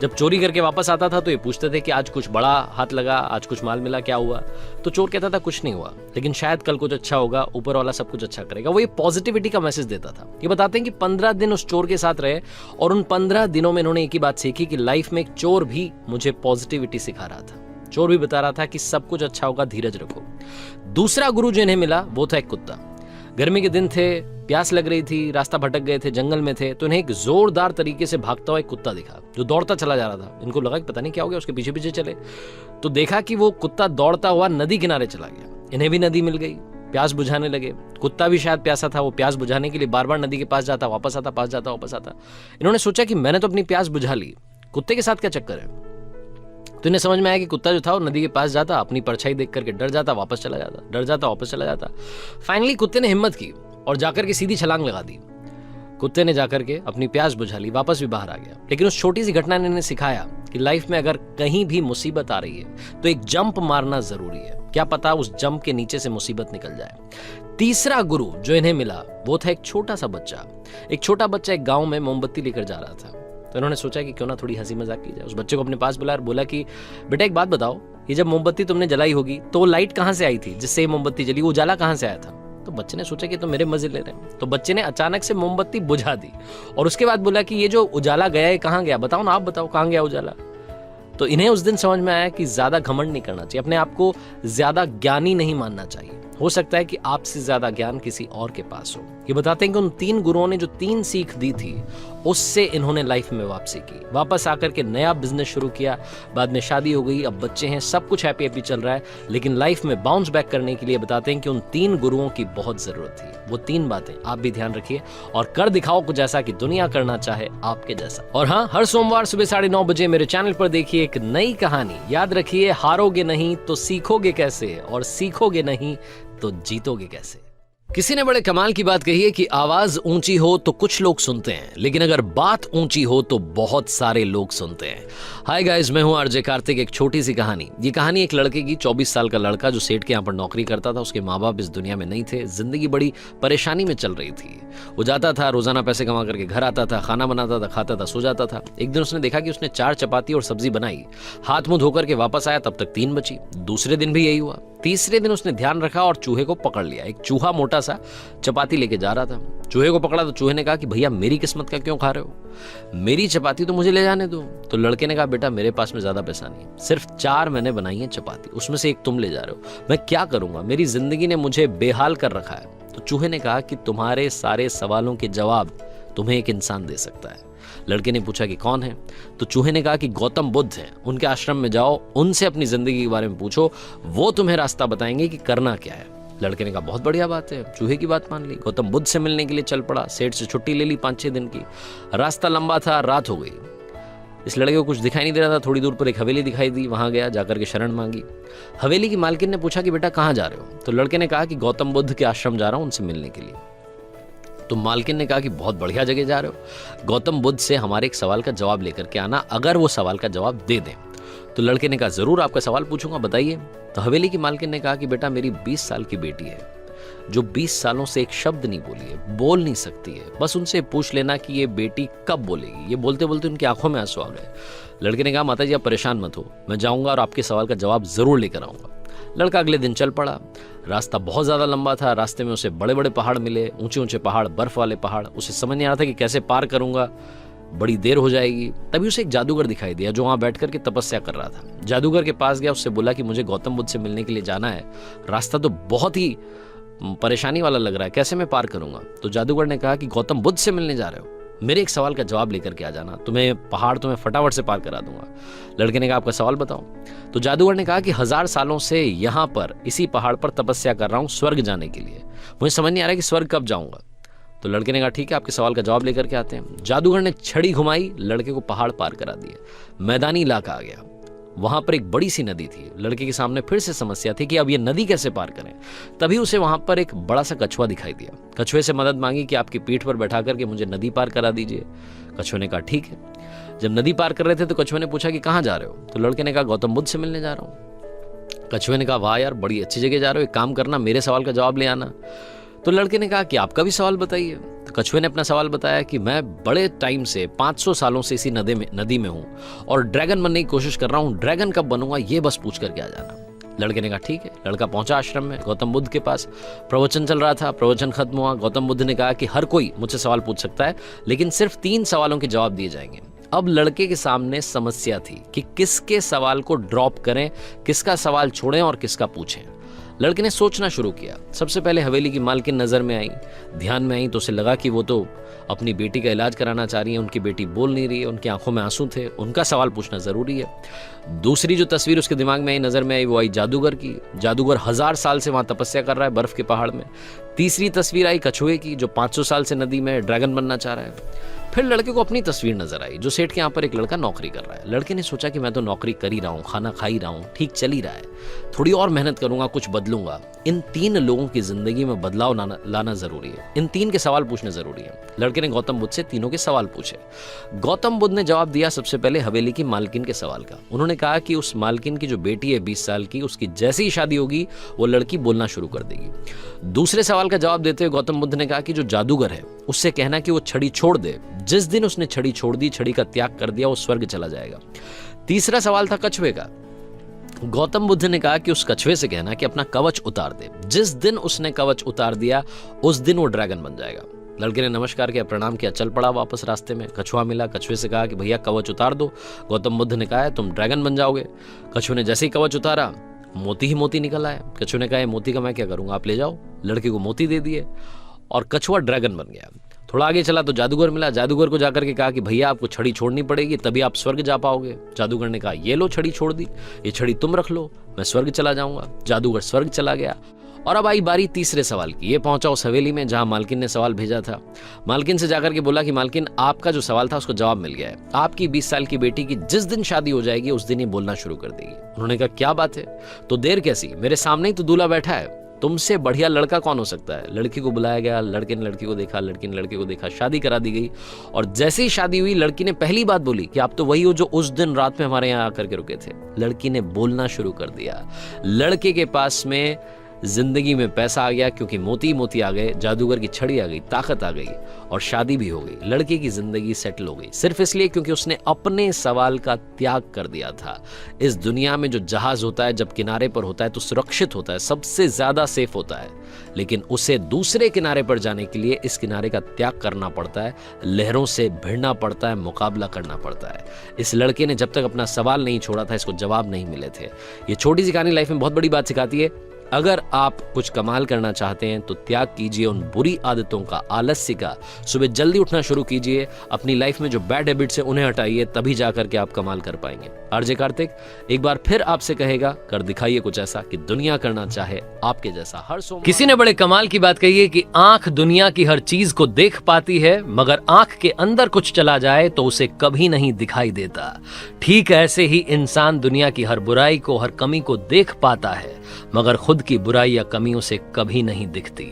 जब चोरी करके वापस आता था तो ये पूछते थे कि आज कुछ बड़ा हाथ लगा, आज कुछ माल मिला, क्या हुआ। तो चोर कहता था कुछ नहीं हुआ, लेकिन शायद कल कुछ अच्छा होगा, ऊपर वाला सब कुछ अच्छा करेगा। वो ये पॉजिटिविटी का मैसेज देता था। ये बताते हैं कि 15 दिन उस चोर के साथ रहे और उन 15 दिनों में इन्होंने एक ही बात सीखी कि लाइफ में एक चोर भी मुझे पॉजिटिविटी सिखा रहा था। चोर भी बता रहा था कि सब कुछ अच्छा होगा, धीरज रखो। दूसरा गुरु जो इन्हें मिला वो था एक कुत्ता। गर्मी के दिन थे, प्यास लग रही थी, रास्ता भटक गए थे, जंगल में थे, तो इन्हें एक जोरदार तरीके से भागता हुआ एक कुत्ता दिखा जो दौड़ता चला जा रहा था। इनको लगा कि पता नहीं क्या हो गया, उसके पीछे पीछे चले तो देखा कि वो कुत्ता दौड़ता हुआ नदी किनारे चला गया। इन्हें भी नदी मिल गई, प्यास बुझाने लगे। कुत्ता भी शायद प्यासा था, वो प्यास बुझाने के लिए बार बार नदी के पास जाता, वापस आता, पास जाता, वापस आता। इन्होंने सोचा कि मैंने तो अपनी प्यास बुझा ली, कुत्ते के साथ क्या चक्कर है। तो इन्हें समझ में आया कि कुत्ता जो था वो नदी के पास जाता, अपनी परछाई देख करके डर जाता, वापस चला जाता, डर जाता, वापस चला जाता। फाइनली कुत्ते ने हिम्मत की और जाकर के सीधी छलांग लगा दी। कुत्ते ने जाकर के अपनी प्यास बुझा ली, वापस भी बाहर आ गया। लेकिन उस छोटी सी घटना ने इन्हें सिखाया कि लाइफ में अगर कहीं भी मुसीबत आ रही है तो एक जंप मारना जरूरी है, क्या पता उस जंप के नीचे से मुसीबत निकल जाए। तीसरा गुरु जो इन्हें मिला वो था एक छोटा सा बच्चा। एक छोटा बच्चा एक गाँव में मोमबत्ती लेकर जा रहा था। तो इन्होंने सोचा कि क्यों ना थोड़ी हंसी मजाक की जाए। उस बच्चे को अपने पास बुलाया और बोला कि बेटा एक बात बताओ, ये जब मोमबत्ती तुमने जलाई होगी तो वो लाइट कहाँ से आई थी जिससे ये मोमबत्ती जली, वो उजाला कहाँ से आया था। तो बच्चे ने सोचा कि तो मेरे मजे ले रहे हैं। तो बच्चे ने अचानक से मोमबत्ती बुझा दी और उसके बाद बोला कि ये जो उजाला गया है कहाँ गया, बताओ ना, आप बताओ कहाँ गया उजाला। तो इन्हें उस दिन समझ में आया कि ज्यादा घमंड नहीं करना चाहिए, अपने आप को ज्यादा ज्ञानी नहीं मानना चाहिए। हो सकता है कि आपसे ज्यादा ज्ञान किसी और के पास हो। ये बताते हैं कि उन 3 गुरुओं ने जो 3 सीख दी थी उससे इन्होंने लाइफ में वापसी की, वापस आकर के नया बिजनेस शुरू किया, बाद में शादी हो गई, अब बच्चे हैं, सब कुछ हैप्पी हैप्पी चल रहा है। लेकिन लाइफ में बाउंस बैक करने के लिए बताते हैं कि उन 3 गुरुओं की बहुत जरूरत थी। वो 3 बातें आप भी ध्यान रखिए और कर दिखाओ कुछ ऐसा कि दुनिया करना चाहे आपके जैसा। और हाँ, हर सोमवार सुबह 9:30 बजे मेरे चैनल पर देखिए एक नई कहानी। याद रखिए, हारोगे नहीं तो सीखोगे कैसे, और सीखोगे नहीं तो जीतोगे कैसे। किसी ने बड़े कमाल की बात कही है कि आवाज ऊंची हो तो कुछ लोग सुनते हैं, लेकिन अगर बात ऊंची हो तो बहुत सारे लोग सुनते हैं। हाय गाइस, मैं हूं आरजे कार्तिक। एक छोटी सी कहानी। ये कहानी एक लड़के की, 24 साल का लड़का जो सेठ के यहाँ पर नौकरी करता था। उसके माँ बाप इस दुनिया में नहीं थे, जिंदगी बड़ी परेशानी में चल रही थी। वो जाता था, रोजाना पैसे कमा करके घर आता था, खाना बनाता था, खाता था, सो जाता था। एक दिन उसने देखा कि उसने 4 चपाती और सब्जी बनाई, हाथ मुंह धोकर के वापस आया, तब तक 3 बची। दूसरे दिन भी यही हुआ। तीसरे दिन उसने ध्यान रखा और चूहे को पकड़ लिया। एक चूहा मोटा सा चपाती लेके जा रहा था। चूहे को पकड़ा तो चूहे ने कहा कि भैया मेरी किस्मत का क्यों खा रहे हो, मेरी चपाती तो मुझे ले जाने दो। तो लड़के ने कहा बेटा मेरे पास में ज्यादा पैसा नहीं है, सिर्फ 4 मैंने बनाई है चपाती, उसमें से एक तुम ले जा रहे हो, मैं क्या करूंगा, मेरी जिंदगी ने मुझे बेहाल कर रखा है। तो चूहे ने कहा कि तुम्हारे सारे सवालों के जवाब तुम्हें एक इंसान दे सकता है। लड़के ने पूछा कि कौन है? तो चूहे ने कहा कि गौतम बुद्ध हैं, उनके आश्रम में जाओ, उनसे अपनी जिंदगी के बारे में पूछो, वो तुम्हें रास्ता बताएंगे कि करना क्या है। लड़के ने कहा बहुत बढ़िया बात है, चूहे की बात मान ली। गौतम बुद्ध से मिलने के लिए चल पड़ा। सेठ से छुट्टी ले ली 5-6 दिन की। रास्ता लंबा था, रात हो गई। इस लड़के को कुछ दिखाई नहीं दे रहा था। थोड़ी दूर पर एक हवेली दिखाई दी, वहां गया, जाकर के शरण मांगी। हवेली की मालकिन ने पूछा कि बेटा कहाँ जा रहे हो? तो लड़के ने कहा कि गौतम बुद्ध के आश्रम जा रहा हूं, उनसे मिलने के लिए। तो मालकिन ने कहा कि बहुत बढ़िया जगह जा रहे हो, गौतम बुद्ध से हमारे एक सवाल का जवाब लेकर के आना, अगर वो सवाल का जवाब दे दें। तो लड़के ने कहा जरूर, आपका सवाल पूछूंगा, बताइए। तो हवेली की मालकिन ने कहा कि बेटा मेरी 20 साल की बेटी है जो 20 सालों से एक शब्द नहीं बोली है, बोल नहीं सकती है, बस उनसे पूछ लेना कि ये बेटी कब बोलेगी। ये बोलते बोलते उनकी आंखों में आंसू आ गए। लड़के ने कहा माता जी आप परेशान मत हो, मैं जाऊंगा और आपके सवाल का जवाब जरूर लेकर आऊंगा। लड़का अगले दिन चल पड़ा। रास्ता बहुत ज्यादा लंबा था। रास्ते में उसे बड़े बड़े पहाड़ मिले, ऊंचे ऊंचे पहाड़, बर्फ वाले पहाड़। उसे समझ नहीं आ रहा था कि कैसे पार करूंगा, बड़ी देर हो जाएगी। तभी उसे एक जादूगर दिखाई दिया जो वहां बैठ करके तपस्या कर रहा था। जादूगर के पास गया, उससे बोला कि मुझे गौतम बुद्ध से मिलने के लिए जाना है, रास्ता तो बहुत ही परेशानी वाला लग रहा है, कैसे मैं पार करूंगा? तो जादूगर ने कहा कि गौतम बुद्ध से मिलने जा रहे हो, मेरे एक सवाल का जवाब लेकर के आ जाना, तुम्हें पहाड़ तुम्हें फटाफट से पार करा दूंगा। लड़के ने कहा आपका सवाल बताओ। तो जादूगर ने कहा कि 1000 सालों से यहाँ पर इसी पहाड़ पर तपस्या कर रहा हूँ स्वर्ग जाने के लिए, मुझे समझ नहीं आ रहा कि स्वर्ग कब जाऊंगा। तो लड़के ने कहा ठीक है, आपके सवाल का जवाब लेकर के आते हैं। जादूगर ने छड़ी घुमाई, लड़के को पहाड़ पार करा दिए। मैदानी इलाका आ गया, वहां पर एक बड़ी सी नदी थी। लड़के के सामने फिर से समस्या थी कि अब ये नदी कैसे पार करें। तभी उसे वहां पर एक बड़ा सा कछुआ दिखाई दिया। कछुए से मदद मांगी कि आपकी पीठ पर बैठा करके मुझे नदी पार करा दीजिए। कछुए ने कहा ठीक है। जब नदी पार कर रहे थे तो कछुए ने पूछा कि कहाँ जा रहे हो? तो लड़के ने कहा गौतम बुद्ध से मिलने जा रहा हूँ। कछुए ने कहा वाह यार, बड़ी अच्छी जगह जा रहे हो, एक काम करना मेरे सवाल का जवाब ले आना। तो लड़के ने कहा कि आपका भी सवाल बताइए। तो कछुए ने अपना सवाल बताया कि मैं बड़े टाइम से 500 सालों से इसी नदी में हूँ और ड्रैगन बनने की कोशिश कर रहा हूँ, ड्रैगन कब बनूंगा ये बस पूछ करके आ जाना। लड़के ने कहा ठीक है। लड़का पहुंचा आश्रम में, गौतम बुद्ध के पास। प्रवचन चल रहा था, प्रवचन खत्म हुआ। गौतम बुद्ध ने कहा कि हर कोई मुझसे सवाल पूछ सकता है, लेकिन सिर्फ 3 सवालों के जवाब दिए जाएंगे। अब लड़के के सामने समस्या थी कि किसके सवाल को ड्रॉप करें, किसका सवाल छोड़ें और किसका पूछें। लड़के ने सोचना शुरू किया। सबसे पहले हवेली की मालकिन नजर में आई, ध्यान में आई, तो उसे लगा कि वो तो अपनी बेटी का इलाज कराना चाह रही है, उनकी बेटी बोल नहीं रही है, उनकी आंखों में आंसू थे, उनका सवाल पूछना जरूरी है। दूसरी जो तस्वीर उसके दिमाग में आई, नजर में आई, वो आई जादूगर की। जादूगर 1000 साल से वहां तपस्या कर रहा है बर्फ के पहाड़ में। तीसरी तस्वीर आई कछुए की जो 500 साल से नदी में ड्रैगन बनना चाह रहा है। फिर लड़के को अपनी तस्वीर नजर आई जो सेठ के यहाँ पर एक लड़का नौकरी कर रहा है। लड़के ने सोचा कि मैं तो नौकरी कर ही रहा हूँ, खाना खा ही रहा हूँ, ठीक चल ही रहा है, थोड़ी और मेहनत करूंगा, कुछ बदलूंगा। इन 3 लोगों की जिंदगी में बदलाव लाना जरूरी है, इन 3 के सवाल पूछने जरूरी है। लड़के ने गौतम बुद्ध से तीनों के सवाल पूछे। गौतम बुद्ध ने जवाब दिया सबसे पहले हवेली की मालकिन के सवाल का। उन्होंने कहा कि उस मालकिन की जो बेटी है 20 साल की, उसकी जैसे ही शादी होगी वो लड़की बोलना शुरू कर देगी। दूसरे सवाल का जवाब देते हुए गौतम बुद्ध ने कहा कि जो जादूगर है उससे कहना कि वो छड़ी छोड़ दे, जिस दिन उसने छड़ी छोड़ दी, छड़ी का त्याग कर दिया, वो स्वर्ग चला जाएगा। तीसरा सवाल था कछुए का। गौतम बुद्ध ने कहा कि उस कछुए से कहना कि अपना कवच उतार दे, जिस दिन उसने कवच उतार दिया उस दिन वो ड्रैगन बन जाएगा। लड़के ने नमस्कार किया, प्रणाम किया, चल पड़ा वापस रास्ते में। कछुआ मिला, कछुए से कहा कि भैया कवच उतार दो। गौतम बुद्ध ने कहा है तुम ड्रैगन बन जाओगे। कछुए ने जैसे ही कवच उतारा मोती ही मोती निकल आया। कछुए ने कहा ये मोती का मैं क्या करूंगा, आप ले जाओ। लड़के को मोती दे दिए और कछुआ ड्रैगन बन गया। थोड़ा आगे चला तो जादूगर मिला। जादूगर को जाकर के कहा कि भैया आपको छड़ी छोड़नी पड़ेगी तभी आप स्वर्ग जा पाओगे। जादूगर ने कहा ये लो छड़ी छोड़ दी, ये छड़ी तुम रख लो, मैं स्वर्ग चला जाऊंगा। जादूगर स्वर्ग चला गया। और अब आई बारी तीसरे सवाल की। ये पहुंचा उस हवेली में जहां मालकिन ने सवाल भेजा था। मालकिन से जाकर के बोला कि मालकिन आपका जो सवाल था उसको जवाब मिल गया है। आपकी 20 साल की बेटी की जिस दिन शादी हो जाएगी उस दिन ही बोलना शुरू कर देगी। उन्होंने कहा क्या बात है, तो देर कैसी, मेरे सामने ही तो दूल्हा बैठा है, तुमसे बढ़िया लड़का कौन हो सकता है। लड़की को बुलाया गया, लड़के ने लड़की को देखा, लड़की ने लड़के को देखा, शादी करा दी गई। और जैसे ही शादी हुई लड़की ने पहली बात बोली कि आप तो वही हो जो उस दिन रात में हमारे यहाँ आकर के रुके थे। लड़की ने बोलना शुरू कर दिया। लड़के के पास में जिंदगी में पैसा आ गया क्योंकि मोती मोती आ गए, जादूगर की छड़ी आ गई, ताकत आ गई और शादी भी हो गई। लड़के की जिंदगी सेटल हो गई सिर्फ इसलिए क्योंकि उसने अपने सवाल का त्याग कर दिया था। इस दुनिया में जो जहाज होता है जब किनारे पर होता है तो सुरक्षित होता है, सबसे ज्यादा सेफ होता है, लेकिन उसे दूसरे किनारे पर जाने के लिए इस किनारे का त्याग करना पड़ता है, लहरों से भिड़ना पड़ता है, मुकाबला करना पड़ता है। इस लड़के ने जब तक अपना सवाल नहीं छोड़ा था इसको जवाब नहीं मिले थे। ये छोटी सी कहानी लाइफ में बहुत बड़ी बात सिखाती है। अगर आप कुछ कमाल करना चाहते हैं तो त्याग कीजिए उन बुरी आदतों का, आलस्य का। सुबह जल्दी उठना शुरू कीजिए, अपनी लाइफ में जो बैड हैबिट्स है उन्हें हटाइए, तभी जाकर के आप कमाल कर पाएंगे। आरजे कार्तिक एक बार फिर आपसे कहेगा, कर दिखाइए कुछ ऐसा कि दुनिया करना चाहे आपके जैसा। हर सोमवार किसी ने बड़े कमाल की बात कही है कि आंख दुनिया की हर चीज को देख पाती है, मगर आंख के अंदर कुछ चला जाए तो उसे कभी नहीं दिखाई देता। ठीक ऐसे ही इंसान दुनिया की हर बुराई को, हर कमी को देख पाता है, मगर खुद की बुराई या कमियों से कभी नहीं दिखती।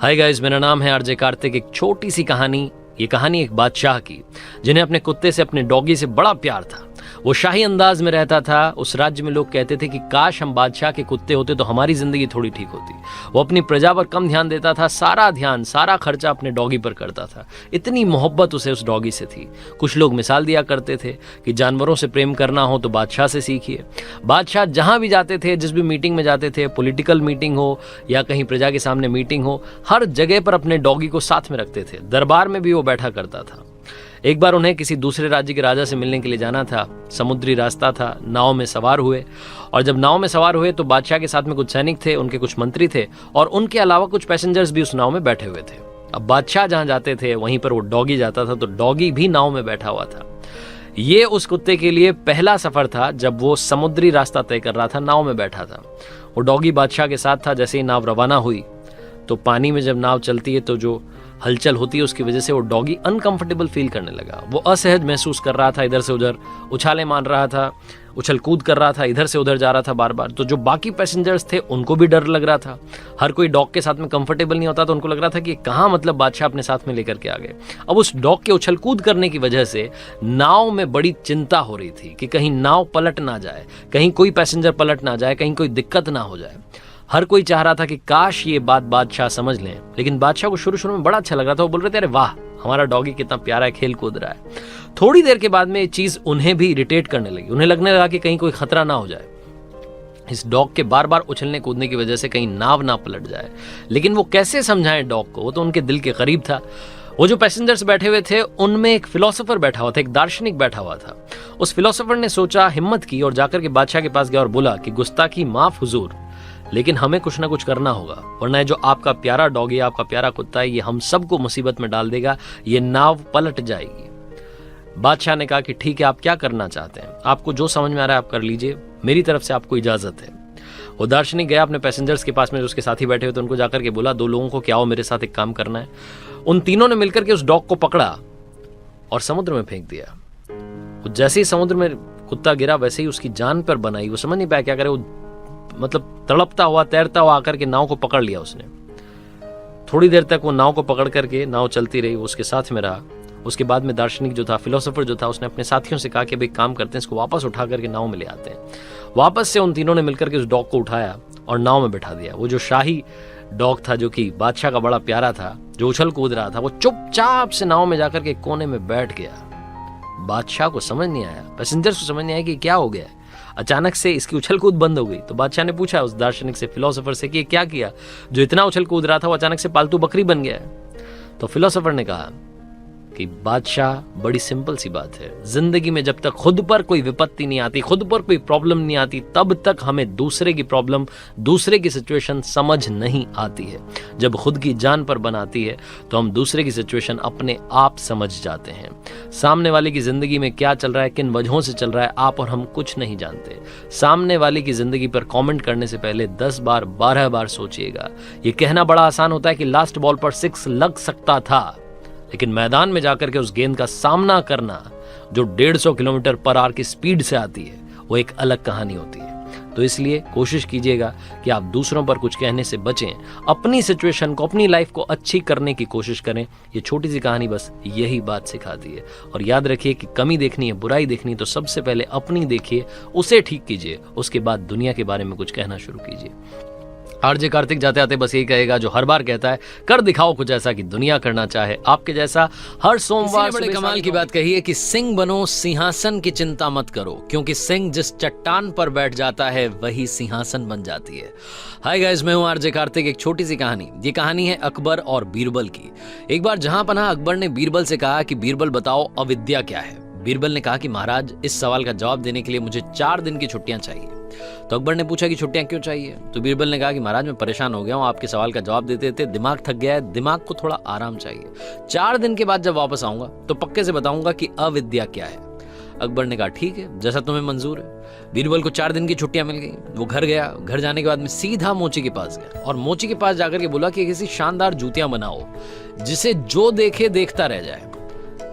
हाय गाइस, मेरा नाम है आरजे कार्तिक। एक छोटी सी कहानी, ये कहानी एक बादशाह की जिन्हें अपने कुत्ते से, अपने डॉगी से बड़ा प्यार था। वो शाही अंदाज में रहता था। उस राज्य में लोग कहते थे कि काश हम बादशाह के कुत्ते होते तो हमारी जिंदगी थोड़ी ठीक होती। वो अपनी प्रजा पर कम ध्यान देता था, सारा ध्यान, सारा खर्चा अपने डॉगी पर करता था। इतनी मोहब्बत उसे उस डॉगी से थी। कुछ लोग मिसाल दिया करते थे कि जानवरों से प्रेम करना हो तो बादशाह से सीखिए। बादशाह जहां भी जाते थे, जिस भी मीटिंग में जाते थे, पॉलिटिकल मीटिंग हो या कहीं प्रजा के सामने मीटिंग हो, हर जगह पर अपने डॉगी को साथ में रखते थे। दरबार में भी वो बैठा करता था। एक बार उन्हें किसी दूसरे राज्य के राजा से मिलने के लिए जाना था। समुद्री रास्ता था, नाव में सवार हुए और जब नाव में सवार हुए तो बादशाह के साथ में कुछ सैनिक थे, उनके कुछ मंत्री थे और उनके अलावा कुछ पैसेंजर्स भी उस नाव में बैठे हुए थे। अब बादशाह जहां जाते थे वहीं पर वो डॉगी जाता था, तो डॉगी भी नाव में बैठा हुआ था। ये उस कुत्ते के लिए पहला सफर था जब वो समुद्री रास्ता तय कर रहा था, नाव में बैठा था। वो डॉगी बादशाह के साथ था। जैसे ही नाव रवाना हुई तो पानी में जब नाव चलती है तो जो हलचल होती है उसकी वजह से वो डॉगी अनकंफर्टेबल फील करने लगा। वो असहज महसूस कर रहा था, इधर से उधर उछाले मार रहा था, उछल कूद कर रहा था, इधर से उधर जा रहा था बार बार। तो जो बाकी पैसेंजर्स थे उनको भी डर लग रहा था। हर कोई डॉग के साथ में कंफर्टेबल नहीं होता, तो उनको लग रहा था कि कहाँ मतलब बादशाह अपने साथ में लेकर के आ गए। अब उस डॉग के उछल कूद करने की वजह से नाव में बड़ी चिंता हो रही थी कि कहीं नाव पलट ना जाए, कहीं कोई पैसेंजर पलट ना जाए, कहीं कोई दिक्कत ना हो जाए। हर कोई चाह रहा था कि काश ये बात बादशाह समझ लें, लेकिन बादशाह को शुरू शुरू में बड़ा अच्छा लग रहा था। वो बोल रहे थे अरे वाह, हमारा डॉगी कितना प्यारा है, खेल कूद रहा है। थोड़ी देर के बाद में ये चीज उन्हें भी इरिटेट करने लगी। उन्हें लगने लगा कि कहीं कोई खतरा ना हो जाए, इस डॉग के बार बार उछलने कूदने की वजह से कहीं नाव ना पलट जाए। लेकिन वो कैसे समझाएं डॉग को, वो तो उनके दिल के करीब था। वो जो पैसेंजर्स बैठे हुए थे उनमें एक फिलोसोफर बैठा हुआ था, एक दार्शनिक बैठा हुआ था। उस फिलोसोफर ने सोचा, हिम्मत की और जाकर के बादशाह के पास गया और बोला कि गुस्ताखी माफ हुजूर, लेकिन हमें कुछ ना कुछ करना होगा, वरना जो आपका प्यारा डॉगी, आपका प्यारा कुत्ता है, ये हम सबको मुसीबत में डाल देगा, ये नाव पलट जाएगी। बादशाह ने कहा कि ठीक है, आप क्या करना चाहते हैं, आपको जो समझ में आ रहा है आप कर लीजिए, मेरी तरफ से आपको इजाजत है। वो दार्शनिक गया अपने पैसेंजर्स के पास में, जो उसके साथी बैठे हुए थे उनको जाकर के बोला, 2 लोगों को क्या हो, मेरे साथ एक काम करना है। उन तीनों ने मिलकर के उस डॉग को पकड़ा और समुद्र में फेंक दिया। जैसे ही समुद्र में कुत्ता गिरा वैसे ही उसकी जान पर बनाई। वो समझ नहीं पाया क्या करे, वो मतलब तड़पता हुआ, तैरता हुआ आकर के नाव को पकड़ लिया उसने। थोड़ी देर तक वो नाव को पकड़ करके नाव चलती रही, वो उसके साथ में रहा। उसके बाद में दार्शनिक जो था, फिलोसोफर जो था, उसने अपने साथियों से कहा कि भाई काम करते हैं, इसको वापस उठा करके नाव में ले आते हैं। वापस से उन तीनों ने मिलकर के उस डॉग को उठाया और नाव में बैठा दिया। वो जो शाही डॉग था, जो कि बादशाह का बड़ा प्यारा था, जो उछल कूद रहा था, वो चुपचाप से नाव में जाकर के कोने में बैठ गया। बादशाह को समझ नहीं आया, पैसेंजर्स को समझ नहीं आया कि क्या हो गया। अचानक से इसकी उछल कूद बंद हो गई। तो बादशाह ने पूछा उस दार्शनिक से, फिलोसोफर से, कि क्या किया, जो इतना उछल कूद रहा था वो अचानक से पालतू बकरी बन गया है। तो फिलोसोफर ने कहा कि बादशाह, बड़ी सिंपल सी बात है, जिंदगी में जब तक खुद पर कोई विपत्ति नहीं आती, खुद पर कोई प्रॉब्लम नहीं आती, तब तक हमें दूसरे की प्रॉब्लम, दूसरे की सिचुएशन समझ नहीं आती है। जब खुद की जान पर बनाती है तो हम दूसरे की सिचुएशन अपने आप समझ जाते हैं। सामने वाले की जिंदगी में क्या चल रहा है, किन वजहों से चल रहा है, आप और हम कुछ नहीं जानते। सामने वाले की जिंदगी पर कमेंट करने से पहले 10 बार 12 बार सोचिएगा। ये कहना बड़ा आसान होता है कि लास्ट बॉल पर 6 लग सकता था, लेकिन मैदान में जाकर के उस गेंद का सामना करना जो 150 किलोमीटर पर आवर की स्पीड से आती है, वो एक अलग कहानी होती है। तो इसलिए कोशिश कीजिएगा कि आप दूसरों पर कुछ कहने से बचें, अपनी सिचुएशन को, अपनी लाइफ को अच्छी करने की कोशिश करें। ये छोटी सी कहानी बस यही बात सिखाती है। और याद रखिए कि कमी देखनी है, बुराई देखनी है, तो सबसे पहले अपनी देखिए, उसे ठीक कीजिए, उसके बाद दुनिया के बारे में कुछ कहना शुरू कीजिए। आरजे कार्तिक जाते आते बस यही कहेगा जो हर बार कहता है, कर दिखाओ कुछ ऐसा कि दुनिया करना चाहे आपके जैसा। हर सोमवार बड़े कमाल की बात कही है कि सिंह बनो, सिंहासन की चिंता मत करो, क्योंकि सिंह जिस चट्टान पर बैठ जाता है वही सिंहासन बन जाती है। हाय गाइस, मैं हूं आरजे कार्तिक। एक छोटी सी कहानी, ये कहानी है अकबर और बीरबल की। एक बार जहां पनाह अकबर ने बीरबल से कहा कि बीरबल बताओ अविद्या क्या है। बीरबल ने कहा कि महाराज, इस सवाल का जवाब देने के लिए मुझे 4 दिन की छुट्टियां चाहिए। तो अकबर ने पूछा कि छुट्टियां क्यों चाहिए। तो बीरबल ने कहा कि महाराज, मैं परेशान हो गया हूं, आपके सवाल का जवाब देते देते दिमाग थक गया है, दिमाग को थोड़ा आराम चाहिए। 4 दिन के बाद जब वापस आऊंगा तो पक्के से बताऊंगा कि अविद्या क्या है। अकबर ने कहा ठीक है, जैसा तुम्हें मंजूर है। बीरबल को 4 दिन की छुट्टियां मिल गई। वो घर गया। घर जाने के बाद में सीधा मोची के पास गया और मोची के पास जाकर के बोला कि किसी शानदार जूतियां बनाओ जिसे जो देखे देखता रह जाए।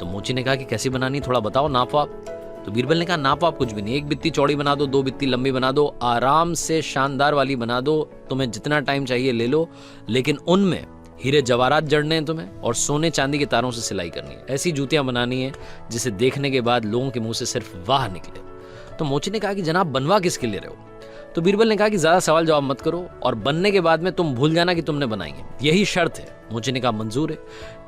तो मोची ने कहा कि कैसी बनानी, थोड़ा बताओ, नापो आप। तो बीरबल ने कहा नापो आप कुछ भी नहीं, 1 बित्ती चौड़ी बना दो, 2 बित्ती लंबी बना दो, आराम से शानदार वाली बना दो, तुम्हें जितना टाइम चाहिए ले लो, लेकिन उनमें हीरे जवाहरात जड़ने हैं तुम्हें और सोने चांदी के तारों से सिलाई करनी है। ऐसी जूतियां बनानी है जिसे देखने के बाद लोगों के मुंह से सिर्फ वाह निकले। तो मोची ने कहा कि जनाब, बनवा किसके लिए रहे हो। तो बीरबल ने कहा कि ज्यादा सवाल जवाब मत करो और बनने के बाद में तुम भूल जाना कि तुमने बनाई है, यही शर्त है। मोची ने कहा मंजूर है।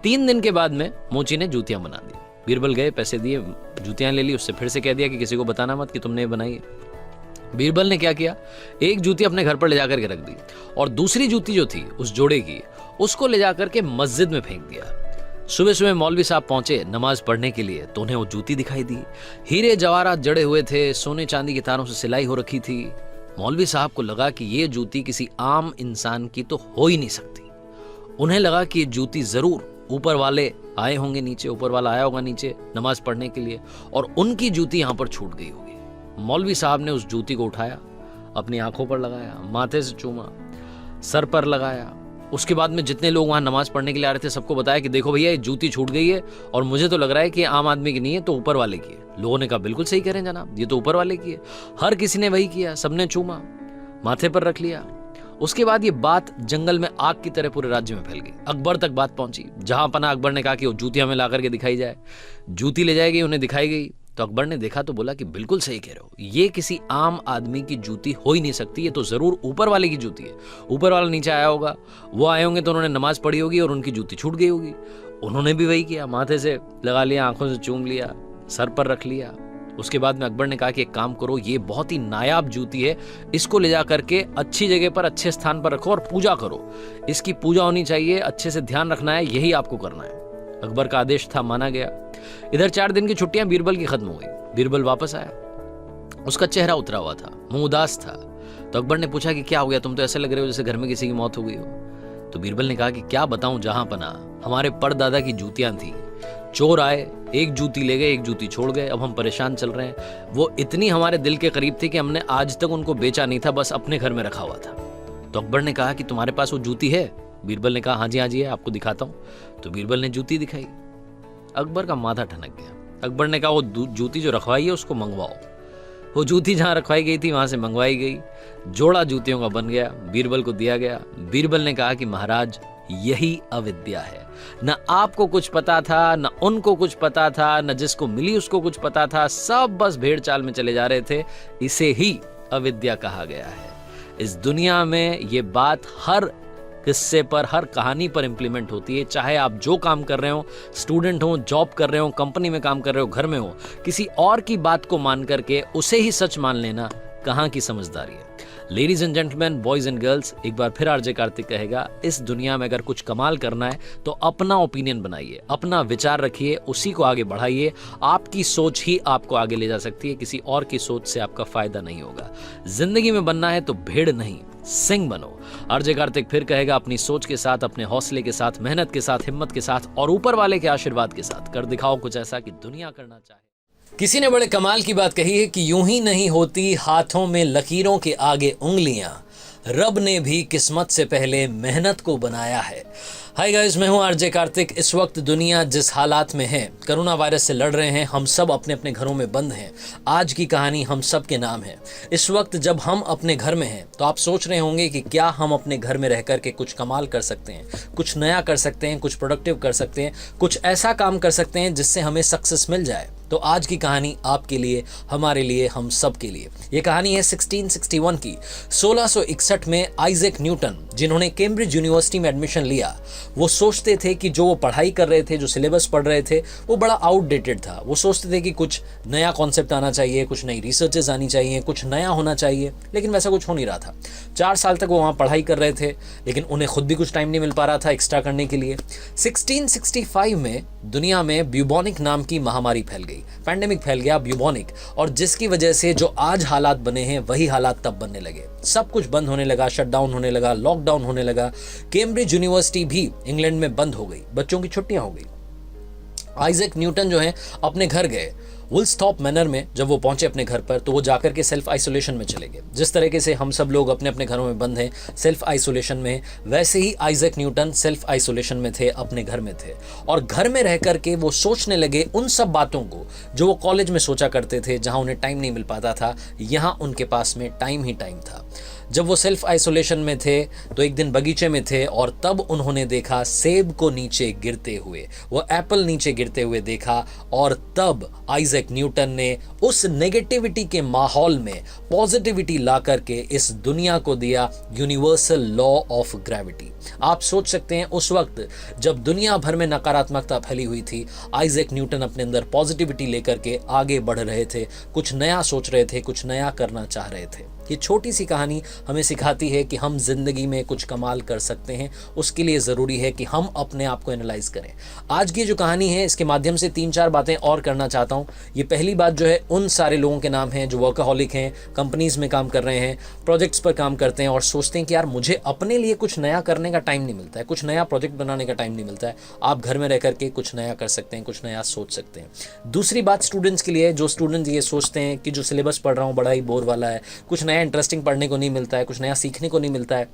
3 दिन के बाद में मोची ने जूतियां बना दी। बीरबल गए, पैसे दिए, जूतियां ले ली, उससे फिर से कह दिया कि किसी को बताना मत कि तुमने ये बनाई है। बीरबल ने क्या किया, एक जूती अपने घर पर ले जाकर के रख दी और दूसरी जूती जो थी उस जोड़े की, उसको ले जाकर के मस्जिद में फेंक दिया। सुबह सुबह मौलवी साहब पहुंचे नमाज पढ़ने के लिए तो उन्हें वो जूती दिखाई दी। हीरे जवाहरात जड़े हुए थे, सोने चांदी के तारों से सिलाई हो रखी थी। मौलवी साहब को लगा कि ये जूती किसी आम इंसान की तो हो ही नहीं सकती। उन्हें लगा कि ये जूती जरूर ऊपर वाले आए होंगे नीचे, ऊपर वाला आया होगा नीचे नमाज पढ़ने के लिए और उनकी जूती यहां पर छूट गई होगी। मौलवी साहब ने उस जूती को उठाया, अपनी आंखों पर लगाया, माथे से चूमा, सर पर लगाया। उसके बाद में जितने लोग वहां नमाज पढ़ने के लिए आ रहे थे सबको बताया कि देखो भैया, ये जूती छूट गई है और मुझे तो लग रहा है कि आम आदमी की नहीं है, तो ऊपर वाले की है। लोगों ने कहा बिल्कुल सही कह रहे हैं जनाब, ये तो ऊपर वाले की है। हर किसी ने वही किया, सबने चूमा, माथे पर रख लिया। उसके बाद ये बात जंगल में आग की तरह पूरे राज्य में फैल गई। अकबर तक बात पहुंची। जहां पना अकबर ने कहा कि वो जूती हमें ला करके दिखाई जाए। जूती ले जाएगी, उन्हें दिखाई गई। तो अकबर ने देखा तो बोला कि बिल्कुल सही कह रहे हो, ये किसी आम आदमी की जूती हो ही नहीं सकती, ये तो जरूर ऊपर वाले की जूती है। ऊपर वाला नीचे आया होगा, वो आए होंगे तो उन्होंने नमाज पढ़ी होगी और उनकी जूती छूट गई होगी। उन्होंने भी वही किया, माथे से लगा लिया, आंखों से चूम लिया, सर पर रख लिया। उसके बाद में अकबर ने कहा कि एक काम करो, ये बहुत ही नायाब जूती है, इसको ले जा करके अच्छी जगह पर, अच्छे स्थान पर रखो और पूजा करो। इसकी पूजा होनी चाहिए, अच्छे से ध्यान रखना है, यही आपको करना है। अकबर का आदेश था, माना गया। इधर 4 दिन की छुट्टियां बीरबल की खत्म हो गई। बीरबल वापस आया, उसका चेहरा उतरा हुआ था, मुंह उदास था। तो अकबर ने पूछा कि क्या हो गया, तुम तो ऐसे लग रहे हो जैसे घर में किसी की मौत हो गई हो। तो बीरबल ने कहा कि क्या बताऊं जहां पना, हमारे परदादा की जूतियां थी, चोर आए, एक जूती ले गए, एक जूती छोड़ गए, अब हम परेशान चल रहे हैं। वो इतनी हमारे दिल के करीब थी कि हमने आज तक उनको बेचा नहीं था, बस अपने घर में रखा हुआ था। तो अकबर ने कहा कि तुम्हारे पास वो जूती है। बीरबल ने कहा हाँ जी है, आपको दिखाता हूं। तो बीरबल ने जूती दिखाई। अकबर का माथा ठनक गया। अकबर ने कहा वो जूती जो रखवाई है उसको मंगवाओ। वो जूती जहां रखवाई गई थी वहां से मंगवाई गई, जोड़ा जूतियों का बन गया, बीरबल को दिया गया। बीरबल ने कहा कि महाराज, यही अविद्या है। न आपको कुछ पता था, न उनको कुछ पता था, न जिसको मिली उसको कुछ पता था, सब बस भेड़ चाल में चले जा रहे थे। इसे ही अविद्या कहा गया है। इस दुनिया में ये बात हर किस्से पर, हर कहानी पर इंप्लीमेंट होती है। चाहे आप जो काम कर रहे हो, स्टूडेंट हो, जॉब कर रहे हो, कंपनी में काम कर रहे हो, घर में हो, किसी और की बात को मान करके उसे ही सच मान लेना कहां की समझदारी है। Ladies and gentleman, boys and girls, एक बार फिर आरजे कार्तिक कहेगा, इस दुनिया में अगर कुछ कमाल करना है तो अपना ओपिनियन बनाइए, अपना विचार रखिए, उसी को आगे बढ़ाइए। आपकी सोच ही आपको आगे ले जा सकती है, किसी और की सोच से आपका फायदा नहीं होगा। जिंदगी में बनना है तो भेड़ नहीं, सिंह बनो। आरजे कार्तिक फिर कहेगा, अपनी सोच के साथ, अपने हौसले के साथ, मेहनत के साथ, हिम्मत के साथ और ऊपर वाले के आशीर्वाद के साथ कर दिखाओ कुछ ऐसा कि दुनिया करना चाहे। किसी ने बड़े कमाल की बात कही है कि यूं ही नहीं होती हाथों में लकीरों के आगे उंगलियां, रब ने भी किस्मत से पहले मेहनत को बनाया है। हाय गाइस, मैं हूं आरजे कार्तिक। इस वक्त दुनिया जिस हालात में है, कोरोना वायरस से लड़ रहे हैं, हम सब अपने अपने घरों में बंद हैं। आज की कहानी हम सब के नाम है। इस वक्त जब हम अपने घर में हैं तो आप सोच रहे होंगे कि क्या हम अपने घर में रह करके कुछ कमाल कर सकते हैं, कुछ नया कर सकते हैं, कुछ प्रोडक्टिव कर सकते हैं, कुछ ऐसा काम कर सकते हैं जिससे हमें सक्सेस मिल जाए। तो आज की कहानी आपके लिए, हमारे लिए, हम सब के लिए। ये कहानी है 1661 की। 1661 में आइजैक न्यूटन, जिन्होंने कैम्ब्रिज यूनिवर्सिटी में एडमिशन लिया, वो सोचते थे कि जो वो पढ़ाई कर रहे थे, जो सिलेबस पढ़ रहे थे, वो बड़ा आउटडेटेड था। वो सोचते थे कि कुछ नया कॉन्सेप्ट आना चाहिए, कुछ नई रिसर्चेस आनी चाहिए, कुछ नया होना चाहिए, लेकिन वैसा कुछ हो नहीं रहा था। 4 साल तक वो वहाँ पढ़ाई कर रहे थे, लेकिन उन्हें खुद भी कुछ टाइम नहीं मिल पा रहा था एक्स्ट्रा करने के लिए। 1665 में दुनिया में ब्यूबोनिक नाम की महामारी फैल गई, पैंडेमिक फैल गया ब्यूबोनिक, और जिसकी वजह से जो आज हालात बने हैं वही हालात तब बनने लगे। सब कुछ बंद होने लगा, शटडाउन होने लगा, लॉकडाउन होने लगा। कैम्ब्रिज यूनिवर्सिटी भी इंग्लैंड में बंद हो गई, बच्चों की छुट्टियां हो गई। आइजैक न्यूटन जो है अपने घर गए। वुल्सथॉर्प मैनर में जब वो पहुंचे अपने घर पर, तो वो जाकर के सेल्फ आइसोलेशन में चले गए। जिस तरीके से हम सब लोग अपने अपने घरों में बंद हैं, सेल्फ आइसोलेशन में, वैसे ही आइजैक न्यूटन सेल्फ आइसोलेशन में थे, अपने घर में थे। और घर में रह करके वो सोचने लगे उन सब बातों को जो वो कॉलेज में सोचा करते थे, जहां उन्हें टाइम नहीं मिल पाता था। यहाँ उनके पास में टाइम ही टाइम था। जब वो सेल्फ आइसोलेशन में थे तो एक दिन बगीचे में थे और तब उन्होंने देखा सेब को नीचे गिरते हुए, वो एप्पल नीचे गिरते हुए देखा। और तब आइजैक न्यूटन ने उस नेगेटिविटी के माहौल में पॉजिटिविटी ला करके इस दुनिया को दिया यूनिवर्सल लॉ ऑफ ग्रेविटी। आप सोच सकते हैं उस वक्त जब दुनिया भर में नकारात्मकता फैली हुई थी, आइजैक न्यूटन अपने अंदर पॉजिटिविटी लेकर के आगे बढ़ रहे थे, कुछ नया सोच रहे थे, कुछ नया करना चाह रहे थे। ये छोटी सी कहानी हमें सिखाती है कि हम जिंदगी में कुछ कमाल कर सकते हैं। उसके लिए ज़रूरी है कि हम अपने आप को एनालाइज करें। आज की जो कहानी है, इसके माध्यम से 3-4 बातें और करना चाहता हूँ। ये पहली बात जो है, उन सारे लोगों के नाम हैं जो वर्कaholic हैं, कंपनीज में काम कर रहे हैं, प्रोजेक्ट्स पर काम करते हैं और सोचते हैं कि यार मुझे अपने लिए कुछ नया करने का टाइम नहीं मिलता है, कुछ नया प्रोजेक्ट बनाने का टाइम नहीं मिलता है। आप घर में रह करके कुछ नया कर सकते हैं, कुछ नया सोच सकते हैं। दूसरी बात स्टूडेंट्स के लिए, जो स्टूडेंट्स ये सोचते हैं कि जो सिलेबस पढ़ रहा हूँ बड़ा ही बोर वाला है, कुछ नया इंटरेस्टिंग पढ़ने को नहीं मिलता है, कुछ नया सीखने को नहीं मिलता है।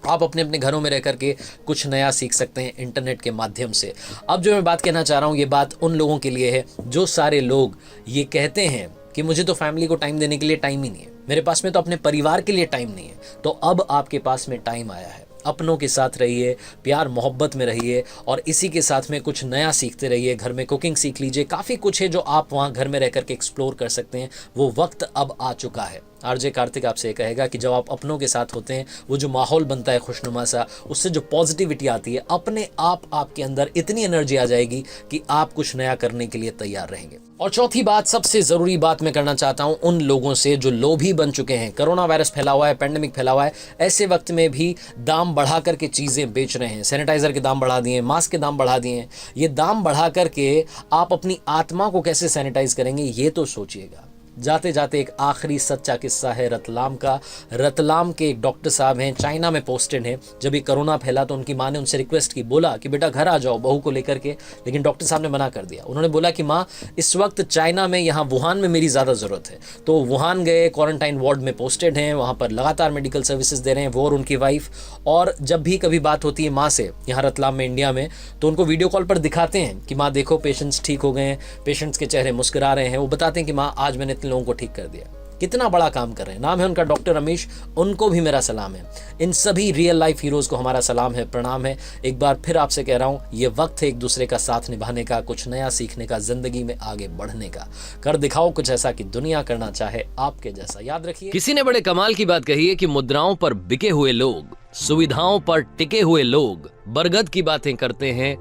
आप अपने अपने घरों में रह करके कुछ नया सीख सकते हैं इंटरनेट के माध्यम से। अब जो मैं बात कहना चाह रहा हूँ, ये बात उन लोगों के लिए है जो सारे लोग ये कहते हैं कि मुझे तो फैमिली को टाइम देने के लिए टाइम ही नहीं है, मेरे पास में तो अपने परिवार के लिए टाइम नहीं है। तो अब आपके पास में टाइम आया है। अपनों के साथ रहिए, प्यार मोहब्बत में रहिए और इसी के साथ में कुछ नया सीखते रहिए। घर में कुकिंग सीख लीजिए, काफ़ी कुछ है जो आप वहाँ घर में रह करके एक्सप्लोर कर सकते हैं। वो वक्त अब आ चुका है। आरजे कार्तिक आपसे कहेगा कि जब आप अपनों के साथ होते हैं, वो जो माहौल बनता है खुशनुमा सा, उससे जो पॉजिटिविटी आती है, अपने आप आपके अंदर इतनी एनर्जी आ जाएगी कि आप कुछ नया करने के लिए तैयार रहेंगे। और चौथी बात, सबसे ज़रूरी बात मैं करना चाहता हूँ उन लोगों से जो लोभी बन चुके हैं। कोरोना वायरस फैला हुआ है, पैंडेमिक फैला हुआ है, ऐसे वक्त में भी दाम बढ़ा करके चीज़ें बेच रहे हैं। सैनिटाइज़र के दाम बढ़ा दिए, मास्क के दाम बढ़ा दिए। ये दाम बढ़ा करके आप अपनी आत्मा को कैसे सैनिटाइज करेंगे, ये तो सोचिएगा। जाते जाते एक आखिरी सच्चा किस्सा है रतलाम का। रतलाम के एक डॉक्टर साहब हैं, चाइना में पोस्टेड हैं। जब ये कोरोना फैला तो उनकी माँ ने उनसे रिक्वेस्ट की, बोला कि बेटा घर आ जाओ बहू को लेकर के, लेकिन डॉक्टर साहब ने मना कर दिया। उन्होंने बोला कि माँ इस वक्त चाइना में, यहाँ वुहान में मेरी ज़्यादा ज़रूरत है। तो वुहान गए, क्वारंटाइन वार्ड में पोस्टेड हैं, वहाँ पर लगातार मेडिकल सर्विसेज दे रहे हैं, वो और उनकी वाइफ। और जब भी कभी बात होती है माँ से यहाँ रतलाम में, इंडिया में, तो उनको वीडियो कॉल पर दिखाते हैं कि माँ देखो पेशेंट्स ठीक हो गए हैं, पेशेंट्स के चेहरे मुस्कुरा रहे हैं। वो बताते हैं कि माँ आज मैंने लोगों को ठीक कर दिया। कितना बड़ा काम कर रहे हैं। नाम है उनका डॉक्टर रमेश, उनको भी मेरा सलाम है। इन सभी रियल लाइफ हीरोज को हमारा सलाम है, प्रणाम है। एक बार फिर आपसे कह रहा हूं, ये वक्त है एक दूसरे का साथ निभाने का, कुछ नया सीखने का, जिंदगी में आगे बढ़ने का। कर दिखाओ कुछ ऐसा कि दुनिया करना चाहे आपके जैसा। याद रखिए, किसी ने बड़े कमाल की बात कही है कि मुद्राओं पर बिके हुए लोग, सुविधाओं पर टिके हुए लोग, बरगद की बातें करते हैं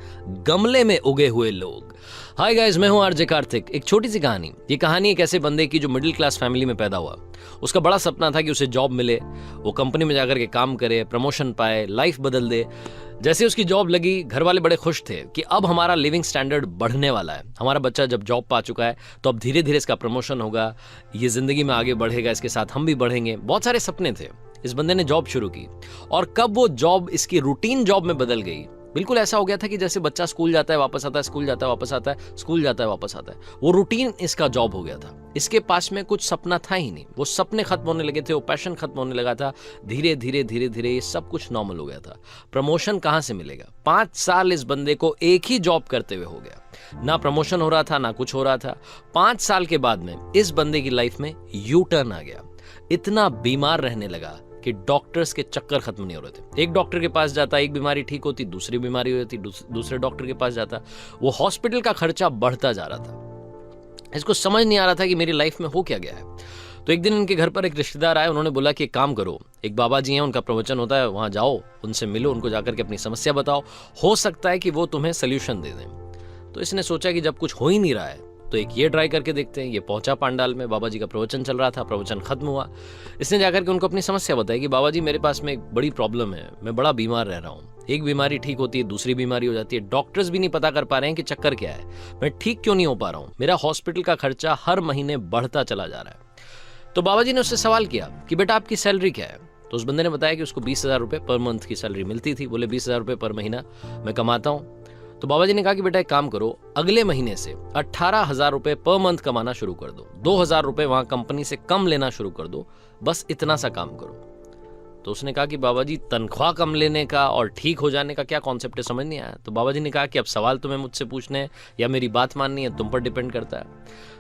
गमले में उगे हुए लोग। हाय गाइस, मैं हूं आरजे कार्तिक। एक छोटी सी कहानी। ये कहानी एक ऐसे बंदे की जो मिडिल क्लास फैमिली में पैदा हुआ। उसका बड़ा सपना था कि उसे जॉब मिले, वो कंपनी में जाकर के काम करे, प्रमोशन पाए, लाइफ बदल दे। जैसे उसकी जॉब लगी, घर वाले बड़े खुश थे कि अब हमारा लिविंग स्टैंडर्ड बढ़ने वाला है। हमारा बच्चा जब जॉब पा चुका है तो अब धीरे धीरे इसका प्रमोशन होगा, ये जिंदगी में आगे बढ़ेगा, इसके साथ हम भी बढ़ेंगे। बहुत सारे सपने थे। इस बंदे ने जॉब शुरू की और कब वो जॉब इसकी रूटीन जॉब में बदल गई, बिल्कुल ऐसा हो गया था कि जैसे बच्चा स्कूल जाता है वापस आता है, स्कूल जाता है वापस आता है, स्कूल जाता है वापस आता है। वो रूटीन इसका जॉब हो गया था। इसके पास में कुछ सपना था ही नहीं। वो सपने खत्म होने लगे थे, वो पैशन खत्म होने लगा था। धीरे धीरे धीरे धीरे ये सब कुछ नॉर्मल हो गया था। प्रमोशन कहां से मिलेगा? 5 साल इस बंदे को एक ही जॉब करते हुए हो गया। ना प्रमोशन हो रहा था, ना कुछ हो रहा था। 5 साल के बाद में इस बंदे की लाइफ में यू टर्न आ गया। इतना बीमार रहने लगा कि डॉक्टर्स के चक्कर खत्म नहीं हो रहे थे। एक डॉक्टर के पास जाता, एक बीमारी ठीक होती, दूसरी बीमारी हो जाती, दूसरे डॉक्टर के पास जाता। वो हॉस्पिटल का खर्चा बढ़ता जा रहा था। इसको समझ नहीं आ रहा था कि मेरी लाइफ में हो क्या गया है। तो एक दिन इनके घर पर एक रिश्तेदार आए। उन्होंने बोला कि एक काम करो, एक बाबा जी हैं, उनका प्रवचन होता है, वहां जाओ, उनसे मिलो, उनको जाकर के अपनी समस्या बताओ, हो सकता है कि वो तुम्हें सोल्यूशन दे दें। तो इसने सोचा कि जब कुछ हो ही नहीं रहा है तो एक ये ट्राई करके देखते हैं। ये पहुंचा पंडाल में, बाबा जी का प्रवचन चल रहा था, प्रवचन खत्म हुआ। इसने जाकर के उनको अपनी समस्या बताई कि बाबा जी, मेरे पास में एक बड़ी प्रॉब्लम है, मैं बड़ा बीमार रह रहा हूँ। एक बीमारी ठीक होती है, दूसरी बीमारी हो जाती है, डॉक्टर्स भी नहीं पता कर पा रहे हैं कि चक्कर क्या है, मैं ठीक क्यों नहीं हो पा रहा हूँ, मेरा हॉस्पिटल का खर्चा हर महीने बढ़ता चला जा रहा है। तो बाबा जी ने उससे सवाल किया कि बेटा आपकी सैलरी क्या है? तो उस बंदे ने बताया कि उसको 20,000 रुपये पर मंथ की सैलरी मिलती थी। बोले 20,000 रुपये पर महीना मैं कमाता हूँ। तो बाबा जी ने कहा कि बेटा एक काम करो, अगले महीने से 18,000 रुपये पर मंथ कमाना शुरू कर दो, 2,000 रुपये वहां कंपनी से कम लेना शुरू कर दो, बस इतना सा काम करो। तो उसने कहा कि बाबा जी, तनख्वाह कम लेने का और ठीक हो जाने का क्या कॉन्सेप्ट है, समझ नहीं आया। तो बाबा जी ने कहा कि अब सवाल तुम्हें मुझसे पूछने हैं या मेरी बात माननी है, तुम पर डिपेंड करता है।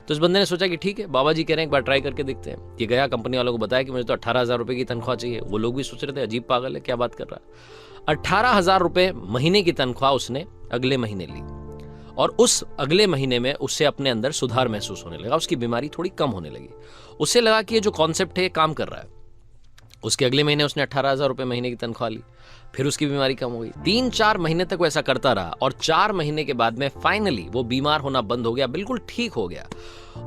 तो इस बंदे ने सोचा कि ठीक है, बाबा जी कह रहे हैं, एक बार ट्राई करके देखते हैं। ये गया, कंपनी वालों को बताया कि मुझे तो 18,000 रुपये की तनख्वाह चाहिए। वो लोग भी सोच रहे थे अजीब पागल है, क्या बात कर रहा है। 18,000 रुपये महीने की तनख्वाह उसने अगले महीने ली और उस अगले महीने में उससे अपने अंदर सुधार महसूस होने लगा। उसकी बीमारी थोड़ी कम होने लगी। उससे लगा कि ये जो कॉन्सेप्ट है ये काम कर रहा है। उसके अगले महीने उसने 18,000 रुपये महीने की तनख्वाह ली, फिर उसकी बीमारी कम हो गई। 3-4 महीने तक वो ऐसा करता रहा और 4 महीने के बाद में फाइनली वो बीमार होना बंद हो गया, बिल्कुल ठीक हो गया।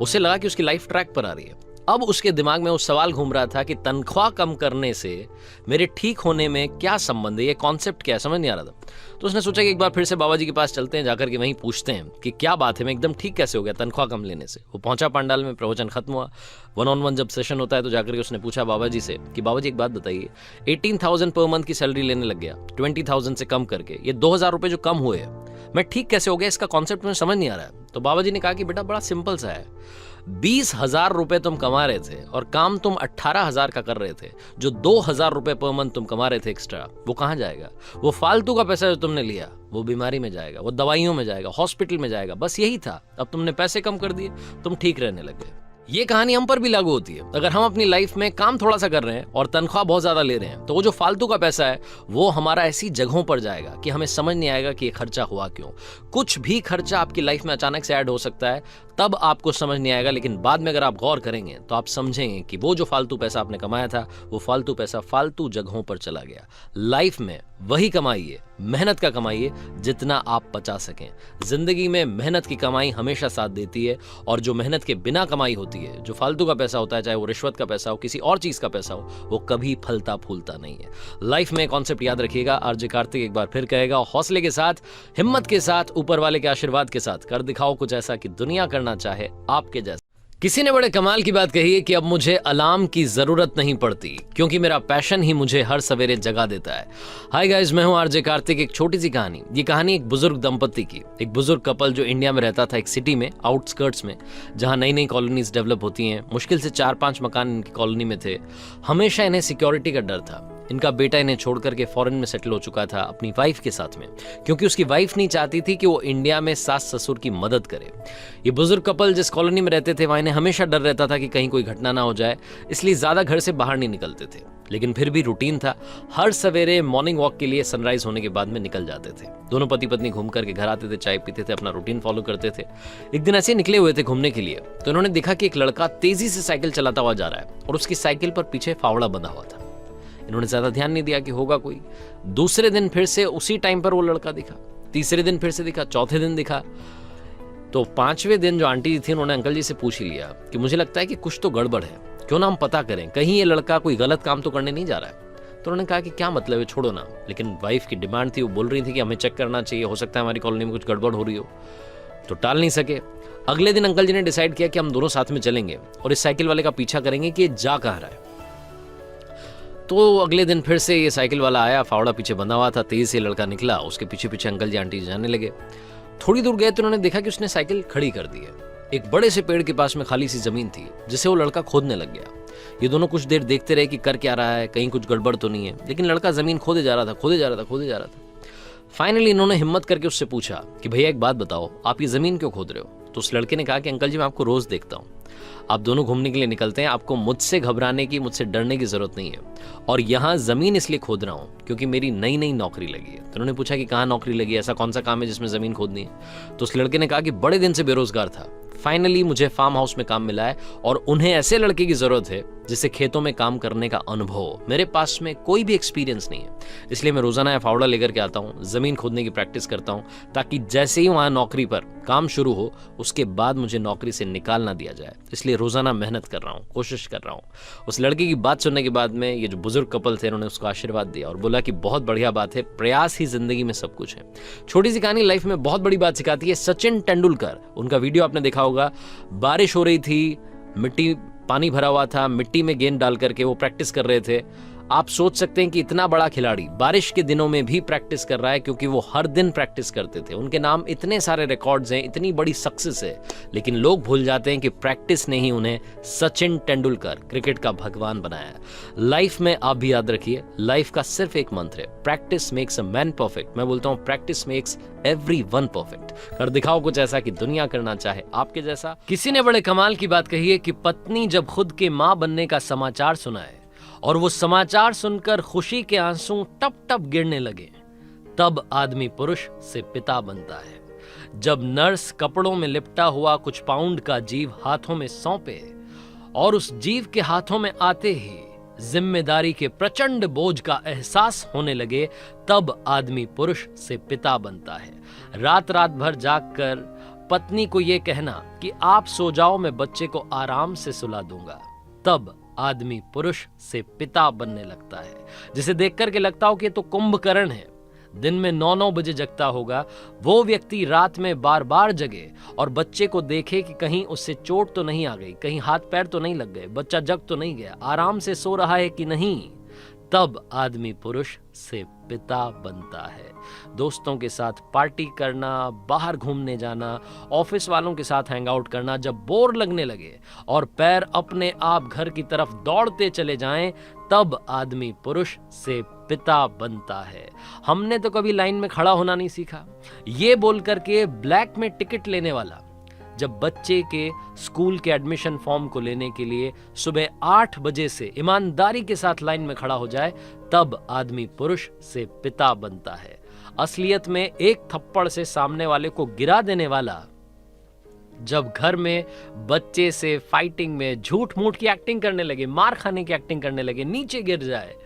उसे लगा कि उसकी लाइफ ट्रैक पर आ रही है। अब उसके दिमाग में वो सवाल घूम रहा था कि तनख्वाह कम करने से मेरे ठीक होने में क्या संबंध है, ये कॉन्सेप्ट क्या है, समझ नहीं आ रहा था। तो उसने सोचा कि एक बार फिर से बाबा जी के पास चलते हैं, जाकर के वहीं पूछते हैं कि क्या बात है, मैं एकदम ठीक कैसे हो गया तनख्वाह कम लेने से। वो पहुंचा पंडाल में, प्रवचन खत्म हुआ। 1-on-1 जब सेशन होता है तो जाकर के उसने पूछा बाबा जी से कि बाबा जी एक बात बताइए, 18,000 पर मंथ की सैलरी लेने लग गया, 20,000 से कम करके, ये 2,000 रुपये जो कम हुए, मैं ठीक कैसे हो गया, इसका कॉन्सेप्ट मुझे समझ नहीं आ रहा है। तो बाबा जी ने कहा कि बेटा बड़ा सिंपल सा है, 20,000 रुपए तुम कमा रहे थे और काम तुम 18,000 का कर रहे थे। जो 2,000 रुपए पर मंथ तुम कमा रहे थे एक्स्ट्रा, वो कहां जाएगा? वो फालतू का पैसा जो तुमने लिया वो बीमारी में जाएगा, वो दवाइयों में जाएगा, हॉस्पिटल में जाएगा। बस यही था। अब तुमने पैसे कम कर दिए, तुम ठीक रहने लग गए। ये कहानी हम पर भी लागू होती है। अगर हम अपनी लाइफ में काम थोड़ा सा कर रहे हैं और तनख्वाह बहुत ज्यादा ले रहे हैं, तो वो जो फालतू का पैसा है वो हमारा ऐसी जगहों पर जाएगा कि हमें समझ नहीं आएगा कि ये खर्चा हुआ क्यों। कुछ भी खर्चा आपकी लाइफ में अचानक से ऐड हो सकता है, तब आपको समझ नहीं आएगा, लेकिन बाद में अगर आप गौर करेंगे तो आप समझेंगे कि वो जो फालतू पैसा आपने कमाया था, वो फालतू पैसा फालतू जगहों पर चला गया। लाइफ में वही कमाइए, मेहनत का कमाइए जितना आप बचा सकें। जिंदगी में मेहनत की कमाई हमेशा साथ देती है, और जो मेहनत के बिना कमाई होती है, जो फालतू का पैसा होता है, चाहे वो रिश्वत का पैसा हो, किसी और चीज का पैसा हो, वो कभी फलता फूलता नहीं है। लाइफ में कॉन्सेप्ट याद रखिएगा। आरजे कार्तिक एक बार फिर कहेगा, हौसले के साथ, हिम्मत के साथ, ऊपर वाले के आशीर्वाद के साथ कर दिखाओ कुछ ऐसा कि दुनिया करना चाहे आपके जैसा। किसी ने बड़े कमाल की बात कही है कि अब मुझे अलार्म की जरूरत नहीं पड़ती, क्योंकि मेरा पैशन ही मुझे हर सवेरे जगा देता है। हाय गाइस, मैं हूं आरजे कार्तिक। एक छोटी सी कहानी। ये कहानी एक बुजुर्ग दंपति की। एक बुजुर्ग कपल जो इंडिया में रहता था, एक सिटी में, आउटस्कर्ट्स में, जहां नई नई कॉलोनीज डेवलप होती हैं। मुश्किल से 4-5 मकान इनकी कॉलोनी में थे। हमेशा इन्हें सिक्योरिटी का डर था। इनका बेटा इन्हें छोड़ करके फॉरेन में सेटल हो चुका था अपनी वाइफ के साथ में, क्योंकि उसकी वाइफ नहीं चाहती थी कि वो इंडिया में सास ससुर की मदद करे। ये बुजुर्ग कपल जिस कॉलोनी में रहते थे, वहां इन्हें हमेशा डर रहता था कि कहीं कोई घटना ना हो जाए, इसलिए ज्यादा घर से बाहर नहीं निकलते थे। लेकिन फिर भी रूटीन था, हर सवेरे मॉर्निंग वॉक के लिए सनराइज होने के बाद में निकल जाते थे। दोनों पति पत्नी घूम करके घर आते थे, चाय पीते थे, अपना रूटीन फॉलो करते थे। एक दिन ऐसे निकले हुए थे घूमने के लिए, तो इन्होंने देखा कि एक लड़का तेजी से साइकिल चलाता हुआ जा रहा है और उसकी साइकिल पर पीछे फावड़ा बंधा हुआ था। इन्होंने ज्यादा ध्यान नहीं दिया कि होगा कोई। दूसरे दिन फिर से उसी टाइम पर वो लड़का दिखा, तीसरे दिन फिर से दिखा, चौथे दिन दिखा। तो 5वें दिन जो आंटी जी थी उन्होंने अंकल जी से पूछ ही लिया कि मुझे लगता है कि कुछ तो गड़बड़ है, क्यों ना हम पता करें, कहीं ये लड़का कोई गलत काम तो करने नहीं जा रहा है। तो उन्होंने कहा कि क्या मतलब है, छोड़ो ना। लेकिन वाइफ की डिमांड थी, वो बोल रही थी कि हमें चेक करना चाहिए, हो सकता है हमारी कॉलोनी में कुछ गड़बड़ हो रही हो, तो टाल नहीं सके। अगले दिन अंकल जी ने डिसाइड किया कि हम दोनों साथ में चलेंगे और इस साइकिल वाले का पीछा करेंगे कि ये जा कहाँ रहा है। तो अगले दिन फिर से ये साइकिल वाला आया, फावड़ा पीछे बंधा हुआ था, तेज से लड़का निकला, उसके पीछे पीछे अंकल जी आंटी जी जाने लगे। थोड़ी दूर गए तो उन्होंने देखा कि उसने साइकिल खड़ी कर दी है। एक बड़े से पेड़ के पास में खाली सी जमीन थी जिसे वो लड़का खोदने लग गया। ये दोनों कुछ देर देखते रहे कि कर क्या रहा है, कहीं कुछ गड़बड़ तो नहीं है, लेकिन लड़का जमीन खोदे जा रहा था, खोदे जा रहा था, खोदे जा रहा था। फाइनली इन्होंने हिम्मत करके उससे पूछा कि भैया एक बात बताओ, आप ये जमीन क्यों खोद रहे हो? तो उस लड़के ने कहा कि अंकल जी मैं आपको रोज देखता हूँ, आप दोनों घूमने के लिए निकलते हैं, आपको मुझसे घबराने की, मुझसे डरने की जरूरत नहीं है, और यहाँ जमीन इसलिए खोद रहा हूँ क्योंकि मेरी नई नई नौकरी लगी है। तो उन्होंने पूछा कि कहाँ नौकरी लगी है, ऐसा कौन सा काम है जिसमें जमीन खोदनी है? तो उस लड़के ने कहा कि बड़े दिन से बेरोजगार था, फाइनली मुझे फार्म हाउस में काम मिला है और उन्हें ऐसे लड़के की जरूरत है जिसे खेतों में काम करने का अनुभव हो। मेरे पास में कोई भी एक्सपीरियंस नहीं है, इसलिए मैं रोजाना यह फावड़ा लेकर के आता हूँ, जमीन खोदने की प्रैक्टिस करता हूँ, ताकि जैसे ही वहां नौकरी पर काम शुरू हो उसके बाद मुझे नौकरी से निकाल ना दिया जाए। इसलिए रोजाना मेहनत कर रहा हूँ, कोशिश कर रहा हूँ। उस लड़के की बात सुनने के बाद में ये जो बुजुर्ग कपल थे उन्होंने उसको आशीर्वाद दिया और बोला कि बहुत बढ़िया बात है, प्रयास ही जिंदगी में सब कुछ है। छोटी सी कहानी लाइफ में बहुत बड़ी बात सिखाती है। सचिन तेंदुलकर, उनका वीडियो आपने देखा होगा, बारिश हो रही थी, मिट्टी पानी भरा हुआ था, मिट्टी में गेंद डाल करके वो प्रैक्टिस कर रहे थे। आप सोच सकते हैं कि इतना बड़ा खिलाड़ी बारिश के दिनों में भी प्रैक्टिस कर रहा है, क्योंकि वो हर दिन प्रैक्टिस करते थे। उनके नाम इतने सारे रिकॉर्ड्स हैं, इतनी बड़ी सक्सेस है, लेकिन लोग भूल जाते हैं कि प्रैक्टिस ने ही उन्हें सचिन तेंदुलकर, क्रिकेट का भगवान बनाया। लाइफ में आप भी याद रखिए, लाइफ का सिर्फ एक मंत्र है, practice makes a man perfect. मैं बोलता हूं प्रैक्टिस मेक्स एवरीवन परफेक्ट। कर दिखाओ कुछ ऐसा कि दुनिया करना चाहे आपके जैसा। किसी ने बड़े कमाल की बात कही है कि पत्नी जब खुद के मां बनने का समाचार सुनाए और वो समाचार सुनकर खुशी के आंसू टप टप गिरने लगे, तब आदमी पुरुष से पिता बनता है। जब नर्स कपड़ों में लिपटा हुआ कुछ पाउंड का जीव हाथों में सौंपे और उस जीव के हाथों में आते ही जिम्मेदारी के प्रचंड बोझ का एहसास होने लगे, तब आदमी पुरुष से पिता बनता है। रात रात भर जागकर पत्नी को यह कहना कि आप सो जाओ, मैं बच्चे को आराम से सुला दूंगा, तब आदमी पुरुष से पिता बनने लगता है। जिसे देख करके लगता हो कि तो कुंभकर्ण है, दिन में 9-9 बजे जगता होगा, वो व्यक्ति रात में बार बार जगे और बच्चे को देखे कि कहीं उससे चोट तो नहीं आ गई, कहीं हाथ पैर तो नहीं लग गए, बच्चा जग तो नहीं गया, आराम से सो रहा है कि नहीं, तब आदमी पुरुष से पिता बनता है। दोस्तों के साथ पार्टी करना, बाहर घूमने जाना, ऑफिस वालों के साथ हैंग आउट करना, जब बोर लगने लगे और पैर अपने आप घर की तरफ दौड़ते चले जाएं, तब आदमी पुरुष से पिता बनता है। हमने तो कभी लाइन में खड़ा होना नहीं सीखा, ये बोल करके ब्लैक में टिकट लेने वाला जब बच्चे के स्कूल के एडमिशन फॉर्म को लेने के लिए सुबह 8 बजे से ईमानदारी के साथ लाइन में खड़ा हो जाए, तब आदमी पुरुष से पिता बनता है। असलियत में एक थप्पड़ से सामने वाले को गिरा देने वाला जब घर में बच्चे से फाइटिंग में झूठ मूठ की एक्टिंग करने लगे, मार खाने की एक्टिंग करने लगे, नीचे गिर जाए,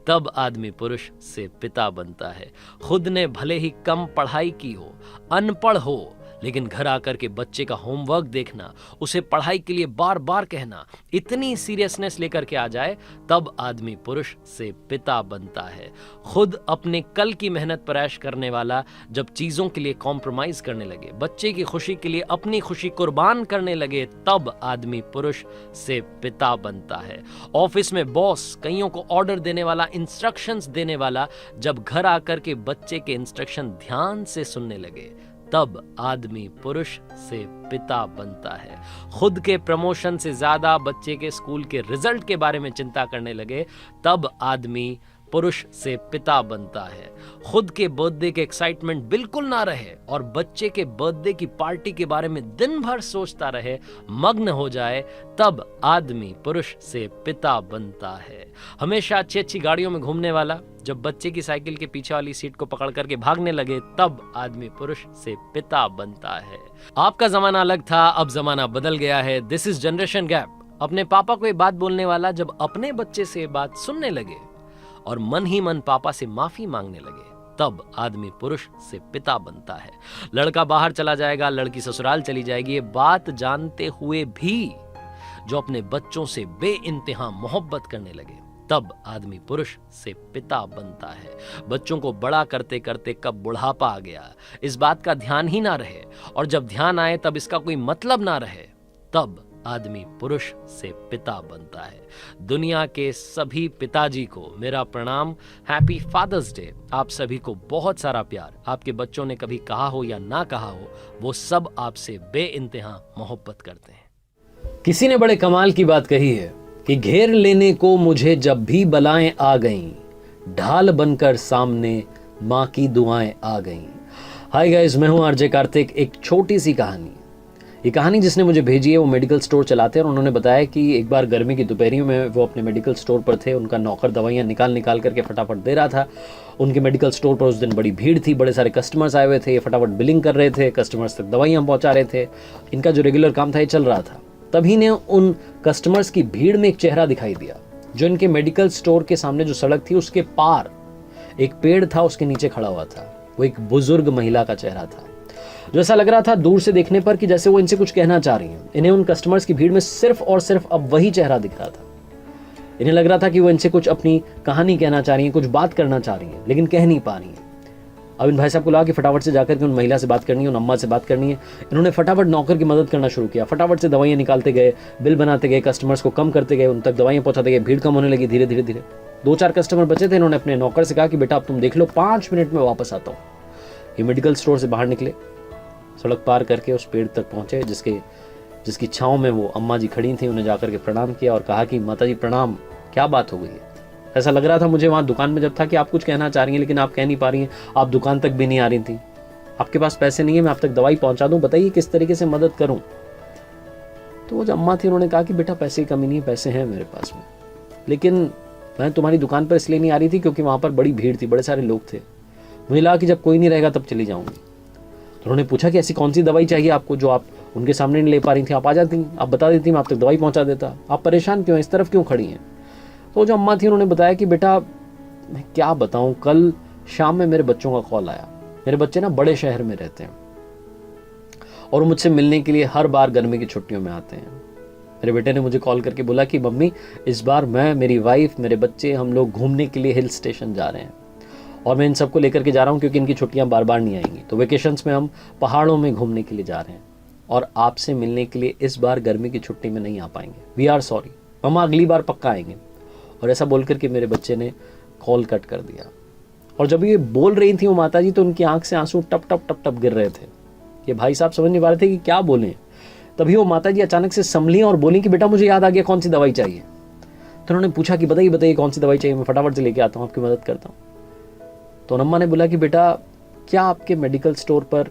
तब आदमी पुरुष से पिता बनता है। खुद ने भले ही कम पढ़ाई की हो, अनपढ़ हो, लेकिन घर आकर के बच्चे का होमवर्क देखना, उसे पढ़ाई के लिए बार बार कहना, इतनी सीरियसनेस लेकर के आ जाए, तब आदमी पुरुष से पिता बनता है। खुद अपने कल की मेहनत पर ऐश करने वाला जब चीजों के लिए कॉम्प्रोमाइज करने लगे, बच्चे की खुशी के लिए अपनी खुशी कुर्बान करने लगे, तब आदमी पुरुष से पिता बनता है। ऑफिस में बॉस कईयों को ऑर्डर देने वाला, इंस्ट्रक्शंस देने वाला जब घर आकर के बच्चे के इंस्ट्रक्शन ध्यान से सुनने लगे, तब आदमी पुरुष से पिता बनता है। खुद के प्रमोशन से ज्यादा बच्चे के स्कूल के रिजल्ट के बारे में चिंता करने लगे, तब आदमी पुरुष से पिता बनता है। खुद के बर्थडे के एक्साइटमेंट बिल्कुल ना रहे और बच्चे के बर्थडे की पार्टी के बारे में दिन भर सोचता रहे, मग्न हो जाए, तब आदमी पुरुष से पिता बनता है। हमेशा अच्छी अच्छी गाड़ियों में घूमने वाला जब बच्चे की साइकिल के पीछे वाली सीट को पकड़ करके भागने लगे, तब आदमी पुरुष से पिता बनता है। आपका जमाना अलग था, अब जमाना बदल गया है। This is generation gap. अपने पापा को ये बात बोलने वाला जब अपने बच्चे से ये बात सुनने लगे और मन ही मन पापा से माफी मांगने लगे, तब आदमी पुरुष से पिता बनता है। लड़का बाहर चला जाएगा, लड़की ससुराल चली जाएगी, ये बात जानते हुए भी जो अपने बच्चों से बेइंतहा मोहब्बत करने लगे, तब आदमी पुरुष से पिता बनता है। बच्चों को बड़ा करते करते कब बुढ़ापा आ गया, इस बात का ध्यान ही ना रहे, और जब ध्यान आए तब इसका कोई मतलब ना रहे, तब आदमी पुरुष से पिता बनता है। दुनिया के सभी पिताजी को मेरा प्रणाम, हैप्पी फादर्स डे। आप सभी को बहुत सारा प्यार। आपके बच्चों ने कभी कहा हो या ना कहा हो, वो सब आपसे बेइंतहा मोहब्बत करते हैं। किसी ने बड़े कमाल की बात कही है कि घेर लेने को मुझे जब भी बलाएं आ गईं, ढाल बनकर सामने माँ की दुआएं आ गईं। हाय गाइस, मैं हूं आरजे कार्तिक। एक छोटी सी कहानी, ये कहानी जिसने मुझे भेजी है वो मेडिकल स्टोर चलाते हैं, और उन्होंने बताया कि एक बार गर्मी की दोपहरियों में वो अपने मेडिकल स्टोर पर थे। उनका नौकर दवाइयाँ निकाल करके फटाफट दे रहा था। उनके मेडिकल स्टोर पर उस दिन बड़ी भीड़ थी, बड़े सारे कस्टमर्स आए हुए थे। ये फटाफट बिलिंग कर रहे थे, कस्टमर्स तक दवाइयाँ पहुँचा रहे थे। इनका जो रेगुलर काम था ये चल रहा था। तभी ने उन कस्टमर्स की भीड़ में एक चेहरा दिखाई दिया, जो इनके मेडिकल स्टोर के सामने जो सड़क थी उसके पार एक पेड़ था, उसके नीचे खड़ा हुआ था। वो एक बुजुर्ग महिला का चेहरा था, जो ऐसा लग रहा था दूर से देखने पर कि जैसे वो इनसे कुछ कहना चाह रही हैं। इन्हें उन कस्टमर्स की भीड़ में सिर्फ और सिर्फ अब वही चेहरा दिख रहा था। इन्हें लग रहा था कि वो इनसे कुछ अपनी कहानी कहना चाह रही हैं, कुछ बात करना चाह रही हैं, लेकिन कह नहीं पा रही हैं। अब इन भाई साहब को लगा कि फटाफट से जाकर के उन महिला से बात करनी है, उन अम्मा से बात करनी है। इन्होंने फटाफट नौकर की मदद करना शुरू किया, फटाफट से दवाइयाँ निकालते गए, बिल बनाते गए, कस्टमर्स को कम करते गए, उन तक दवाइयाँ पहुँचाते गए। भीड़ कम होने लगी धीरे धीरे धीरे। 2-4 कस्टमर बचे थे। इन्होंने अपने नौकर से कहा कि बेटा अब तुम देख लो, 5 मिनट में वापस आता हूँ। ये मेडिकल स्टोर से बाहर निकले, सड़क पार करके उस पेड़ तक पहुंचे जिसकी छांव में वो अम्मा जी खड़ी थी। उन्हें जाकर के प्रणाम किया और कहा कि माता जी प्रणाम, क्या बात हो गई है? ऐसा लग रहा था मुझे वहाँ दुकान में जब था कि आप कुछ कहना चाह रही हैं, लेकिन आप कह नहीं पा रही हैं। आप दुकान तक भी नहीं आ रही थी, आपके पास पैसे नहीं है, मैं आप तक दवाई पहुंचा दूं, बताइए किस तरीके से मदद करूं। तो वो जो अम्मा थी उन्होंने कहा कि बेटा पैसे की कमी नहीं है, पैसे हैं मेरे पास में, लेकिन मैं तुम्हारी दुकान पर इसलिए नहीं आ रही थी क्योंकि वहाँ पर बड़ी भीड़ थी, बड़े सारे लोग थे। मुझे लगा कि जब कोई नहीं रहेगा तब चली जाऊंगी। तो उन्होंने पूछा कि ऐसी कौन सी दवाई चाहिए आपको जो आप उनके सामने नहीं ले पा रही थी? आप आ जाती, आप बता देती, मैं आप तक दवाई पहुंचा देता। आप परेशान क्यों हैं, इस तरफ क्यों खड़ी हैं? तो जो अम्मा थी उन्होंने बताया कि बेटा मैं क्या बताऊं, कल शाम में मेरे बच्चों का कॉल आया। मेरे बच्चे ना बड़े शहर में रहते हैं और वो मुझसे मिलने के लिए हर बार गर्मी की छुट्टियों में आते हैं। मेरे बेटे ने मुझे कॉल करके बोला कि मम्मी इस बार मैं, मेरी वाइफ, मेरे बच्चे, हम लोग घूमने के लिए हिल स्टेशन जा रहे हैं, और मैं इन सबको लेकर के जा रहा हूँ क्योंकि इनकी छुट्टियाँ बार बार नहीं आएंगी। तो वेकेशंस में हम पहाड़ों में घूमने के लिए जा रहे हैं और आपसे मिलने के लिए इस बार गर्मी की छुट्टी में नहीं आ पाएंगे। वी आर सॉरी मम्मा, अगली बार पक्का आएंगे। और ऐसा बोल करके मेरे बच्चे ने कॉल कट कर दिया। और जब ये बोल रही थी वो माता जी, तो उनकी आंख से आंसू टप टप टप टप गिर रहे थे। ये भाई साहब समझ नहीं पा रहे थे कि क्या बोलें। तभी वो माता जी अचानक से संभली और बोली कि बेटा मुझे याद आ गया, कौन सी दवाई चाहिए? तो उन्होंने पूछा कि बताइए बताइए कौन सी दवाई चाहिए, मैं फटाफट से लेके आता हूँ, आपकी मदद करता हूँ। तो अम्मा ने बोला कि बेटा क्या आपके मेडिकल स्टोर पर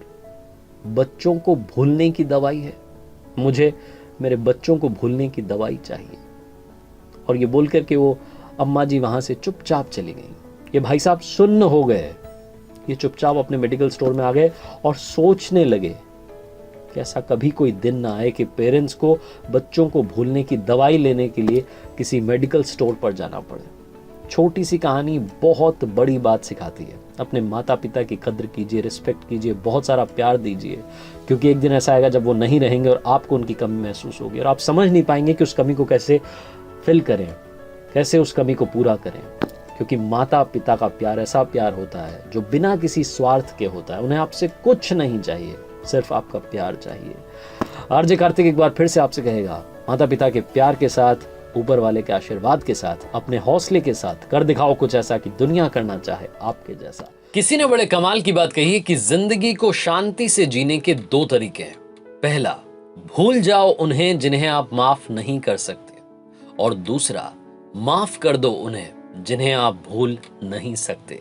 बच्चों को भूलने की दवाई है? मुझे मेरे बच्चों को भूलने की दवाई चाहिए। और ये बोल करके वो अम्मा जी वहां से चुपचाप चली गई। ये भाई साहब सुन्न हो गए। ये चुपचाप अपने मेडिकल स्टोर में आ गए और सोचने लगे कि ऐसा कभी कोई दिन ना आए कि पेरेंट्स को बच्चों को भूलने की दवाई लेने के लिए किसी मेडिकल स्टोर पर जाना पड़े। छोटी सी कहानी बहुत बड़ी बात सिखाती है। अपने माता पिता की कद्र कीजिए, रिस्पेक्ट कीजिए, बहुत सारा प्यार दीजिए, क्योंकि एक दिन ऐसा आएगा जब वो नहीं रहेंगे और आपको उनकी कमी महसूस होगी और आप समझ नहीं पाएंगे कि उस कमी को कैसे फिल करें, कैसे उस कमी को पूरा करें। क्योंकि माता पिता का प्यार ऐसा प्यार होता है जो बिना किसी स्वार्थ के होता है। उन्हें आपसे कुछ नहीं चाहिए, सिर्फ आपका प्यार चाहिए। आरजे कार्तिक एक बार फिर से आपसे कहेगा, माता पिता के प्यार के साथ, ऊपर वाले के आशीर्वाद के साथ, अपने हौसले के साथ कर दिखाओ कुछ ऐसा कि दुनिया करना चाहे आपके जैसा। किसी ने बड़े कमाल की बात कही है कि जिंदगी को शांति से जीने के 2 तरीके हैं। पहला, भूल जाओ उन्हें जिन्हें आप माफ नहीं कर सकते, और दूसरा, माफ कर दो उन्हें जिन्हें आप भूल नहीं सकते।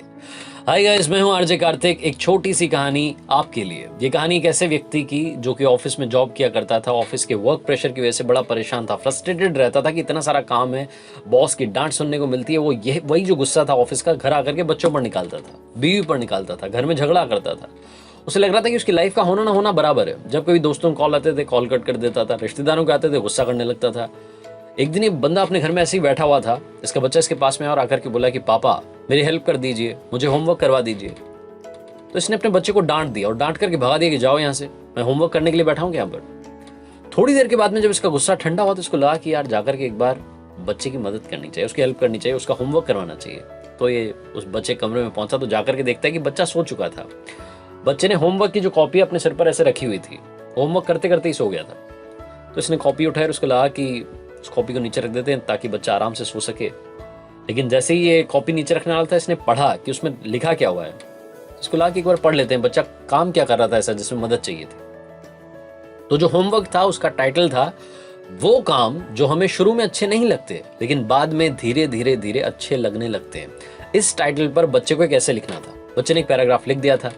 हाय गाइस, मैं हूं आरजे कार्तिक। एक छोटी सी कहानी आपके लिए। ये कहानी एक ऐसे व्यक्ति की जो कि ऑफिस में जॉब किया करता था। ऑफिस के वर्क प्रेशर की वजह से बड़ा परेशान था, फ्रस्ट्रेटेड रहता था कि इतना सारा काम है, बॉस की डांट सुनने को मिलती है। वो वही जो गुस्सा था ऑफिस का घर आकर के बच्चों पर निकालता था, बीवी पर निकालता था, घर में झगड़ा करता था। उसे लग रहा था कि उसकी लाइफ का होना ना होना बराबर है। जब कभी दोस्तों को कॉल आते थे, कॉल कट कर देता था, रिश्तेदारों के आते थे, गुस्सा करने लगता था। एक दिन ये बंदा अपने घर में ऐसे ही बैठा हुआ था, इसका बच्चा इसके पास में और आकर के बोला कि पापा मेरी हेल्प कर दीजिए, मुझे होमवर्क करवा दीजिए। तो इसने अपने बच्चे को डांट दिया और डांट करके भगा दिया कि जाओ यहाँ से, मैं होमवर्क करने के लिए बैठा हूँ यहाँ पर। थोड़ी देर के बाद में जब इसका गुस्सा ठंडा हुआ तो इसको लगा कि यार जाकर के एक बार बच्चे की मदद करनी चाहिए, उसकी हेल्प करनी चाहिए, उसका होमवर्क करवाना चाहिए। तो ये उस बच्चे कमरे में पहुंचा तो जाकर के देखता है कि बच्चा सो चुका था। बच्चे ने होमवर्क की जो कॉपी अपने सिर पर ऐसे रखी हुई थी, होमवर्क करते करते ही सो गया था। तो इसने कॉपी उठाई और उसको लगा कि उस कॉपी को नीचे रख देते हैं ताकि बच्चा आराम से सो सके। लेकिन जैसे ही ये कॉपी नीचे रखने वाला था, इसने पढ़ा कि उसमें लिखा क्या हुआ है। इसको लगा कि एक बार पढ़ लेते हैं, बच्चा काम क्या कर रहा था ऐसा जिसमें मदद चाहिए थी। तो जो होमवर्क था उसका टाइटल था वो काम जो हमें शुरू में अच्छे नहीं लगते लेकिन बाद में धीरे धीरे धीरे अच्छे लगने लगते हैं। इस टाइटल पर बच्चे को कैसे लिखना था। बच्चे ने एक पैराग्राफ लिख दिया था।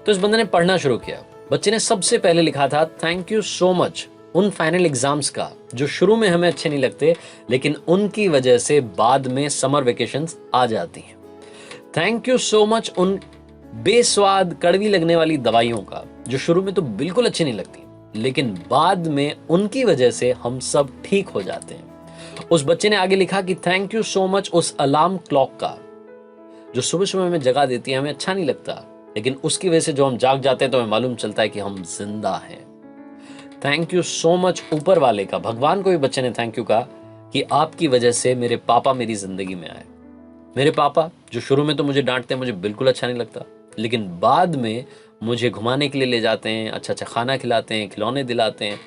तो इस बंदे ने पढ़ना शुरू किया। बच्चे ने सबसे पहले लिखा था थैंक यू सो मच उन फाइनल एग्जाम्स का जो शुरू में हमें अच्छे नहीं लगते लेकिन उनकी वजह से बाद में समर वेकेशंस आ जाती हैं। थैंक यू सो मच उन बेस्वाद कड़वी लगने वाली दवाइयों का जो शुरू में तो बिल्कुल अच्छी नहीं लगती लेकिन बाद में उनकी वजह से हम सब ठीक हो जाते हैं। उस बच्चे ने आगे लिखा कि थैंक यू सो मच उस अलार्म क्लॉक का जो सुबह सुबह हमें जगा देती है, हमें अच्छा नहीं लगता लेकिन उसकी वजह से जो हम जाग जाते हैं तो हमें मालूम चलता है कि हम जिंदा हैं। थैंक यू सो मच ऊपर वाले का, भगवान को भी बच्चे ने थैंक यू कहा कि आपकी वजह से मेरे पापा मेरी जिंदगी में आए। मेरे पापा जो शुरू में तो मुझे डांटते हैं, मुझे बिल्कुल अच्छा नहीं लगता लेकिन बाद में मुझे घुमाने के लिए ले जाते हैं, अच्छा अच्छा खाना खिलाते हैं, खिलौने दिलाते हैं।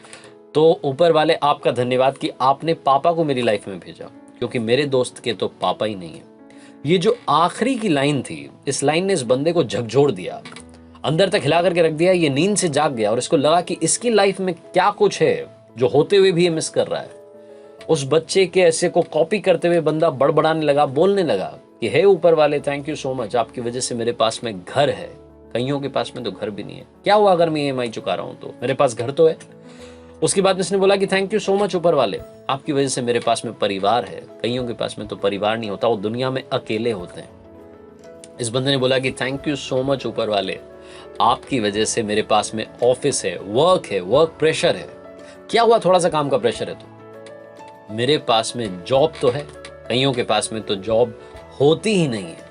तो ऊपर वाले आपका धन्यवाद कि आपने पापा को मेरी लाइफ में भेजा क्योंकि मेरे दोस्त के तो पापा ही नहीं है। ये जो आखिरी की लाइन थी, इस लाइन ने इस बंदे को झकझोर दिया, अंदर तक हिला करके रख दिया। ये नींद से जाग गया और इसको लगा कि इसकी लाइफ में क्या कुछ है जो होते हुए भी ये मिस कर रहा है। उस बच्चे के ऐसे को कॉपी करते हुए बंदा बड़बड़ाने लगा, बोलने लगा कि हे ऊपर वाले थैंक यू सो मच, आपकी वजह से मेरे पास में घर है, कईयों के पास में तो घर भी नहीं है। क्या हुआ अगर मैं EMI चुका रहा हूं तो मेरे पास घर तो है। उसके बाद इसने बोला कि थैंक यू सो मच ऊपर वाले, आपकी वजह से मेरे पास में परिवार है, कईयों के पास में तो परिवार नहीं होता, वो दुनिया में अकेले होते हैं। इस बंदे ने बोला कि थैंक यू सो मच ऊपर वाले, आपकी वजह से मेरे पास में ऑफिस है, वर्क प्रेशर है। क्या हुआ थोड़ा सा काम का प्रेशर है तो मेरे पास में जॉब तो है, कईयों के पास में तो जॉब होती ही नहीं है।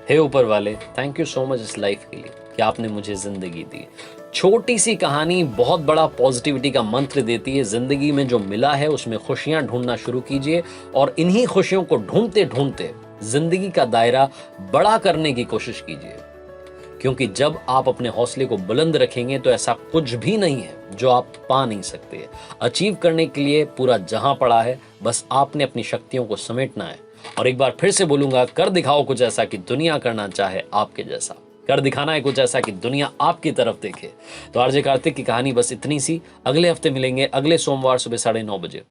हे ऊपर वाले थैंक यू सो मच इस लाइफ के लिए कि आपने मुझे जिंदगी दी। छोटी सी कहानी बहुत बड़ा पॉजिटिविटी का मंत्र देती है। जिंदगी में जो मिला है उसमें खुशियां ढूंढना शुरू कीजिए और इन्हीं खुशियों को ढूंढते ढूंढते जिंदगी का दायरा बड़ा करने की कोशिश कीजिए क्योंकि जब आप अपने हौसले को बुलंद रखेंगे तो ऐसा कुछ भी नहीं है जो आप पा नहीं सकते। अचीव करने के लिए पूरा जहां पड़ा है, बस आपने अपनी शक्तियों को समेटना है। और एक बार फिर से बोलूंगा, कर दिखाओ कुछ ऐसा कि दुनिया करना चाहे आपके जैसा। कर दिखाना है कुछ ऐसा कि दुनिया आपकी तरफ देखे। तो आरजे कार्तिक की कहानी बस इतनी सी। अगले हफ्ते मिलेंगे, अगले सोमवार सुबह 9:30 बजे।